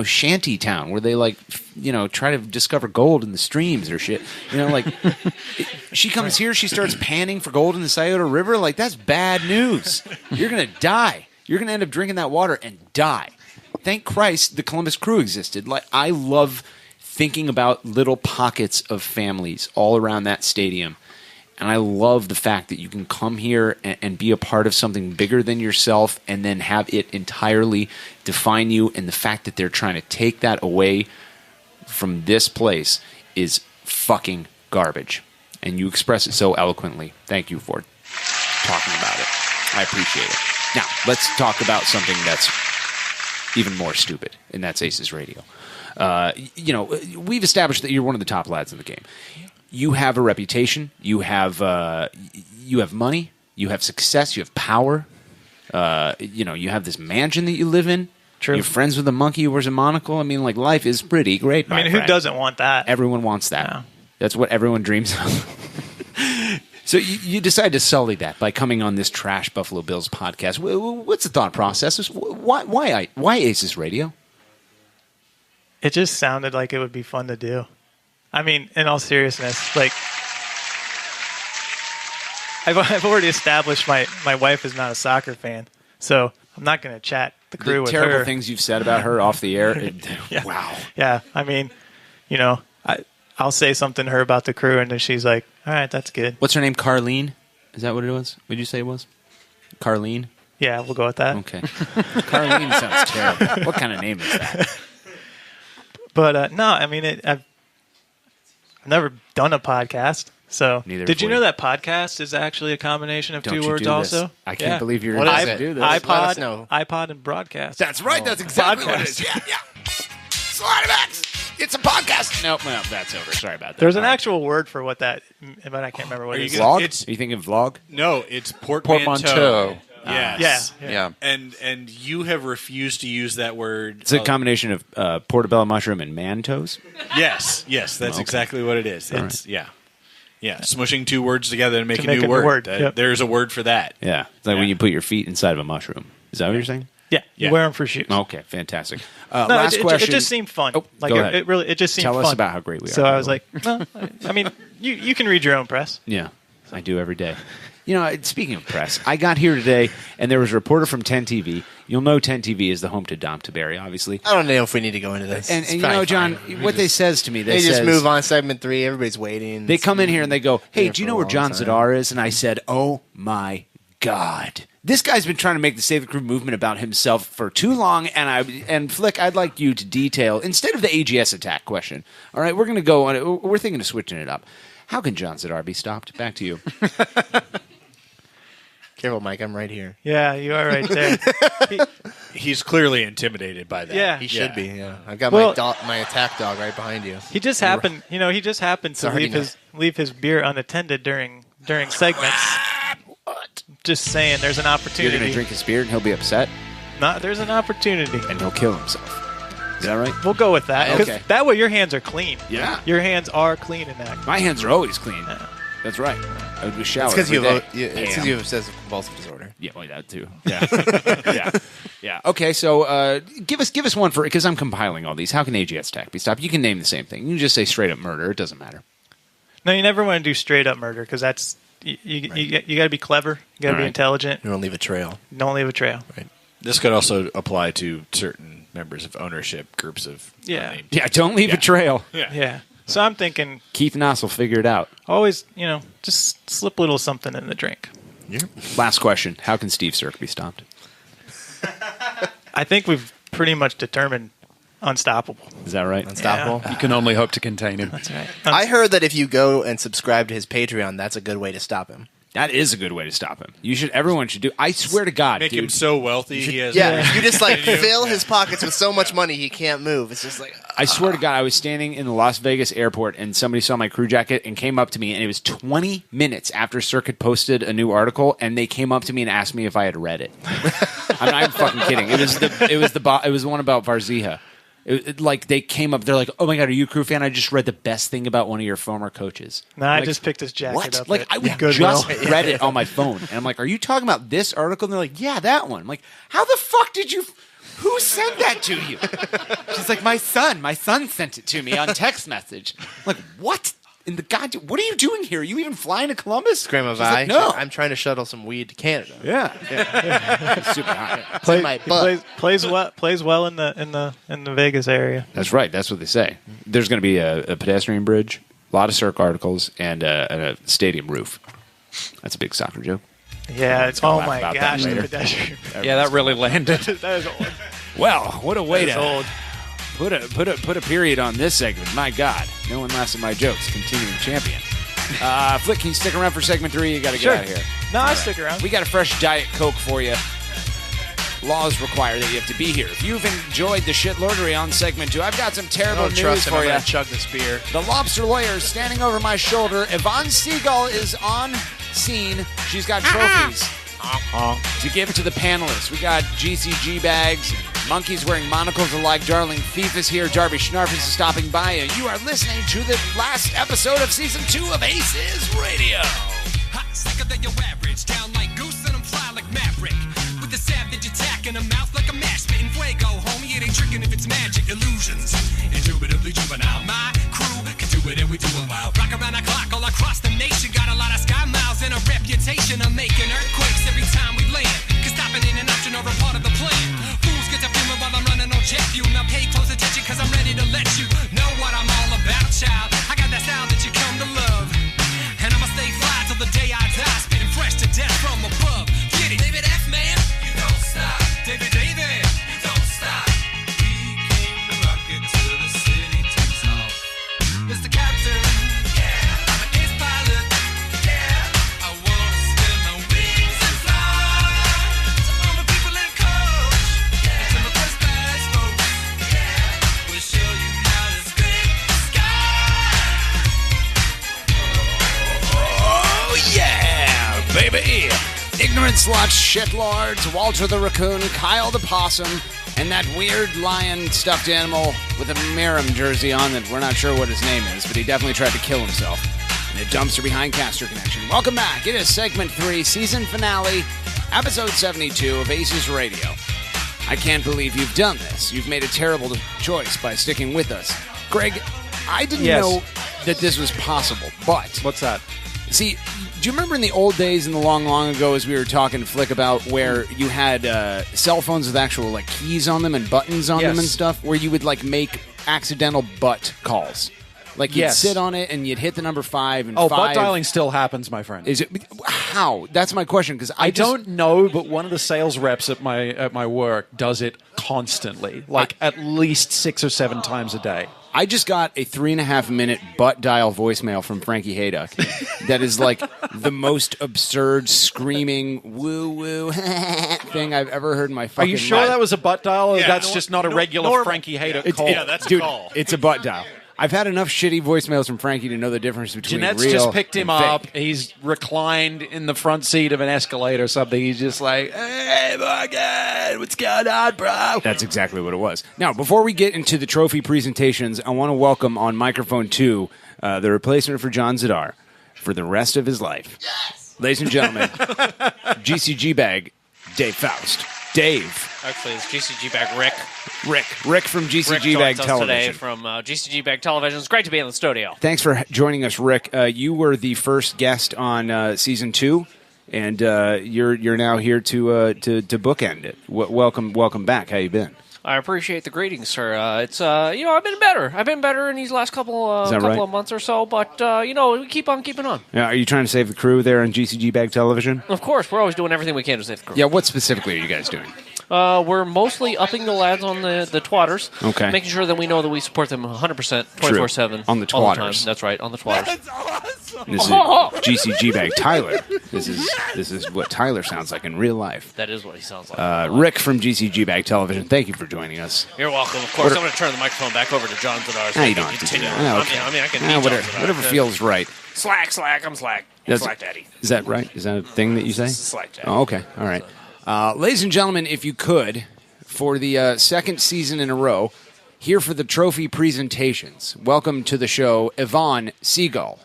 shanty town where they try to discover gold in the streams or shit. She comes here, she starts panning for gold in the Scioto River. Like, that's bad news. You're gonna die. You're gonna end up drinking that water and die. Thank Christ the Columbus Crew existed. I love thinking about little pockets of families all around that stadium. And I love the fact that you can come here and be a part of something bigger than yourself and then have it entirely define you. And the fact that they're trying to take that away from this place is fucking garbage. And you express it so eloquently. Thank you for talking about it. I appreciate it. Now, let's talk about something that's even more stupid, and that's ACES Radio. We've established that you're one of the top lads in the game. You have a reputation. You have money. You have success. You have power. You have this mansion that you live in. True. You're friends with a monkey who wears a monocle. I mean, life is pretty great. I mean, who doesn't want that? Everyone wants that. No. That's what everyone dreams of. So you decide to sully that by coming on this trash Buffalo Bills podcast. What's the thought process? Why ACES Radio? It just sounded like it would be fun to do. I mean, in all seriousness, I've already established my wife is not a soccer fan, so I'm not going to chat the crew with her. Terrible things you've said about her off the air. Yeah. Wow. Yeah, I mean, I'll say something to her about the crew, and then she's like, all right, that's good. What's her name? Carlene? Is that what it was? What did you say it was? Carlene? Yeah, we'll go with that. Okay. Carlene sounds terrible. What kind of name is that? But no, I mean, I've never done a podcast. So, did you know that podcast is actually a combination of two words also? I can't believe you're going to do this. iPod and broadcast. That's right. That's exactly what it is. Yeah. Sliderbacks. It's a podcast. Nope, that's over. Sorry about that. There's an actual word for what that, but I can't remember what it is. Vlog? Are you thinking vlog? No, it's portmanteau. Yes. Yeah. And you have refused to use that word. It's a combination of portobello mushroom and mantos? Yes, that's exactly what it is. It's right. Yeah, smushing two words together to make a new word. Yep. There's a word for that. Yeah, it's like when you put your feet inside of a mushroom. Is that what you're saying? Yeah, you wear them for shoes. Okay, fantastic. Last question. It just seemed fun. Oh, go ahead. It just seemed fun. Tell us about how great we are. So I was like, well, I mean, you can read your own press. Yeah, I do every day. Speaking of press, I got here today, and there was a reporter from 10 TV. You'll know 10 TV is the home to Dom Taberry, obviously. I don't know if we need to go into this. And John, what they says to me, they just move on segment 3. Everybody's waiting. They come in here and they go, hey, do you know where John Zadar is? And I said, oh, my God. This guy's been trying to make the Save the Crew movement about himself for too long, and Flick, I'd like you to detail, instead of the AGS attack question, all right, we're going to go on it. We're thinking of switching it up. How can John Zadar be stopped? Back to you. Careful, Mike. I'm right here. Yeah, you are right there. He's clearly intimidated by that. Yeah, he should be. Yeah, I've got my attack dog right behind you. He just happened. He just happened to leave his beer unattended during during segments. What? Just saying, there's an You're opportunity. going to drink his beer and he'll be upset? There's an opportunity. And he'll kill himself. Is that right? We'll go with that. 'Cause Okay. that way your hands are clean. Yeah. Your hands are clean in that. My hands are always clean. That's right. I would shower. It's because you every have day. it's 'cause you have obsessive compulsive disorder. Yeah, well, that too. Yeah, yeah. Okay, so give us one for because I'm compiling all these. How can AGS Attack be stopped? You can name the same thing. You can just say straight up murder. It doesn't matter. No, you never want to do straight up murder because that's you got to be clever. You got to be intelligent. You don't leave a trail. Don't leave a trail. Right. This could also apply to certain members of ownership groups of Yeah. Yeah, don't leave a trail. Yeah. So I'm thinking Keith Noss will figure it out. always, just slip a little something in the drink. Yeah. Last question: how can Steve Sirk be stopped? I think we've pretty much determined unstoppable. Is that right? Unstoppable. You can only hope to contain him. That's right. I heard that if you go and subscribe to his Patreon, that's a good way to stop him. That is a good way to stop him. Everyone should do. I swear to God, Make dude. him so wealthy he has. Yeah, you just like fill his pockets with so much money he can't move. It's just like I swear to God, I was standing in the Las Vegas airport and somebody saw my crew jacket and came up to me, and it was 20 minutes after Cirque had posted a new article, and they came up to me and asked me if I had read it. I'm not even fucking kidding. It was the one about Varzija. Like they came up, they're like, "Oh my God, are you a crew fan? I just read the best thing about one of your former coaches." No, I just picked his jacket What? up. Like I just read it on my phone, and I'm like, "Are you talking about this article?" And they're like, "Yeah, that one." I'm like, "How the fuck did you? Who sent that to you?" She's like, My son sent it to me on text message." I'm like, what? In the what are you doing here? Are you even flying to Columbus? Grandma She's Vi, like, no. I'm trying to shuttle some weed to Canada. Yeah. Super hot. It's in my butt. Plays well in the Vegas area. That's right. That's what they say. There's going to be a pedestrian bridge, a lot of Cirque articles, and a stadium roof. That's a big soccer joke. Yeah. It's gonna laugh my about gosh, that the later. pedestrian. Yeah, that really landed. That is old. Well, what a way That is to old. put a period on this segment. My God, no one laughs at my jokes. Continuing champion. Flick, can you stick around for segment 3? You got to get out of here. No, I'll stick around. We got a fresh Diet Coke for you. Laws require that you have to be here. If you've enjoyed the shitlordery on segment 2, I've got some terrible Don't news trust him. for I'm you. gonna chug this beer. The lobster lawyer is standing over my shoulder. Yvonne Seagull is on scene. She's got trophies to give to the panelists. We got GCG bags, monkeys wearing monocles alike. Darling Thief is here. Darby Schnarfus is stopping by. And you are listening to the last episode of Season 2 of ACES Radio. Hot, sicker than your average. Down like goose and I'm fly like Maverick. With a savage attack in a mouth like a mash. Spitting fuego, homie. It ain't tricking if it's magic illusions. Indubitably juvenile. My crew can do it and we do it well. Rock around the clock all across the nation. Got a lot of sky miles and a reputation of making earthquakes every time we land. Cause stopping in an option or a part of the plan. Fools get to feeling while I'm running on jet fuel. Now pay close attention cause I'm ready to let you know what I'm all about, child. I got that style that you come to love. And I'ma stay fly till the day I die. Spitting fresh to death from above. Get it, David F. Man. You don't stop. David. You don't stop. We came to rock it till the city takes off. Mr. Captain. Yeah. I'm an ace pilot. Yeah. I wanna spin my wings and fly. To all the people in coach. Yeah. To my first class folks. Yeah. We'll show you how to scrape the sky. Oh, yeah, baby. Ignorant sluts, shitlords, Walter the Raccoon, Kyle the Possum, and that weird lion stuffed animal with a Miram jersey on that we're not sure what his name is, but he definitely tried to kill himself. And a dumpster behind Caster Connection. Welcome back. It is segment 3, season finale, episode 72 of ACES Radio. I can't believe you've done this. You've made a terrible choice by sticking with us. Greg, I didn't know that this was possible, but... What's that? See, do you remember in the old days, in the long ago, as we were talking to Flick about where you had cell phones with actual like keys on them and buttons on them and stuff, where you would like make accidental butt calls? Like you'd sit on it and you'd hit the number 5 and 5. butt dialing still happens, my friend. Is it how? That's my question because I don't know, but one of the sales reps at my work does it constantly, like at least 6 or 7 times a day. I just got a 3.5-minute butt dial voicemail from Frankie Hayduck that is like the most absurd screaming woo woo thing I've ever heard in my fucking life. Are you sure life. that was a butt dial? Or that's just not a regular Frankie Hayduck call. Dude, it's a butt dial. I've had enough shitty voicemails from Frankie to know the difference between Jeanette's real just picked him and fake. up. He's reclined in the front seat of an Escalade or something. He's just like, hey, Morgan, what's going on, bro? That's exactly what it was. Now, before we get into the trophy presentations, I want to welcome on microphone 2 the replacement for John Zadar for the rest of his life. Yes! Ladies and gentlemen, GCG bag, Dave Faust. Dave. Actually, it's GCG Bag Rick. Rick from GCG Bag joins us Television. today from GCG Bag Television. It's great to be in the studio. Thanks for joining us, Rick. You were the first guest on season 2, and you're now here to bookend it. Welcome back. How you been? I appreciate the greetings, sir. It's I've been better. I've been better in these last couple of months or so, but we keep on keeping on. Yeah, are you trying to save the crew there on GCG Bag Television? Of course, we're always doing everything we can to save the crew. Yeah, what specifically are you guys doing? We're mostly upping the lads on the twatters. Okay. Making sure that we know that we support them 100%, 24/7. On the all the twatters. time. That's right, on the twatters. That's awesome. This is GCG Bag Tyler. This is what Tyler sounds like in real life. That is what he sounds like. Rick from GCG Bag Television, thank you for joining us. You're welcome. Of course, I'm going to turn the microphone back over to John Zadar. So No, he you can don't have to do continue. that. Okay. I mean, I can be John Zadar. Whatever feels right. Slack, I'm slack. Slack daddy. Is that right? Is that a thing that you say? Slack daddy. Oh, okay. All right. Ladies and gentlemen, if you could, for the second season in a row, here for the trophy presentations, welcome to the show, Yvonne Seagull.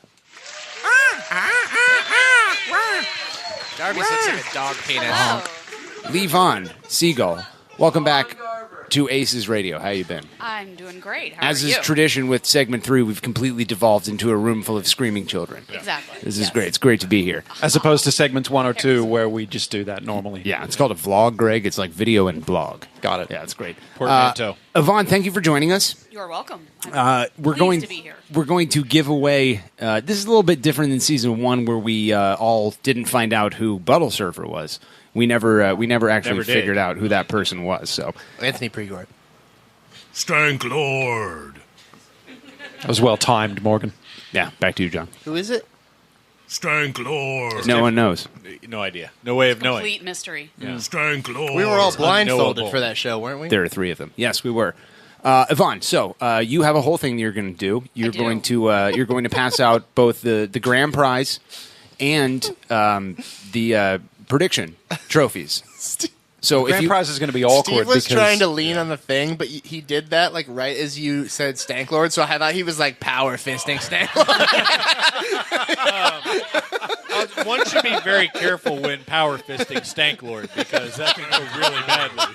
Darby sits like a dog penis. Levon Seagull. Welcome back to ACES Radio. How you been? I'm doing great. How As are is you? tradition with segment 3, we've completely devolved into a room full of screaming children. Exactly. This is great. It's great to be here. As opposed to segments 1 or 2 where we just do that normally. Yeah, it's called a vlog, Greg. It's like video and blog. Got it. Yeah, it's great. Portmanteau. Yvonne, thank you for joining us. You're welcome. We're going to give away. This is a little bit different than season 1, where we all didn't find out who Buttle Surfer was. We never actually Never did. figured out who that person was. So Anthony Pregord. Stank Lord. That was well timed, Morgan. Yeah, back to you, John. Who is it? Stank Lord. No one knows. No idea. No way of knowing. Complete mystery. Yeah. Stank Lord. We were all blindfolded unknowable. for that show, weren't we? There are 3 of them. Yes, we were. Yvonne, so you have a whole thing that you're going to do. You're going to pass out both the grand prize and the prediction trophies. So Grand prize is going to be awkward. Steve was because trying to lean on the thing, but he did that like right as you said Stank Lord, so I thought he was like power fisting Stank Lord. One should be very careful when power fisting Stank Lord, because that can go really badly.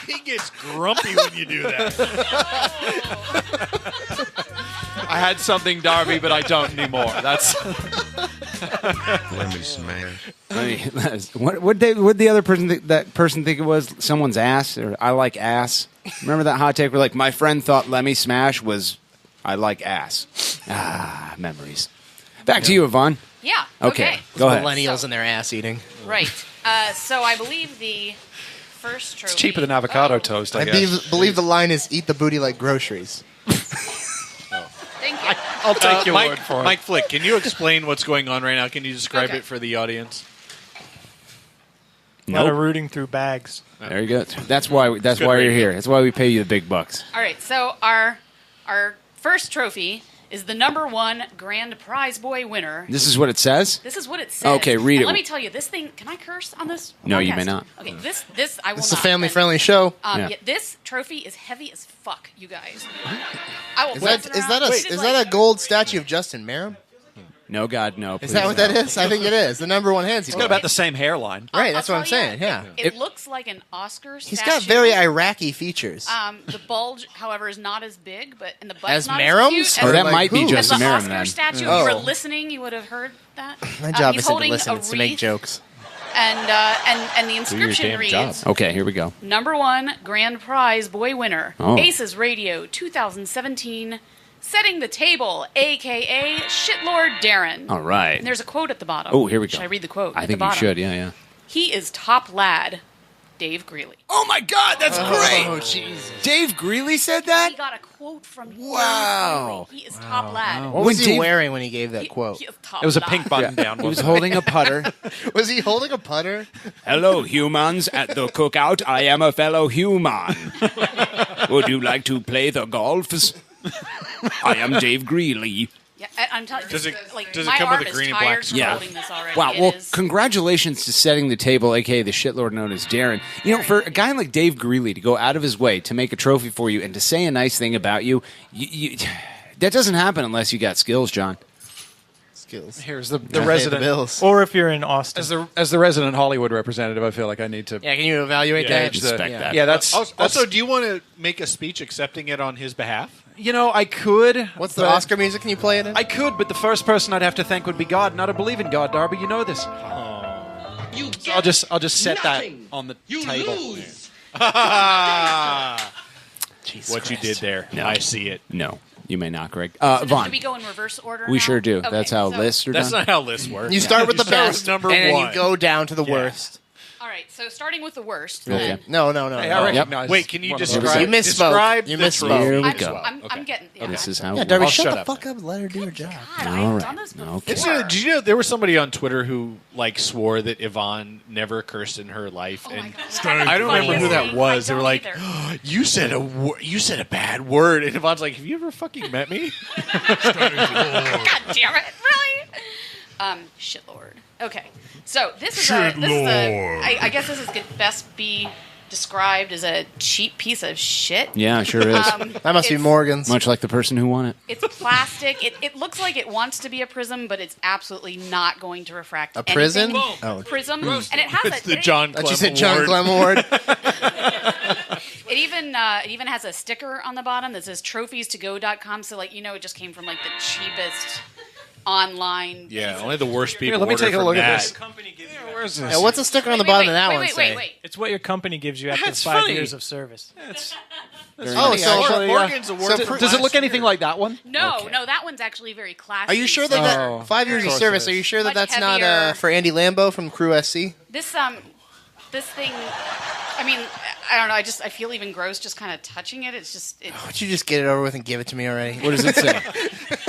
He gets grumpy when you do that. I had something, Darby, but I don't anymore. That's Let me smash. What the other person that person think it was? Someone's ass, or I like ass. Remember that hot take where like my friend thought Lemmy Smash was I like ass. Memories. Back to you, Yvonne. Yeah. Okay. Go ahead. Millennials and their ass eating. Right. So I believe the first trophy. it's cheaper than avocado toast, I guess. believe the line is eat the booty like groceries. Thank you. I'll take your Mike, word for it. Mike Flick, can you explain what's going on right now? Can you describe it for the audience? A lot of rooting through bags. There you go. That's why you're here. That's why we pay you the big bucks. All right. So our first trophy is the #1 grand prize boy winner. This is what it says? This is what it says. Okay, read And it. let me tell you, this thing. Can I curse on this? No, you podcast? may not. Okay, this I will This is not. a family-friendly show. Yeah, this trophy is heavy as fuck, you guys. I will Is pass that it around. It is that a gold statue of Justin Merrim? No, God, no. Is please that what no. that is? I think it is. The #1 hands. He's got about the same hairline. Right, that's what I'm saying. Yeah. It looks like an Oscar statue. He's got very Iraqi features. The bulge, however, is not as big, but and the butt's As not Merrim's? as cute. Or that like might be who? Justin as the Merrim Oscar then. statue. Oh. If you were listening, you would have heard that. My job he's isn't to holding listen; a it's to make wreath, jokes. And the inscription reads, Okay, here we go. #1 grand prize boy winner, Oh. ACES Radio 2017, setting the table, a.k.a. Shitlord Darren. All right. And there's a quote at the bottom. Oh, here we go. Should I read the quote I at think the you bottom? should. Yeah. He is top lad, Dave Greeley. Oh my God, that's great. Oh, jeez. Dave Greeley said that? He got a quote from Wow. Dave Greeley. He is top lad. What was he Dave- wearing when he gave that quote? He is top It was a lad. pink button down. He was wasn't holding a putter. Was he holding a putter? Hello, humans. At the cookout, I am a fellow human. Would you like to play the golfs? I am Dave Greeley. Yeah, I'm telling you. Does it like, does it my come with arm a is green and tired black from Yeah. holding this already. Wow. It Well, is- congratulations to setting the table, aka the shitlord known as Darren. You know, for a guy like Dave Greeley to go out of his way to make a trophy for you and to say a nice thing about you, that doesn't happen unless you got skills, John. Skills. Here's the Pay resident. the bills. Or if you're in Austin. As the resident Hollywood representative, I feel like I need to. Yeah, can you evaluate that? gauge the- Respect that. Yeah, that's Also, do you want to make a speech accepting it on his behalf? You know, I could. What's the but- Oscar music? Can you play it in? I could, but the first person I'd have to thank would be God, and I don't believe in God, Darby. You know this. So I'll just set that on the table. What you did there. No. I see it. No, you may not, Greg. So Vaughn. do we go in reverse order? We now? sure do. Okay, That's how so- lists are That's done. not how lists work. You start with the start with best, number and then one. you go down to the worst. All right, so starting with the worst. Okay. then. No. Hey, I recognize. Wait, can you one of those. describe? You misspoke. Describe You the misspoke. trophy. Here we I'm, go. I'm getting. Yeah, This is how. Yeah, it Darby, works. shut shut the up. fuck up and let her do her job. God, All I've right. done this before. Okay. Did you know there was somebody on Twitter who swore that Yvonne never cursed in her life, Oh my and God. I don't remember who that was. They I were don't like, either. "You said a bad word," and Yvonne's like, "Have you ever fucking met me?" God damn it! Really? Shitlord. Okay, so this is I guess this is could best be described as a cheap piece of shit. Yeah, sure is. That must be It's- Morgan's. Much like the person who won it. It's plastic. It looks like it wants to be a prism, but it's absolutely not going to refract A prison? anything. Oh. Prism, and it has It's the John Clem You said John Award. Clem Award. It even has a sticker on the bottom that says trophies2go.com. So like it just came from like the cheapest online. Yeah, piece only of- the worst people. Here, let me order take a from look at that. this. Company gives you Where's this? Yeah, what's the sticker on the Wait, bottom wait, of that wait, one wait, say? wait. It's what your company gives you after That's 5 funny. years of service. Oh, so actually, Morgan's award. so from Does it last look anything year. like that one? No, that one's actually very classy. Are you sure that, Oh, 5 years of of course service? it Are you is. sure that Much that's not heavier. for Andy Lambeau from Crew SC? This thing? I mean, I don't know. I feel even gross just kind of touching it. It's just. Why don't you just get it over with and give it to me already? What does it say?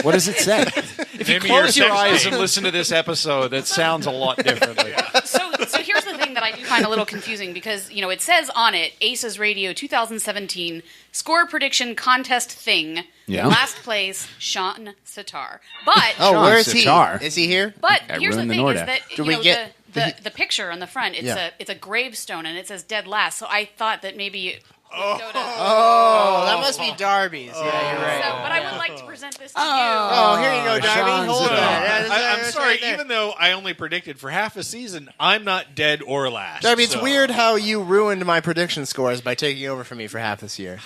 What does it say? If you Name of your close your sex eyes tape. and listen to this episode, that sounds a lot differently. So here's the thing that I do find a little confusing because it says on it ACES Radio 2017 score prediction contest thing. Yeah. Last place Sean Sitar. But Oh, where is he? Sitar. Is he here? But I here's the ruined the thing is Nordic. that Do we get the picture on the front. It's Yeah. it's a gravestone and it says dead last. So I thought that maybe it would go to. Oh, that must be Darby's. Yeah, you're right. So, but I would like to present this to Oh, here you go, Darby. Sean's Hold it. that. Yeah, I'm that's sorry, right there. even though I only predicted for half a season, I'm not dead or last. Darby, it's so- weird how you ruined my prediction scores by taking over from me for half this year.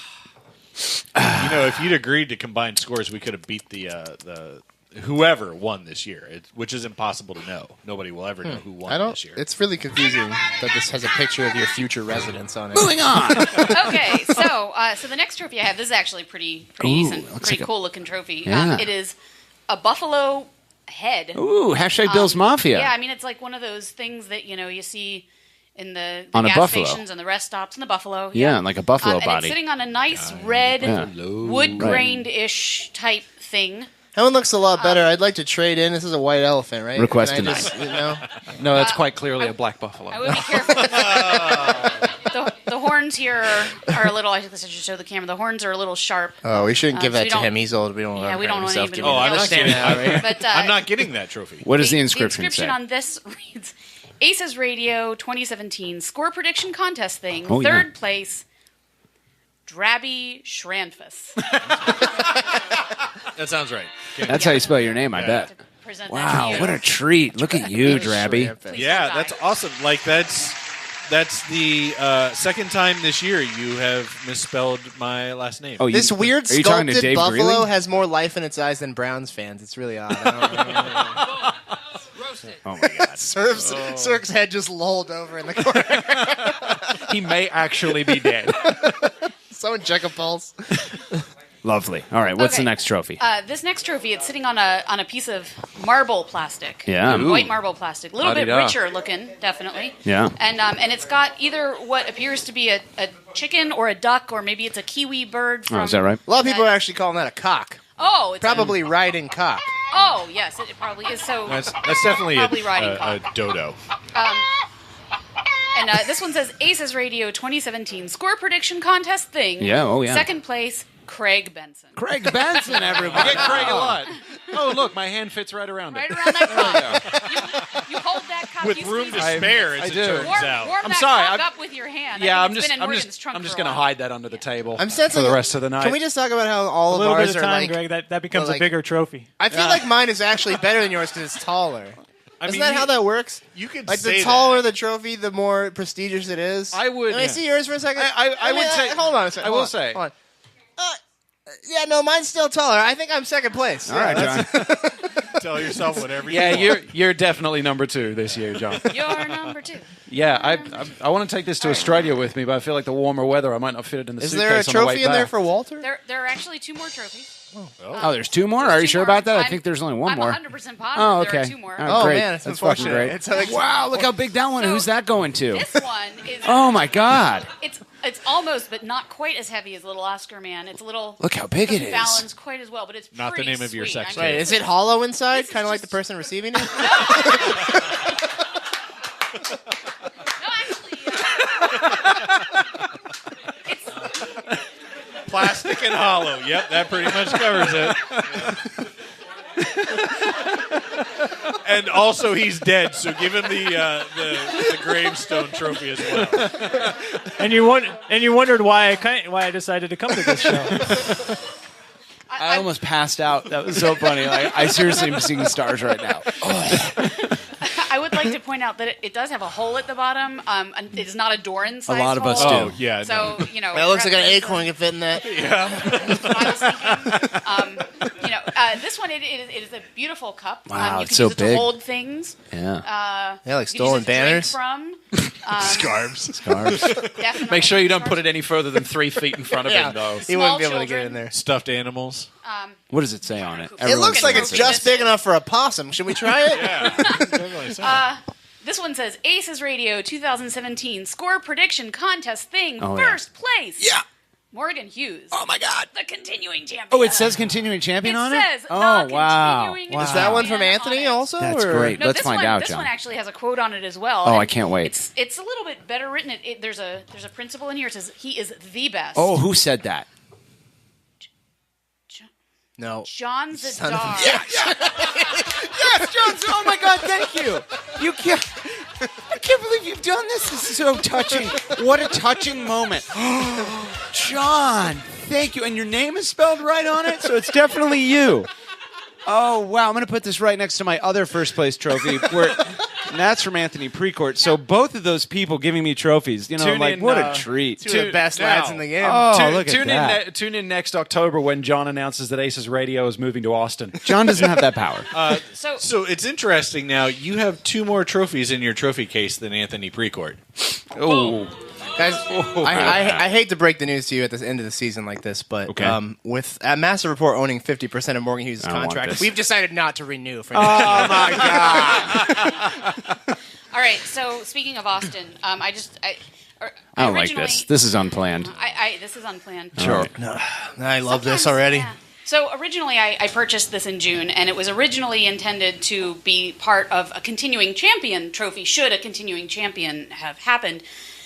If you'd agreed to combine scores, we could have beat the whoever won this year, which is impossible to know. Nobody will ever know who won this year. It's really confusing that this has a picture of your future residence on it. Moving on. Okay, so the next trophy I have, this is actually pretty decent, looks pretty like a- cool looking trophy. Yeah. It is a buffalo head. Ooh, hashtag Bill's Mafia. Yeah, I mean it's like one of those things that you see in the On a gas buffalo. stations and the rest stops and the buffalo. Yeah, like a buffalo and body. it's sitting on a nice red Yeah. wood grained ish type thing. That one looks a lot better. I'd like to trade in. This is a white elephant, right? Request Can I denied. just, No, that's quite clearly a black buffalo. I would be careful. The horns here are a little. I should show the camera. The horns are a little sharp. Oh, we shouldn't give so that we to don't- him. He's old. We don't. Yeah, we don't want himself to even. give him I'm that. not Stand getting out right here. But I'm not getting that trophy. What does the The inscription say? on this reads ACES Radio 2017 score prediction contest thing. Oh, yeah. Third place, Drabby Shranfus. That sounds right. That's how you spell your name, I bet. Present Wow, that to you. what a treat. Look at you, Drabby. Please Yeah, don't that's die. awesome. Like that's the second time this year you have misspelled my last name. Oh, This weird are you talking to sculpted Dave buffalo Greeley? has more life in its eyes than Browns fans. It's really odd. I Oh my God. Cirque's head just lolled over in the corner. He may actually be dead. Someone check a pulse. Lovely. All right, what's the Okay. next trophy? This next trophy, it's sitting on a piece of marble plastic. Yeah. Ooh. White marble plastic. A little bit La-di-da. richer looking, definitely. Yeah. And it's got either what appears to be a chicken or a duck, or maybe it's a kiwi bird. From Oh, is that right? A lot of people are actually calling that a cock. Oh, it's Probably riding cock. Oh, yes, it probably is. So That's definitely probably riding a dodo. And this one says ACES Radio 2017 score prediction contest thing. Yeah, oh, yeah. Second place, Craig Benson. Craig Benson, everybody. I get Craig a lot. Oh, look, my hand fits right around it. Right around that cup. You hold that cup. With room to spare, as it turns out. Warm I'm that sorry, cup I'm- up with your hand. Yeah, I I'm think it's just, been in I'm Morgan's just, trunk I'm just for going to a while. hide that under the table I'm sensing for the rest of the night. Can we just talk about how all A of little ours bit are of time, like? Greg. That becomes like- a bigger trophy. I feel like mine is actually better than yours because it's taller. Isn't that how that works? You could like say the taller the trophy, the more prestigious it is. I would. Can I see yours for a second? I would say. Hold on a second. I will say. Hold on. Yeah, no, mine's still taller. I think I'm second place. All right, John. Tell yourself whatever you Yeah, want. you're definitely number 2 this year, John. You're number 2. Yeah, I want to take this to Australia with me, but I feel like the warmer weather, I might not fit it in the Is suitcase. there a on the trophy way in there back. for Walter? There are actually 2 more trophies. Oh, there's 2 more? Are you sure about that? I think there's only one I'm more. 100% positive Oh, okay. there are 2 more. Oh, great. man, it's That's fucking unfortunate. great. It's like- Wow, look how big that one is. Who's that going to? This one is. Oh, my God. It's almost, but not quite as heavy as Little Oscar Man. It's a little. Look how big it doesn't is. balance quite as well, but it's Not the pretty name of your sweet. sex I mean, Right, is it hollow inside, kind of like the person receiving it? No, actually, it's Plastic and hollow. Yep, that pretty much covers it. And also, he's dead, so give him the gravestone trophy as well. And you wondered why I decided to come to this show. I almost passed out. That was so funny. Like, I seriously am seeing stars right now. I would like to point out that it does have a hole at the bottom. And it is not a Doran-sized A lot of us hole. do. Oh, yeah. So, you know. That looks like an perhaps acorn can fit in that. That's what I was thinking. You know, this one, it is a beautiful cup. Wow, you it's can so use it big. to hold things. Yeah. Yeah, like you can use stolen it to drink banners. From. Scarves. Definitely. Make sure you don't put it any further than 3 feet in front of him, though. He wouldn't be able to children. get in there. Stuffed animals. What does it say on it? It looks like it's just big enough for a possum. Should we try it? Yeah. Definitely so. This one says ACES Radio 2017 score prediction contest thing Oh, yeah. first place. Yeah. Morgan Hughes. Oh, my God. The continuing champion. Oh, it says continuing champion It on says it? the Oh, wow. continuing Wow. Is that one from champion Anthony on it. also? That's or? great. No, Let's this find one, out, This John. one actually has a quote on it as well. Oh, and I can't wait. It's a little bit better written. There's a principle in here. It says he is the best. Oh, who said that? No. John Son of a- Zadar. Yes, Johnson. Oh, my God. Thank you. You can't. I can't believe you've done this. This is so touching. What a touching moment. John, thank you. And your name is spelled right on it, so it's definitely you. Oh, wow. I'm going to put this right next to my other first place trophy, and that's from Anthony Precourt. So both of those people giving me trophies, you know, Tune like, in, what a treat. Two of the best lads in the game. Oh, look at that. Tune in next October when John announces that ACES Radio is moving to Austin. John doesn't have that power. So it's interesting now. You have 2 more trophies in your trophy case than Anthony Precourt. Oh. Guys, I hate to break the news to you at the end of the season like this, but Okay. with Massive Report owning 50% of Morgan Hughes' I don't want contract, this. we've decided not to renew for Oh, next my God. all right. So speaking of Austin, I don't like this. This is unplanned. This is unplanned. Sure. I love this already. Yeah. So originally, I purchased this in June, and it was originally intended to be part of a continuing champion trophy. Should a continuing champion have happened?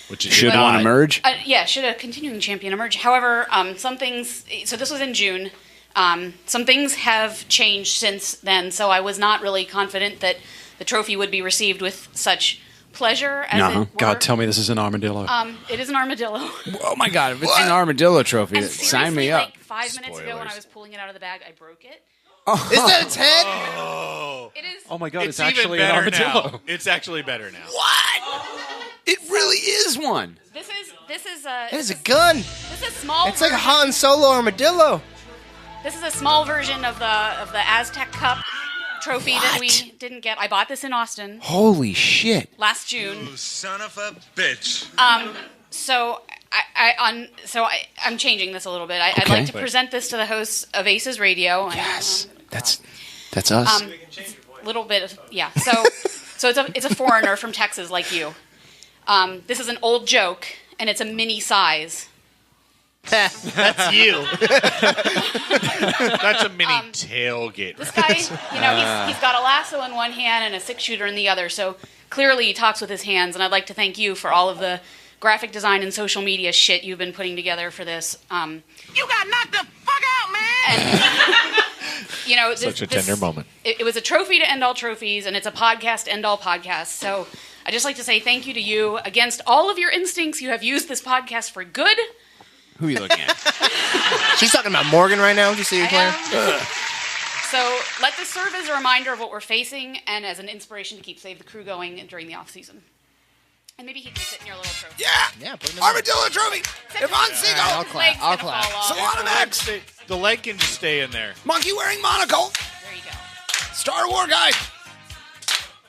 Which should one emerge? Yeah, should a continuing champion emerge? However, some things. So this was in June. Some things have changed since then. So I was not really confident that the trophy would be received with such pleasure as it were. God, tell me this is an armadillo. It is an armadillo. Oh, my God. If it's an armadillo trophy, And sign me seriously, up. Like 5 minutes ago, when I was pulling it out of the bag, I broke it. Is that its head? Oh. It is. Oh, my God, it's even actually an better armadillo. now. It's actually better now. What? It really is one. This is It is a gun. This is a small. It's like a version- Han Solo armadillo. This is a small version of the Aztec Cup trophy that we didn't get. I bought this in Austin Holy shit. last June. You son of a bitch. So I'm changing this a little bit. I'd Okay. like to present this to the hosts of ACES Radio. Yes. That's us. Little bit of So it's a foreigner from Texas like you. This is an old joke, and it's a mini size. That's you. That's a mini tailgate. This guy, he's got a lasso in one hand and a 6-shooter in the other. So clearly he talks with his hands, and I'd like to thank you for all of the graphic design and social media shit you've been putting together for this. You got knocked the fuck out, man! Such a tender moment. It was a trophy to end all trophies, and it's a podcast to end all podcasts. So I just like to say thank you to you. Against all of your instincts, you have used this podcast for good. Who are you looking at? She's talking about Morgan right now. Did you see her player? So let this serve as a reminder of what we're facing and as an inspiration to keep Save the Crew going during the off-season. And maybe he can sit in your little trophy. Yeah, Armadillo Trophy. Yvonne Seagull. I'll clap. Salon X. The leg can just stay in there. Monkey wearing monocle. There you go. Star Wars guy.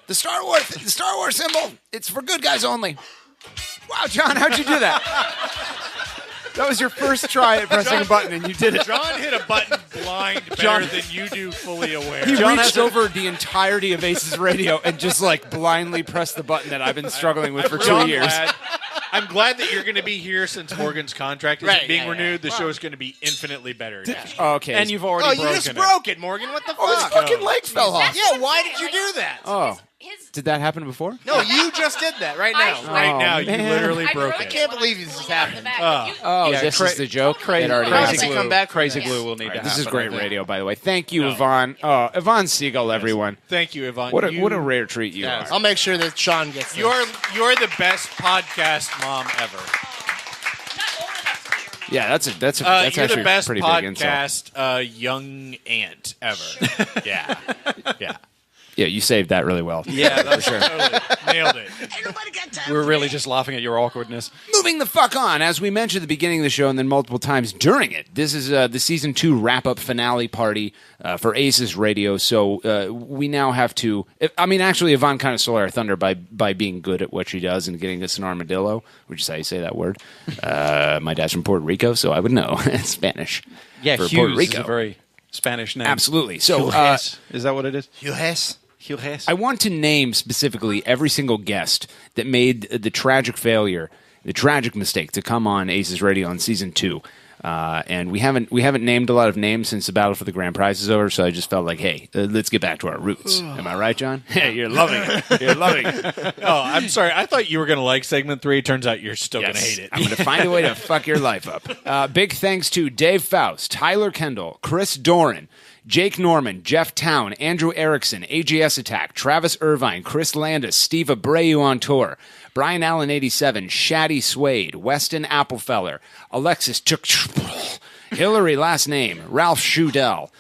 The Star Wars symbol. It's for good guys only. Wow, John, how'd you do that? That was your first try at pressing a button, and you did it. John hit a button blind better than you do fully aware. He reached over the entirety of ACES Radio and just blindly pressed the button that I've been struggling with for 2 years. I'm glad that you're going to be here since Morgan's contract isn't being renewed. The show is going to be infinitely better. Okay. And you've already broken it. You just broke it, Morgan. What the fuck? His fucking leg fell off. Yeah, why did you do that? Oh. Did that happen before? No, you just did that right now. Right now, you literally broke I it. can't believe this is happening. This is the joke? Crazy glue. Come back. Crazy glue will need to happen. This is great radio, by the way. Thank you, Yvonne. Yvonne Seagull, everyone. Thank you, Yvonne. What a rare treat you are. I'll make sure that Sean gets this. You're the best podcast mom ever. Yeah, that's you're actually the best pretty big insult. podcast young aunt ever. Yeah. Yeah, you saved that really well. Yeah, that's sure. Totally. Nailed it. We're really just laughing at your awkwardness. Moving the fuck on, as we mentioned at the beginning of the show and then multiple times during it, this is the Season 2 wrap-up finale party for ACES Radio, so we now have to... actually, Yvonne kind of stole our thunder by being good at what she does and getting us an armadillo, which is how you say that word. My dad's from Puerto Rico, so I would know. It's Spanish. Yeah, for Hughes Puerto Rico. is a very Spanish name. Absolutely. So, is that what it is? Hughes. I want to name specifically every single guest that made the tragic failure, the tragic mistake to come on ACES Radio on Season 2. And we haven't named a lot of names since the battle for the grand prize is over, so I just felt like, hey, let's get back to our roots. Am I right, John? Hey, you're loving it. You're loving it. Oh, I'm sorry. I thought you were going to like segment 3. Turns out you're still going to hate it. I'm going to find a way to fuck your life up. Big thanks to Dave Faust, Tyler Kendall, Chris Doran, Jake Norman, Jeff Town, Andrew Erickson, AGS Attack, Travis Irvine, Chris Landis, Steve Abreu on tour, Brian Allen 87, Shaddy Suede, Weston Applefeller, Alexis Hillary last name, Ralph Schudel,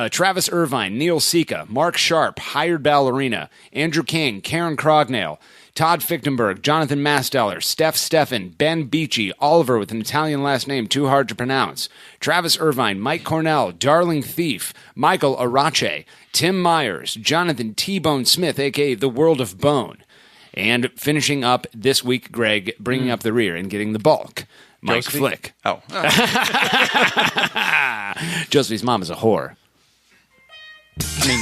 Travis Irvine, Neil Sika, Mark Sharp, Hired Ballerina, Andrew King, Karen Crognale, Todd Fichtenberg, Jonathan Masteller, Steph Steffen, Ben Beachy, Oliver with an Italian last name too hard to pronounce, Travis Irvine, Mike Cornell, Darling Thief, Michael Arache, Tim Myers, Jonathan T-Bone Smith, a.k.a. The World of Bone. And finishing up this week, Greg, bringing up the rear and getting the bulk, Mike Flick. Oh. Josephine's mom is a whore. I mean...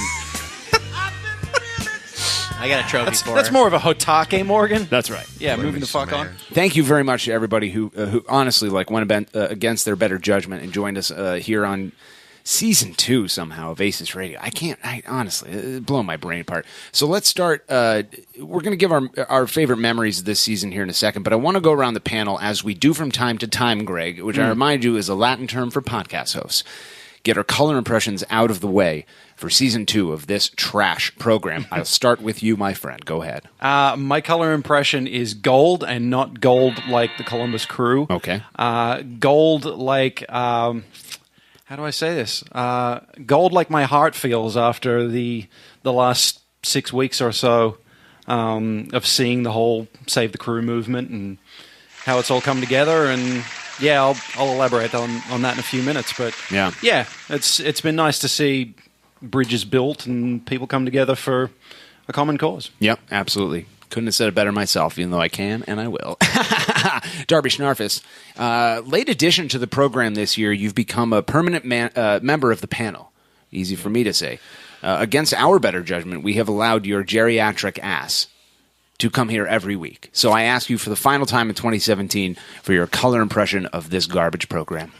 I got a trophy for her. That's more of a Hotake, Morgan. That's right. Yeah, moving the fuck on. Thank you very much to everybody who honestly went against their better judgment and joined us here on Season 2 somehow of ACES Radio. I honestly, it blew my brain apart. So let's start. We're going to give our favorite memories of this season here in a second, but I want to go around the panel as we do from time to time, Greg, which I remind you is a Latin term for podcast hosts. Get our color impressions out of the way for Season 2 of this trash program. I'll start with you, my friend. Go ahead. My color impression is gold, and not gold like the Columbus Crew. Okay. Gold like... how do I say this? Gold like my heart feels after the last 6 weeks or so of seeing the whole Save the Crew movement and how it's all come together. And yeah, I'll elaborate on that in a few minutes. But yeah, it's been nice to see bridges built and people come together for a common cause. Yep, absolutely. Couldn't have said it better myself, even though I can, and I will. Darby Schnarfus, late addition to the program this year, you've become a permanent member of the panel. Easy for me to say. Against our better judgment, we have allowed your geriatric ass to come here every week. So I ask you for the final time in 2017 for your color impression of this garbage program.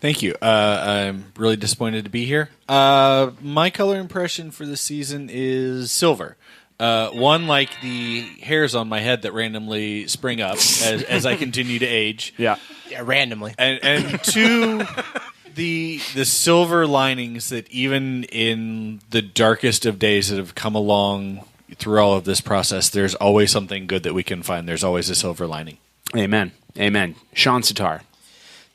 Thank you. I'm really disappointed to be here. My color impression for this season is silver. One, like the hairs on my head that randomly spring up as I continue to age. Yeah, randomly. And two, the silver linings that even in the darkest of days that have come along through all of this process, there's always something good that we can find. There's always a silver lining. Amen. Amen. Sean Sitar.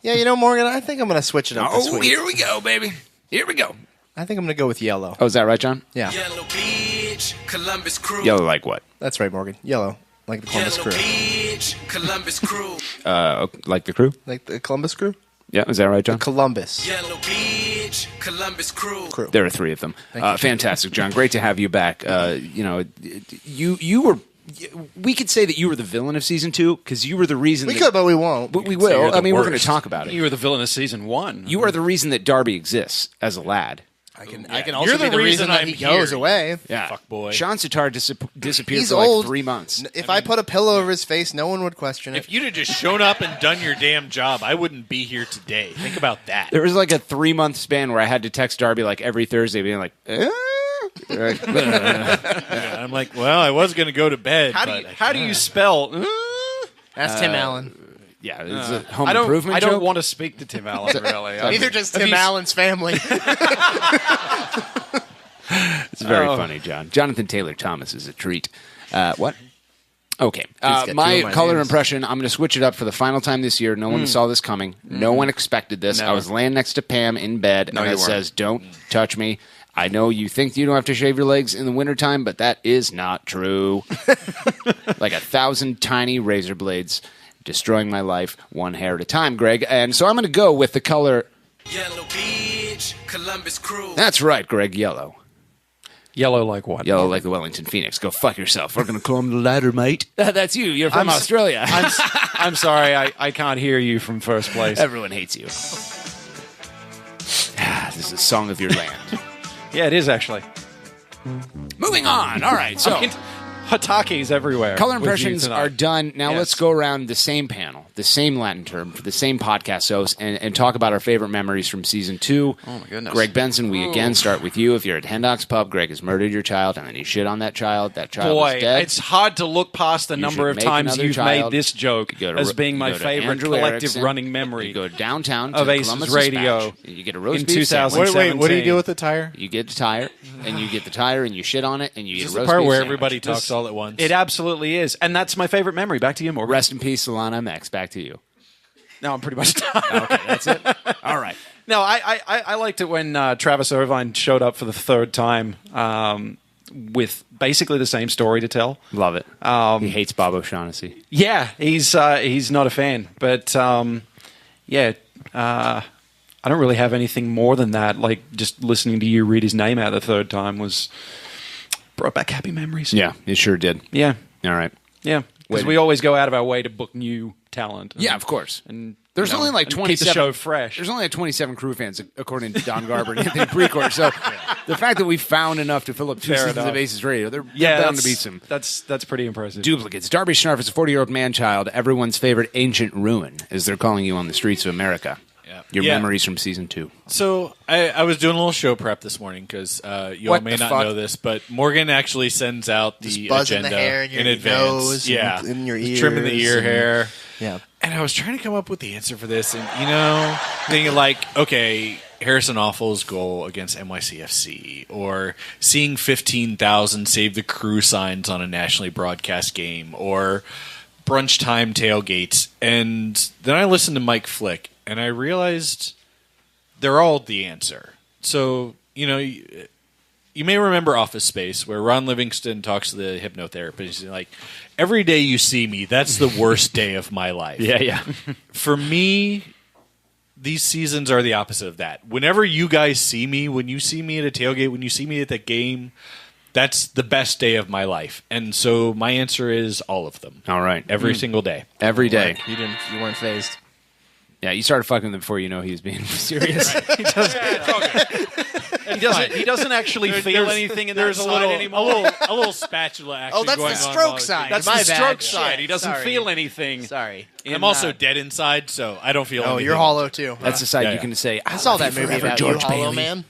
Yeah, Morgan, I think I'm going to switch it up this week. Here we go, baby. Here we go. I think I'm going to go with yellow. Oh, is that right, John? Yeah. Yellow Beach, Columbus Crew. Yellow like what? That's right, Morgan. Yellow, like the Columbus Yellow Crew. Beach, Columbus Crew. Like the crew? Like the Columbus Crew? Yeah, is that right, John? Columbus. Yellow Beach, Columbus Crew. There are three of them. Fantastic, John. Great to have you back. You were. We could say that you were the villain of season 2 because you were the reason. We could, but we won't. But we will. I mean, we're going to talk about it. You were the villain of season 1. You are the reason that Darby exists as a lad. I can also be the reason that he goes away. Yeah, fuck boy. Sean Sitar disappeared He's for old. like 3 months. If I put a pillow over his face, no one would question it. If you'd have just shown up and done your damn job, I wouldn't be here today. Think about that. There was like a 3-month span where I had to text Darby like every Thursday, being like, Yeah, I'm like, well, I was going to go to bed. How do you spell? Ask Tim Allen. Yeah, it's a home I don't improvement joke. want to speak to Tim Allen, really. Neither does Tim Allen's family. It's very funny, John. Jonathan Taylor Thomas is a treat. What? Okay. My color impression, I'm going to switch it up for the final time this year. No one saw this coming. No one expected this. Never. I was laying next to Pam in bed, and it says, "Don't touch me." I know you think you don't have to shave your legs in the wintertime, but that is not true. Like 1,000 tiny razor blades destroying my life one hair at a time, Greg. And so I'm going to go with the color. Yellow Beach, Columbus Crew. That's right, Greg. Yellow. Yellow like what? Yellow like the Wellington Phoenix. Go fuck yourself. We're going to climb the ladder, mate. That's you. You're from Australia. I'm sorry. I can't hear you from first place. Everyone hates you. This is a song of your land. Yeah, it is actually. Moving on. All right. So, Hatake's everywhere. Color impressions are done. Now let's go around the same panel, the same Latin term, for the same podcast host, and talk about our favorite memories from season 2. Oh, my goodness. Greg Benson, we again start with you. If you're at Hendok's Pub, Greg has murdered your child, and then he shit on that child. That child is dead. It's hard to look past the number of times you've made this joke as being my favorite collective running memory. You go downtown of to ACES Columbus Radio. You get a roast in beef 2017. sandwich. What do you do with the tire? You get the tire, and you get the tire, and you shit on it, and you get a roast beef part where sandwich. everybody talks all at once. It absolutely is. And that's my favorite memory. Back to you, Morgan. Rest in peace, Solana MX. Back to you. No, I'm pretty much done. Okay, that's it. All right. No, I liked it when Travis Irvine showed up for the third time with basically the same story to tell. Love it. He hates Bob O'Shaughnessy. Yeah, he's not a fan. But, I don't really have anything more than that. Like, just listening to you read his name out the third time brought back happy memories. Yeah, it sure did. Yeah. All right. Yeah, because we always go out of our way to book new talent. Yeah, of course. And there's only like 27. Keep the show fresh. There's only like 27 crew fans, according to Don Garber and Anthony Precourt. So the fact that we found enough to fill up 2 seasons of ACES Radio, they're bound to be some. That's pretty impressive. Duplicates. Darby Schnarf is a 40-year-old man-child, everyone's favorite ancient ruin, as they're calling you on the streets of America. Your memories from season 2. So I was doing a little show prep this morning because you all may not know this, but Morgan actually sends out the agenda the hair in, your advance. Nose in your ears, trimming the ear hair. Yeah, and I was trying to come up with the answer for this, and thinking like, okay, Harrison Awful's goal against NYCFC, or seeing 15,000 Save the Crew signs on a nationally broadcast game, or brunch time tailgates, and then I listened to Mike Flick. And I realized they're all the answer. So, you may remember Office Space, where Ron Livingston talks to the hypnotherapist. He's like, every day you see me, that's the worst day of my life. Yeah. For me, these seasons are the opposite of that. Whenever you guys see me, when you see me at a tailgate, when you see me at the game, that's the best day of my life. And so my answer is all of them. All right. Every single day. Every day. You weren't phased. Yeah, you started fucking them before you know he was being serious. He doesn't actually feel anything in that side anymore. A little spatula action. Oh, that's going the on stroke side. That's My the bad. stroke side. He doesn't Sorry. feel anything. Sorry. I'm also dead inside, so I don't feel anything. Oh, you're hollow too. That's the side you can say, I saw that movie forever, about George you, Hollow Bailey. Man.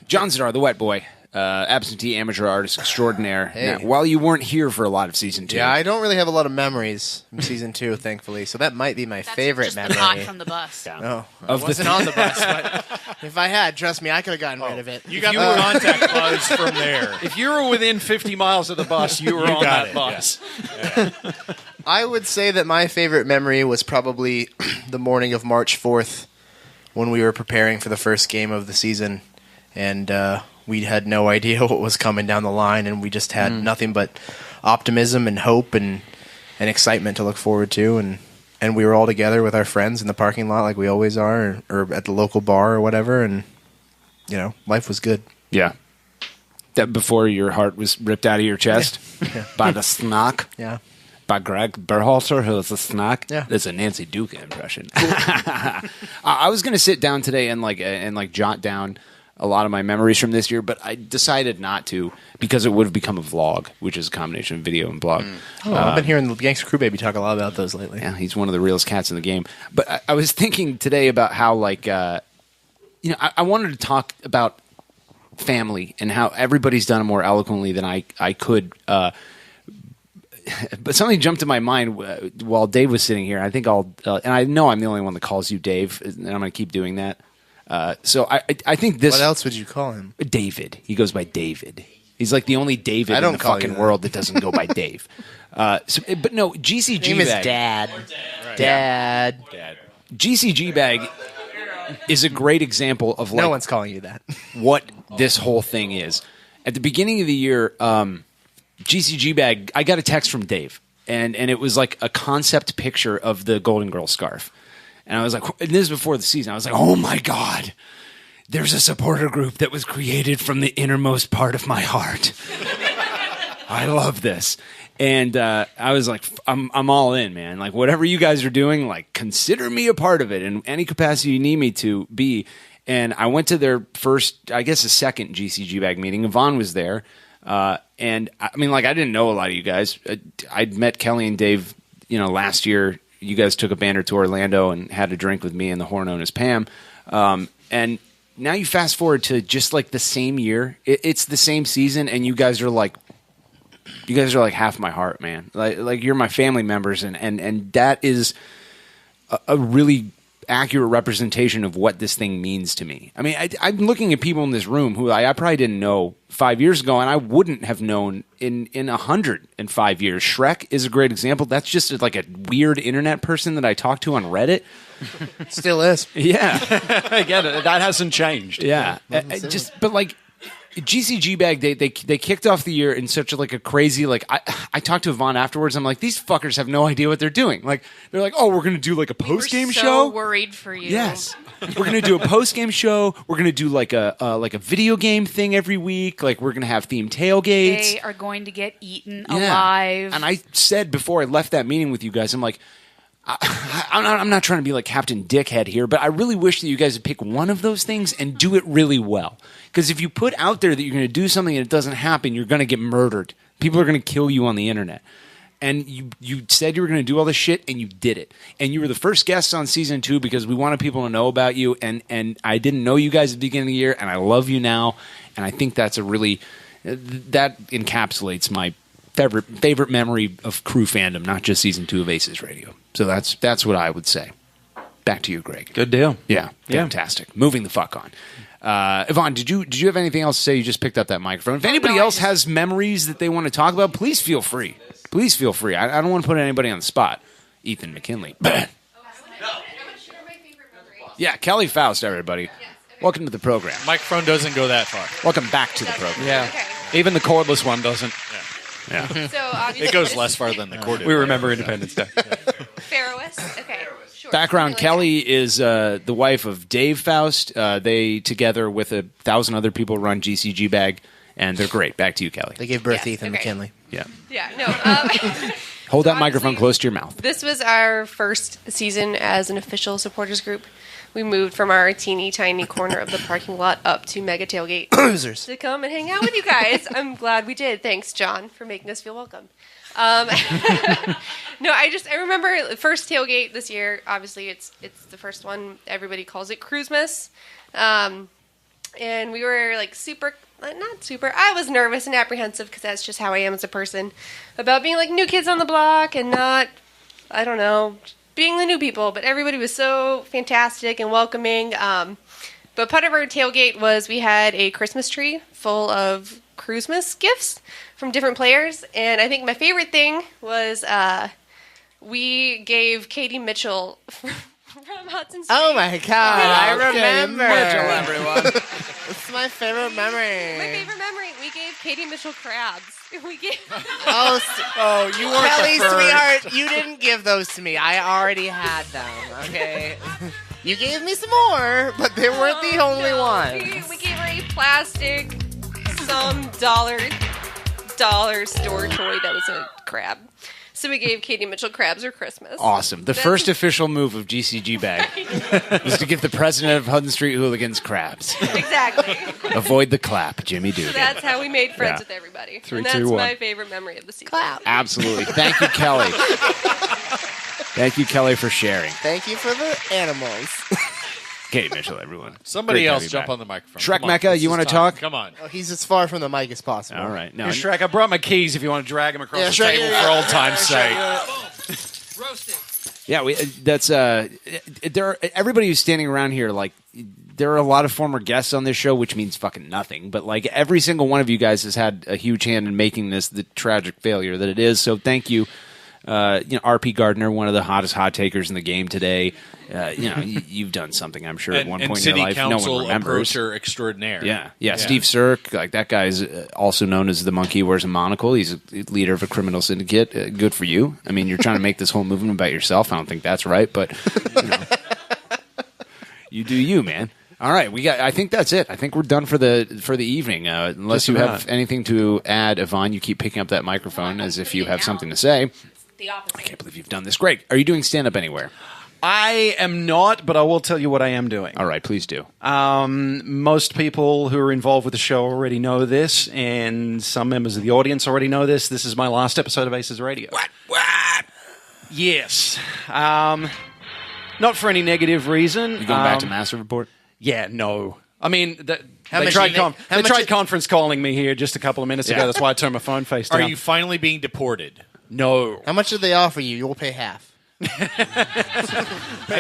John Zadar, the wet boy. absentee amateur artist extraordinaire. Hey. Now, while you weren't here for a lot of season 2. Yeah, I don't really have a lot of memories from season 2, thankfully. So that might be my favorite just memory. the hot from the bus. No, I wasn't on the bus, but if I had, trust me, I could have gotten rid of it. You got the contact buzz from there. If you were within 50 miles of the bus, you were on that bus. Yeah. I would say that my favorite memory was probably the morning of March 4th when we were preparing for the first game of the season, and we had no idea what was coming down the line, and we just had nothing but optimism and hope and excitement to look forward to, and we were all together with our friends in the parking lot like we always are, or at the local bar or whatever, and life was good. Yeah. That before your heart was ripped out of your chest by the snock. Yeah. By Greg Berhalter, who is a snack. Yeah. That's a Nancy Duke impression. I was going to sit down today and jot down a lot of my memories from this year, but I decided not to because it would have become a vlog, which is a combination of video and blog. I've been hearing the Gangster Crew Baby talk a lot about those lately. Yeah, he's one of the realest cats in the game. But I was thinking today about how, I wanted to talk about family and how everybody's done it more eloquently than I could. But something jumped to my mind while Dave was sitting here. I think and I know I'm the only one that calls you Dave, and I'm going to keep doing that. So I think this. What else would you call him? David. He goes by David. He's like the only David in the fucking world that doesn't go by Dave. But no, GCG Name is Bag. Dad. Right. Dad. GCG Bag is a great example of No one's calling you that. what this whole thing is. At the beginning of the year, GCG Bag, I got a text from Dave, and it was like a concept picture of the Golden Girl scarf. And I was like, and this is before the season, I was like, oh my God, there's a supporter group that was created from the innermost part of my heart. I love this. And I was like, I'm all in, man. Like, whatever you guys are doing, like, consider me a part of it in any capacity you need me to be. And I went to their first, I guess, a second GCG Bag meeting. Yvonne was there. And I mean, like, I didn't know a lot of you guys. I'd met Kelly and Dave, last year. You guys took a banner to Orlando and had a drink with me and the whore known as Pam. And now you fast forward to just like the same year. It's the same season, and you guys are like half my heart, man. Like you're my family members, and that is a really accurate representation of what this thing means to me. I mean, I'm looking at people in this room who I probably didn't know 5 years ago, and I wouldn't have known in 105 years. Shrek is a great example. That's just like a weird internet person that I talked to on Reddit. Still is. Yeah. I get it. That hasn't changed. Yeah. But like GCG Bag, they kicked off the year in such a crazy, I talked to Yvonne afterwards. I'm like, these fuckers have no idea what they're doing. Like, they're like, oh, we're going to do like a post-game show. So worried for you. Yes. We're going to do a post-game show. We're going to do like a video game thing every week. Like, we're going to have themed tailgates. They are going to get eaten alive. And I said before I left that meeting with you guys, I'm like, I'm not trying to be like Captain Dickhead here, but I really wish that you guys would pick one of those things and do it really well. Because if you put out there that you're going to do something and it doesn't happen, you're going to get murdered. People are going to kill you on the internet. And you said you were going to do all this shit, and you did it. And you were the first guests on season 2 because we wanted people to know about you. And I didn't know you guys at the beginning of the year, and I love you now. And I think that's that encapsulates my favorite memory of crew fandom, not just season 2 of ACES Radio. So that's what I would say. Back to you, Greg. Good deal. Yeah, fantastic. Moving the fuck on. Yvonne, did you have anything else to say? You just picked up that microphone. If anybody else has memories that they want to talk about, please feel free. Please feel free. I don't want to put anybody on the spot. Ethan McKinley. Yeah, Kelly Faust, everybody. Welcome to the program. Microphone doesn't go that far. Welcome back to the program. Yeah. Even the cordless one doesn't. Yeah. So obviously It goes less far than the cord. We remember Independence Day. Faroes. Okay. Sure. Background, Kelly is the wife of Dave Faust. They, together with 1,000 other people, run GCG Bag, and they're great. Back to you, Kelly. They gave birth to Ethan McKinley. Yeah. Yeah. No. Hold that microphone close to your mouth. This was our first season as an official supporters group. We moved from our teeny tiny corner of the parking lot up to Mega Tailgate Losers. to come and hang out with you guys. I'm glad we did. Thanks, John, for making us feel welcome. No, I remember the first tailgate this year. Obviously, it's the first one. Everybody calls it Cruisemas. And we were like super not super. I was nervous and apprehensive because that's just how I am as a person about being like new kids on the block and not, I don't know, being the new people. But everybody was so fantastic and welcoming. But part of our tailgate was we had a Christmas tree full of Christmas gifts from different players. And I think my favorite thing was we gave Katie Mitchell from Hudson Street. Oh my god, I remember. Mitchell, everyone. It's my favorite memory. My favorite memory, we gave Katie Mitchell crabs. We gave Oh, you weren't Kelly, the first. sweetheart, you didn't give those to me. I already had them, okay? You gave me some more, but they weren't the only ones. We gave her a plastic, some dollar store toy that was a crab. So we gave Katie Mitchell crabs for Christmas. Awesome. The first official move of GCG Bag was to give the president of Hudson Street Hooligans crabs. Exactly. Avoid the clap, Jimmy Dugan. So that's how we made friends Yeah. with everybody. 3, and that's 2, 1. my favorite memory of the season. Clap. Absolutely. Thank you, Kelly. Thank you, Kelly, for sharing. Thank you for the animals. Katie Mitchell, everyone. Somebody Great to have else you jump back. on the microphone. Shrek Come on, Mecca, this you is want to time. talk? Come on. Oh, he's as far from the mic as possible. All right. No, Here, Shrek, I brought my keys if you want to drag them across the table for old time's sake. Roasted. Yeah, that's everybody who's standing around here, like, there are a lot of former guests on this show, which means fucking nothing. But like every single one of you guys has had a huge hand in making this the tragic failure that it is. So thank you. RP Gardner, one of the hottest hot takers in the game today. You've done something, I'm sure, at one and point in City your life. No Council one remembers. approacher extraordinaire. Yeah. Steve Sirk, like that guy's also known as the monkey wears a monocle. He's a leader of a criminal syndicate. Good for you. I mean, you're trying to make this whole movement about yourself. I don't think that's right, but you do you, man. All right, I think that's it. I think we're done for the evening. Unless Just you about. have anything to add, Yvonne, you keep picking up that microphone as if you have something to say. The opposite. I can't believe you've done this. Greg, are you doing stand-up anywhere? I am not, but I will tell you what I am doing. All right, please do. Most people who are involved with the show already know this, and some members of the audience already know this. This is my last episode of ACES Radio. What? Yes. Not for any negative reason. You going back to Master Report? Yeah, no. I mean, they much tried, do you make- how much is- conference calling me here just a couple of minutes ago. Yeah. That's why I turned my phone face down. Are you finally being deported? No. How much did they offer you? You'll pay half. Pay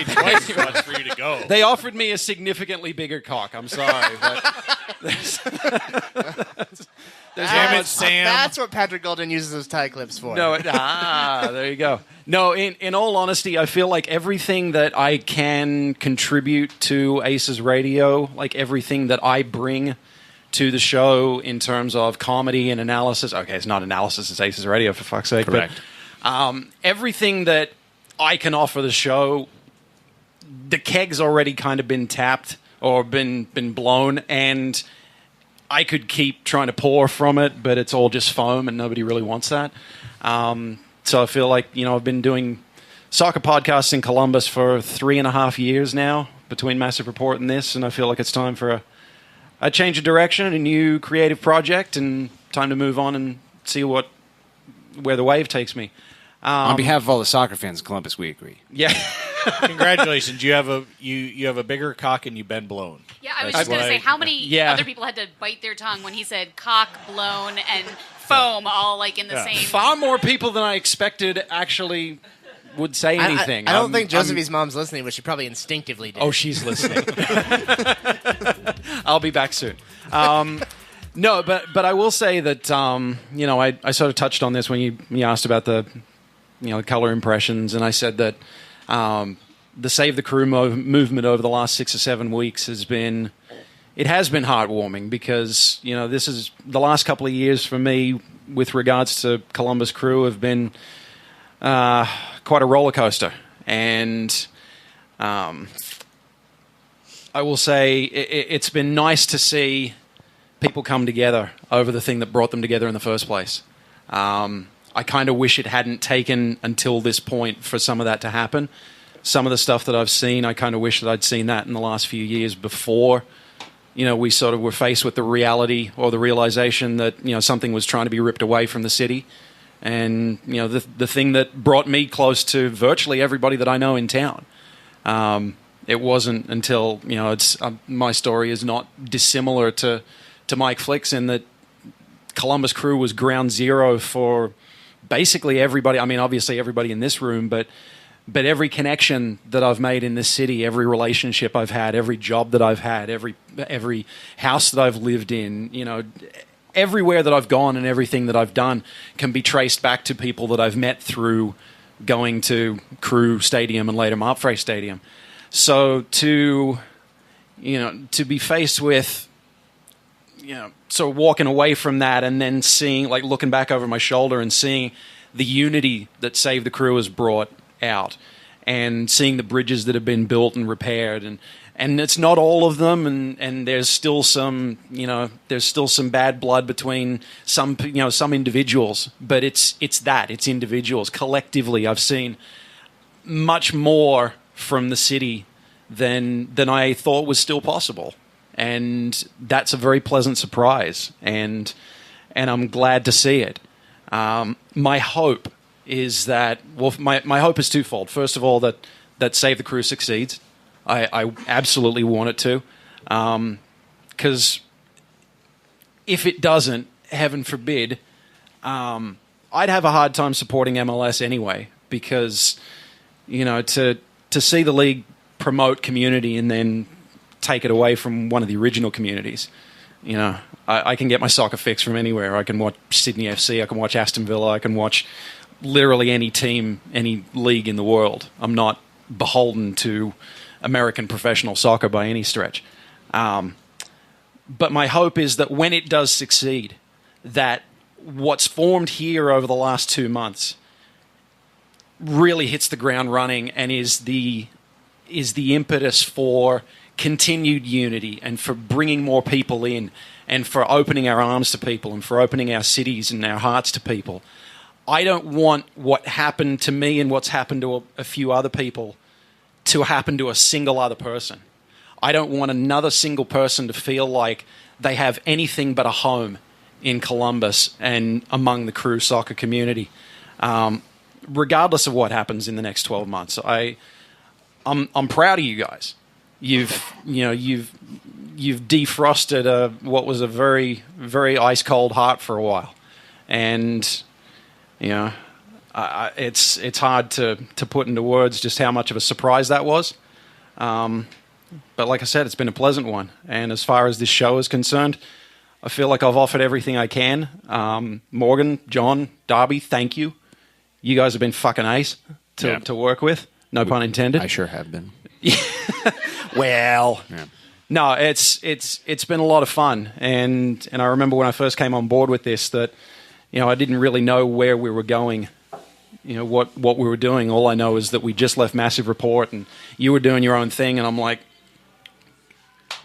twice as much for you to go. They offered me a significantly bigger cock. I'm sorry, but Damn it, Sam. That's what Patrick Golden uses those tie clips for. no. There you go. No, in all honesty, I feel like everything that I can contribute to ACES Radio, like everything that I bring to the show in terms of comedy and analysis. Okay, it's not analysis; it's ACES Radio, for fuck's sake. Correct. But everything that I can offer the show, the keg's already kind of been tapped or been blown, and I could keep trying to pour from it, but it's all just foam, and nobody really wants that. So I feel like, I've been doing soccer podcasts in Columbus for 3.5 years now, between Massive Report and this, and I feel like it's time for a change of direction, a new creative project, and time to move on and see where the wave takes me. On behalf of all the soccer fans in Columbus, we agree. Yeah. Congratulations, you have a bigger cock and you've been blown. Yeah, I was That's just going to what say, how many other people had to bite their tongue when he said cock, blown, and foam all like in the same... Far more people than I expected actually would say anything. I don't think Josephine's mom's listening, but she probably instinctively did. Oh, she's listening. I'll be back soon. No, but I will say that I sort of touched on this when you asked about the color impressions, and I said that the Save the Crew movement over the last 6 or 7 weeks has been heartwarming, because this is the last couple of years for me with regards to Columbus Crew have been quite a roller coaster, and I will say it's been nice to see people come together over the thing that brought them together in the first place. I kind of wish it hadn't taken until this point for some of that to happen. Some of the stuff that I've seen, I kind of wish that I'd seen that in the last few years before, we sort of were faced with the reality or the realization that, something was trying to be ripped away from the city. And, the thing that brought me close to virtually everybody that I know in town. It wasn't until, my story is not dissimilar to Mike Flicks in that Columbus Crew was ground zero for basically everybody. I mean, obviously everybody in this room, but every connection that I've made in this city, every relationship I've had, every job that I've had, every house that I've lived in, you know, everywhere that I've gone and everything that I've done can be traced back to people that I've met through going to Crew Stadium and later Marpfrey Stadium. So to be faced with, you know, sort of walking away from that and then seeing, like looking back over my shoulder and seeing the unity that Save the Crew has brought out and seeing the bridges that have been built and repaired and it's not all of them and there's still some, you know, there's still some bad blood between some, you know, some individuals, but it's individuals. Collectively, I've seen much more from the city than I thought was still possible. And that's a very pleasant surprise, and I'm glad to see it. My hope is that, well, my hope is twofold. First of all, that Save the Crew succeeds. I absolutely want it to, because if it doesn't, heaven forbid, I'd have a hard time supporting MLS anyway. Because, you know, to see the league promote community and then take it away from one of the original communities, you know, I can get my soccer fix from anywhere. I can watch Sydney FC, I can watch Aston Villa, I can watch literally any team, any league in the world. I'm not beholden to American professional soccer by any stretch. But my hope is that when it does succeed, that what's formed here over the last 2 months really hits the ground running and is the impetus for continued unity and for bringing more people in and for opening our arms to people and for opening our cities and our hearts to people. I don't want what happened to me and what's happened to a few other people to happen to a single other person. I don't want another single person to feel like they have anything but a home in Columbus and among the Crew soccer community, regardless of what happens in the next 12 months. I'm proud of you guys. You've defrosted what was a very, very ice cold heart for a while, and you know, it's hard to put into words just how much of a surprise that was. But like I said, it's been a pleasant one. And as far as this show is concerned, I feel like I've offered everything I can. Morgan, John, Darby, thank you. You guys have been fucking ace to work with. No pun intended. I sure have been. Well, yeah. No, it's been a lot of fun, and I remember when I first came on board with this that, you know, I didn't really know where we were going, you know, what we were doing. All I know is that we just left Massive Report, and you were doing your own thing, and I'm like,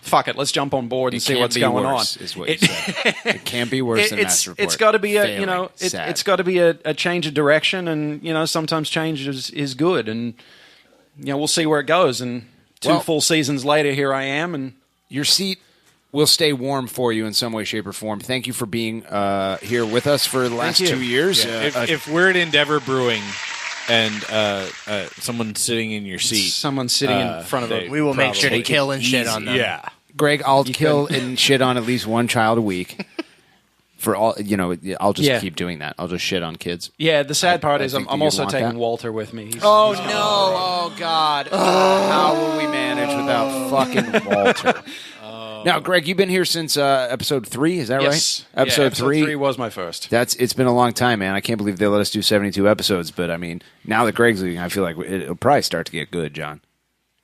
fuck it, let's jump on board and see what's going on. Is what you said. It can't be worse than Massive Report. It's got to be it's got to be a change of direction, and you know, sometimes change is good, and you know, we'll see where it goes. And two full seasons later, here I am, and your seat will stay warm for you in some way, shape, or form. Thank you for being here with us for the last 2 years. Yeah. If we're at Endeavor Brewing and someone sitting in your seat, someone sitting in front of it, we will make sure to kill and shit on them. Yeah, Greg, I'll kill and shit on at least one child a week. For all, you know, I'll just keep doing that. I'll just shit on kids. Yeah, the sad part is I'm also taking Walter with me. He's no! Oh God! How will we manage without fucking Walter? Now, Greg, you've been here since episode 3. Is that right? Episode 3 was my first. It's been a long time, man. I can't believe they let us do 72 episodes. But I mean, now that Greg's leaving, I feel like it'll probably start to get good, John.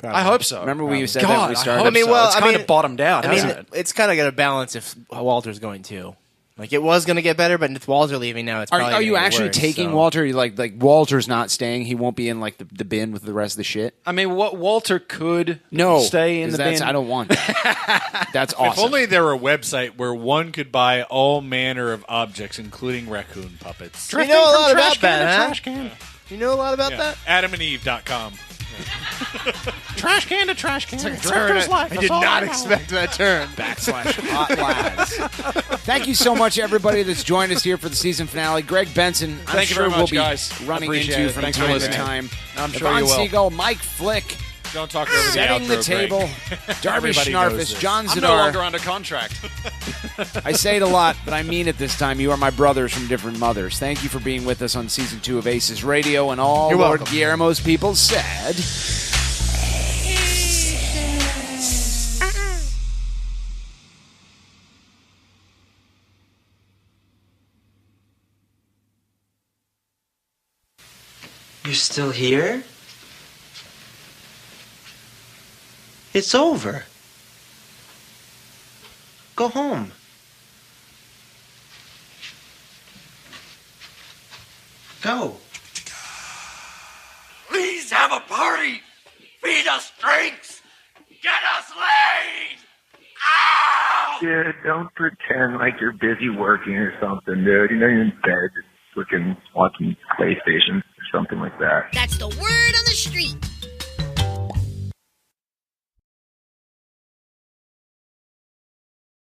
I hope so. Remember when you said that we started? It's kind of bottomed out, hasn't it? It's kind of got to balance if Walter's going too. Like, it was going to get better, but if Walter leaving now, it's probably Are you actually worse, taking Walter? Like Walter's not staying? He won't be in, like, the bin with the rest of the shit? I mean, Walter could stay in the bin. I don't want that. That's awesome. If only there were a website where one could buy all manner of objects, including raccoon puppets. You know a lot about that, huh? You know a lot about that? AdamandEve.com. Trash can to trash can. I did not expect that turn. /hot lads. Thank you so much, everybody that's joined us here for the season finale. Greg Benson, I'm Thank you sure very much, we'll be guys. running Appreciate into it. from Thanks time for to listening. time. I'm sure Yvonne you will. Siegel, Mike Flick, Don't talk over Setting the the outro, table. Greg. Darby Everybody knows Schnarfus, this. John I'm no Zadar. longer under contract. I say it a lot, but I mean it this time. You are my brothers from different mothers. Thank you for being with us on Season 2 of ACES Radio, and all You're Lord welcome. Guillermo's people said... You're still here? It's over. Go home. Go. Please have a party. Feed us drinks. Get us laid. Dude, don't pretend like you're busy working or something, dude. You know you're in bed, watching PlayStation or something like that. That's the word on the street.